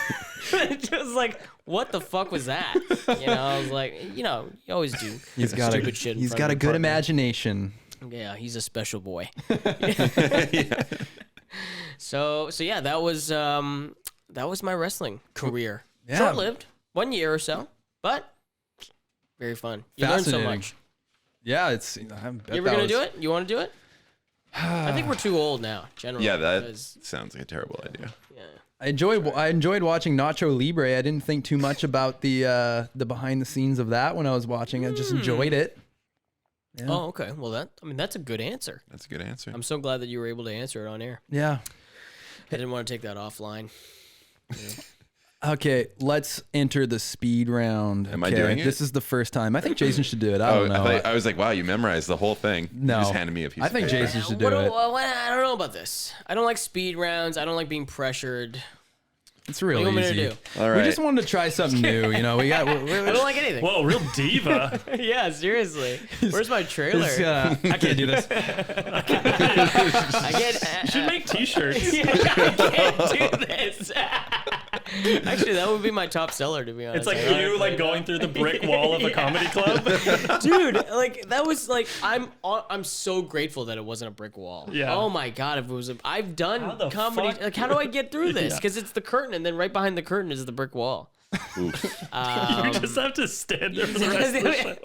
just like, what the fuck was that? I was like, you always do. He's got stupid shit. In he's front got of a your good partner. imagination. Yeah, he's a special boy. So yeah, that was my wrestling career. Yeah. Short-lived, 1 year or so, but very fun. You learn so Fascinating. much. Yeah, it's. I bet You ever that gonna was- do it? You want to do it? I think we're too old now. Generally. Yeah, that because- sounds like a terrible idea. yeah. I enjoyed watching Nacho Libre. I didn't think too much about the behind the scenes of that when I was watching. I just enjoyed it. Yeah. Oh, okay. Well, that's a good answer. That's a good answer. I'm so glad that you were able to answer it on air. Yeah. I didn't want to take that offline. Okay, let's enter the speed round. Am I okay? doing it? This is the first time. I think Jason should do it. I don't know. I was like, wow, you memorized the whole thing. No. You just handed me a piece I of think paper. Jason should do What it. I don't know about this. I don't like speed rounds. I don't like being pressured. It's real What do you want me easy. to do? All right. We just wanted to try something new. You know, we got. I don't like anything. Whoa, real diva. Yeah, seriously. Where's my trailer? I can't do this. I can't. You should make t-shirts. I can't do this. Actually, that would be my top seller, to be honest. It's like you like going through the brick wall of a comedy club. Dude, like that was like I'm so grateful that it wasn't a brick wall. Yeah. Oh my god, if it was I've How done the comedy. fuck? Like, how do I get through this? Yeah. Because it's the curtain, and then right behind the curtain is the brick wall. You just have to stand there for the rest of the show.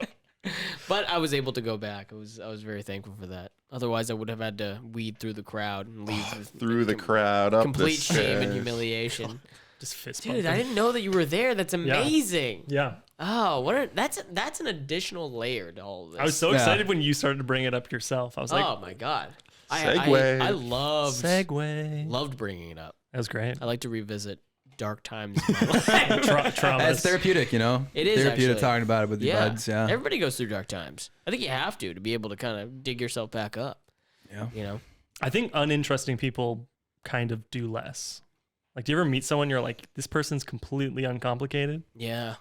But I was able to go back. I was very thankful for that. Otherwise, I would have had to weed through the crowd and leave with through the crowd, up complete the shame stairs. and humiliation. Just fist Dude, bumping. I didn't know that you were there. That's amazing. Yeah. Oh, that's an additional layer to all of this. I was so Yeah. excited when you started to bring it up yourself. I was like, oh my god. Segue. I loved segue. loved bringing it up. That was great. I like to revisit dark times in my life. Traumas. It's therapeutic, you know. It is therapeutic actually. talking about it with your buds. Yeah. Everybody goes through dark times. I think you have to be able to kind of dig yourself back up. Yeah. You know? I think uninteresting people kind of do less. Like, do you ever meet someone you're like, this person's completely uncomplicated? Yeah.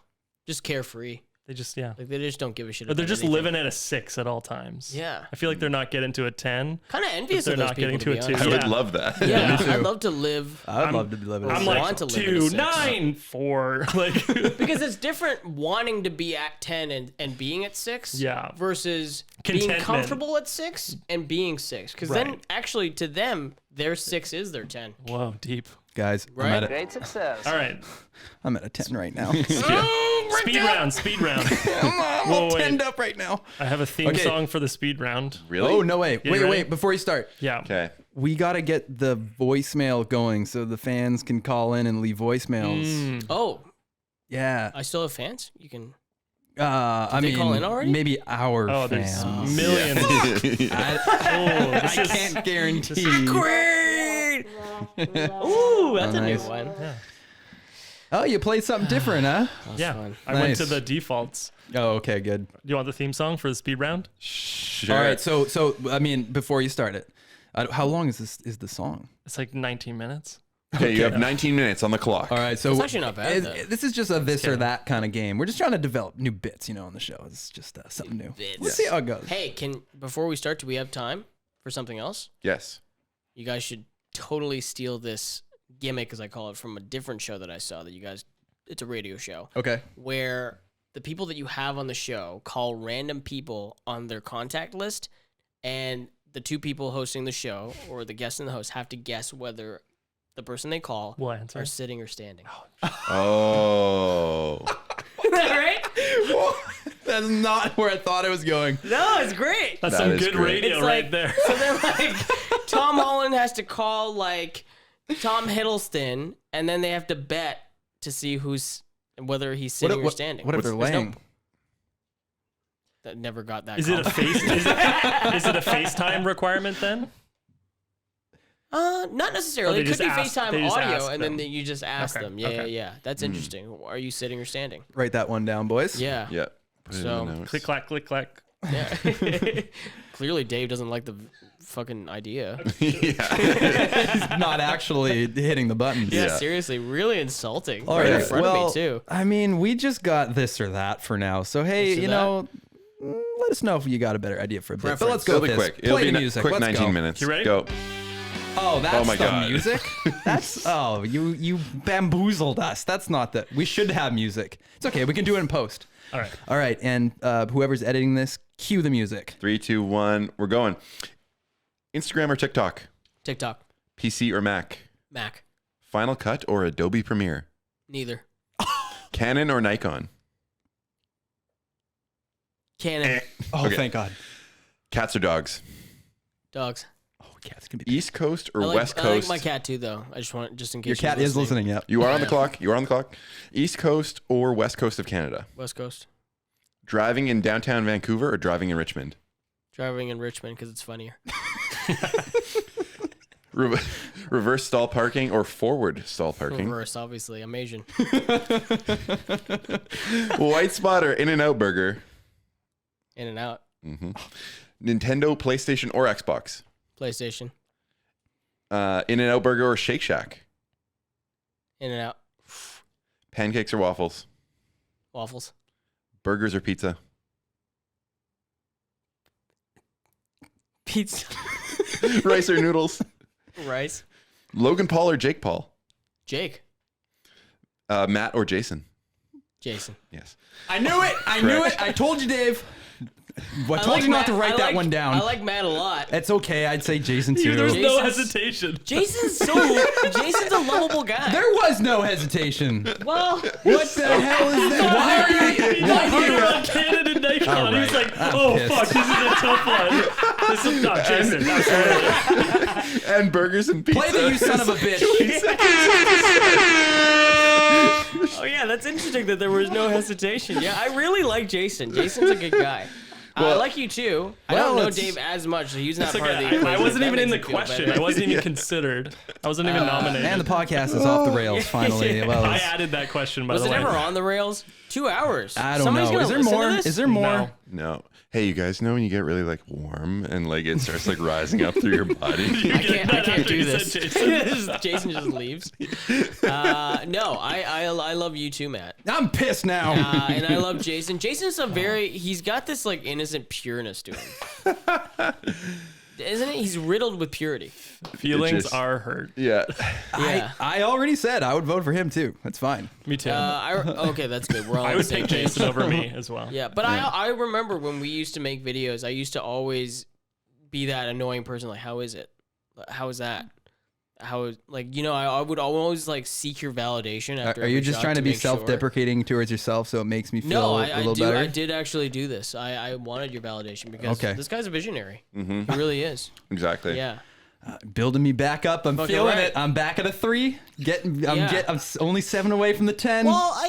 Just carefree. They just, yeah. Like they just don't give a shit But they're about just anything. living at a 6 at all times. Yeah. I feel like they're not getting to a 10. Kind of envious They're of those not people, getting to be a two. I honest. would Yeah. love that. Yeah, me too. I'd love to live I'd love to be living. I'm in like want to live at a 2, 6. 9, 4. Like, because it's different wanting to be at 10 and being at 6 Yeah. versus being Contentment. comfortable at 6 and being 6. Because then Right. actually to them, their 6 is their 10. whoa, deep. Guys, Right? Great success. All right. I'm at a 10 right now. Speed round, speed round. I'm all Whoa, wait. 10'd up right now. I have a theme Okay. song for the speed round. Really? Oh, no way. you Wait, ready? wait. Before you start, Yeah. Okay. we got to get the voicemail going so the fans can call in and leave voicemails. Oh, Yeah. I still have fans? You can... I they mean, call in already? maybe our Oh, there's fans. millions. I This is- can't guarantee. Great! Ooh, that's a nice. new one. Oh, you played something different, huh? Yeah. fun. I went to Nice. the defaults. Oh, okay, good. Do you want the theme song for the speed round? Sure. All right, so I mean, before you start it, how long is the song? It's like 19 minutes. Okay, you have 19 minutes on the clock. All right, so That's actually not bad, though. This is just a this or kidding. that kind of game. We're just trying to develop new bits, you know, on the show. It's just something new. bits. Let's see how it goes. Hey, before we start, do we have time for something else? Yes. You guys should totally steal this gimmick, as I call it, from a different show that I saw that you guys, it's a radio show, Okay. where the people that you have on the show call random people on their contact list, and the two people hosting the show, or the guest and the host, have to guess whether the person they call We'll answer. are sitting or standing. Oh. Is that right? That's not where I thought it was going. No, it's great. That's That some is good great. radio It's right like, there. so then like Tom Holland has to call like Tom Hiddleston, and then they have to bet to see whether he's sitting or standing. What if they're There's no- laying? That never got that. Is it a complicated. face? Is it a FaceTime requirement then? Not necessarily. Oh, It they could be just ask- FaceTime they just audio, ask and then them. you just ask Okay, them. Yeah, okay. yeah. That's interesting. Are you sitting or standing? Write that one down, boys. Yeah. Yeah. Put it in So, the notes. Click clack, click clack. Yeah. Clearly, Dave doesn't like the fucking idea. Yeah. Not actually hitting the buttons. Yeah, Yeah. seriously, really insulting. All Right right. in front well, of me too. I mean, we just got this or that for now. So hey, This or you that. know, let us know if you got a better idea for a bit. But let's go It'll with be this. quick. It'll Play be the a music. quick Let's 19 go. minutes. You ready? Go. Oh, that's my the God. music. That's you bamboozled us. That's not the. We should have music. It's okay. We can do it in post. All right. All right, and whoever's editing this, cue the music. 3, 2, 1. We're going. Instagram or TikTok? TikTok, PC or Mac? Mac, Final Cut or Adobe Premiere? neither. Canon or Nikon? Canon, Oh, Okay. thank God. Cats or dogs? dogs. Oh, cats can be. East Coast or I like, West I like Coast? my cat too, though. I just want just in case Your cat she's is listening. Yep. You are on the clock. You are on the clock. East Coast or West Coast of Canada? West Coast, Driving in downtown Vancouver or driving in Richmond? driving in Richmond because it's funnier. Reverse stall parking or forward stall parking? Reverse, obviously. I'm Asian. White Spot or In-N-Out Burger? In and out. Nintendo, PlayStation, or Xbox? PlayStation. In-N-Out Burger or Shake Shack? In and out. Pancakes or waffles? Waffles. Burgers or pizza? Pizza. Rice or noodles? Rice. Logan Paul or Jake Paul? Jake. Matt or Jason? Jason. Yes. I knew it. I knew it. I told you, Dave. I told you not to write that one down. I like Matt a lot. It's okay. I'd say Jason too. There's no Jason's- hesitation. Jason's a lovable guy. There was no hesitation. Well, What the hell is that? Why are you? Why you were on Canon and Nikon? All He's right. like, I'm oh pissed. fuck, this is a tough one. This is not Jason. Absolutely. And burgers and pizza. Play the you son of a bitch. oh yeah, that's interesting that there was no hesitation. Yeah, I really like Jason. Jason's a good guy. I like you too. I don't know Dave as much, so he's not It's part of the okay. equation. I wasn't That even in the makes me feel question. better. I wasn't even considered. I wasn't even nominated. And the podcast is off the rails finally. Well, I it's- added that question by Was the it way. ever on the rails? 2 hours. I don't Somebody's know. gonna Is there listen to more? this? Is there more? No. No. Hey, you guys know when you get really like warm and like it starts like rising up through your body? I can't after do you said this. Jason. Jason just leaves. No, I love you too, Matt. I'm pissed now. And I love Jason. Jason's he's got this like innocent pureness to him. Isn't it? He's riddled with purity. Feelings just- are hurt. Yeah. Yeah. I already said I would vote for him too. That's fine. Me too. Okay, that's good. We're all on I the would same pick page. Jason over me as well. Yeah, but I remember when we used to make videos, I used to always be that annoying person. Like, how is it? How is that? How like I would always like seek your validation after. Are you every just shot trying to be make sure. self-deprecating towards yourself so it makes me feel No, a little better? I did actually do this. I wanted your validation because Okay. this guy's a visionary. He really is. Exactly. Yeah. Building me back up. I'm Fucking feeling right. it. I'm back at a 3. I'm Yeah. only 7 away from the 10. Well,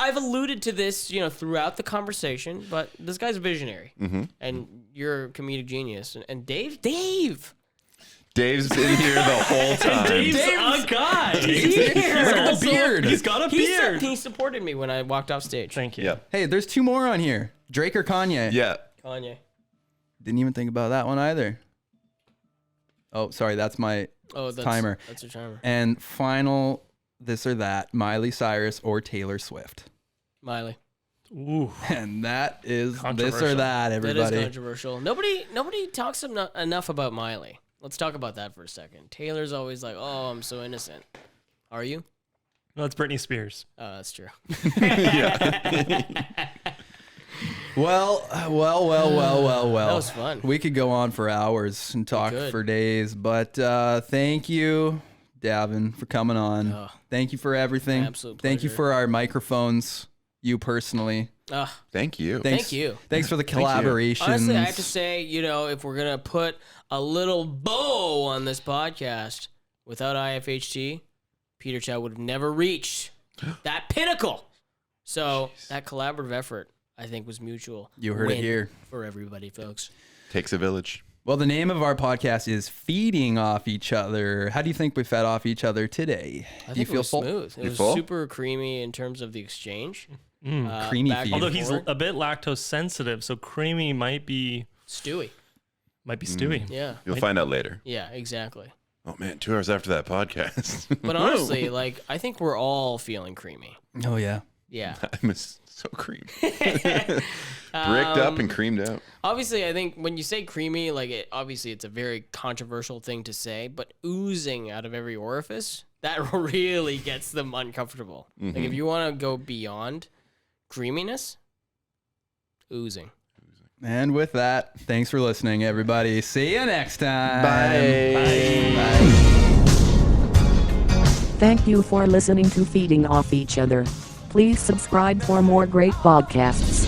I've alluded to this, throughout the conversation, but this guy's a visionary, and you're a comedic genius. And Dave, Dave's been here the whole time. Dave's a guy. he's here. Look at the Also- beard. He's got a beard. He supported me when I walked off stage. Thank you. Yeah. Hey, there's 2 more on here. Drake or Kanye? Yeah. Kanye. Didn't even think about that one either. Oh, sorry. That's my Oh, that's timer. That's your timer. And final, this or that, Miley Cyrus or Taylor Swift. Miley. Ooh. And that is this or Controversial. that, That everybody. is controversial. Nobody talks enough about Miley. Let's talk about that for a second. Taylor's always like, "Oh, I'm so innocent." Are you? No, it's Britney Spears. Oh, that's true. Well. That was fun. We could go on for hours and talk could. for days, but thank you, Davin, for coming on. Oh. Thank you for everything. Absolute Thank you pleasure. for our microphones. you personally. Thank you. Thanks, you. Thanks for the collaboration. Honestly, I have to say, if we're going to put a little bow on this podcast, without IFHT, Peter Chow would have never reached that pinnacle. So that collaborative effort, I think, was mutual. You heard it win here. for everybody, folks. Takes a village. Well, the name of our podcast is Feeding Off Each Other. How do you think we fed off each other today? I Do you think feel it was full? smooth. It You was full? super creamy in terms of the exchange. Creamy back feed. and Although he's forth. a bit lactose sensitive, so creamy might be Stewy. stewy. Yeah. You'll find out later. Yeah, exactly. Oh man, 2 hours after that podcast. But honestly, I think we're all feeling creamy. Oh, yeah. Yeah. I'm so creamy. Bricked up and creamed out. Obviously, I think when you say creamy, obviously it's a very controversial thing to say, but oozing out of every orifice, that really gets them uncomfortable. Like if you want to go beyond creaminess, oozing. And with that, thanks for listening, everybody. See you next time. Bye. Thank you for listening to Feeding Off Each Other. Please subscribe for more great podcasts.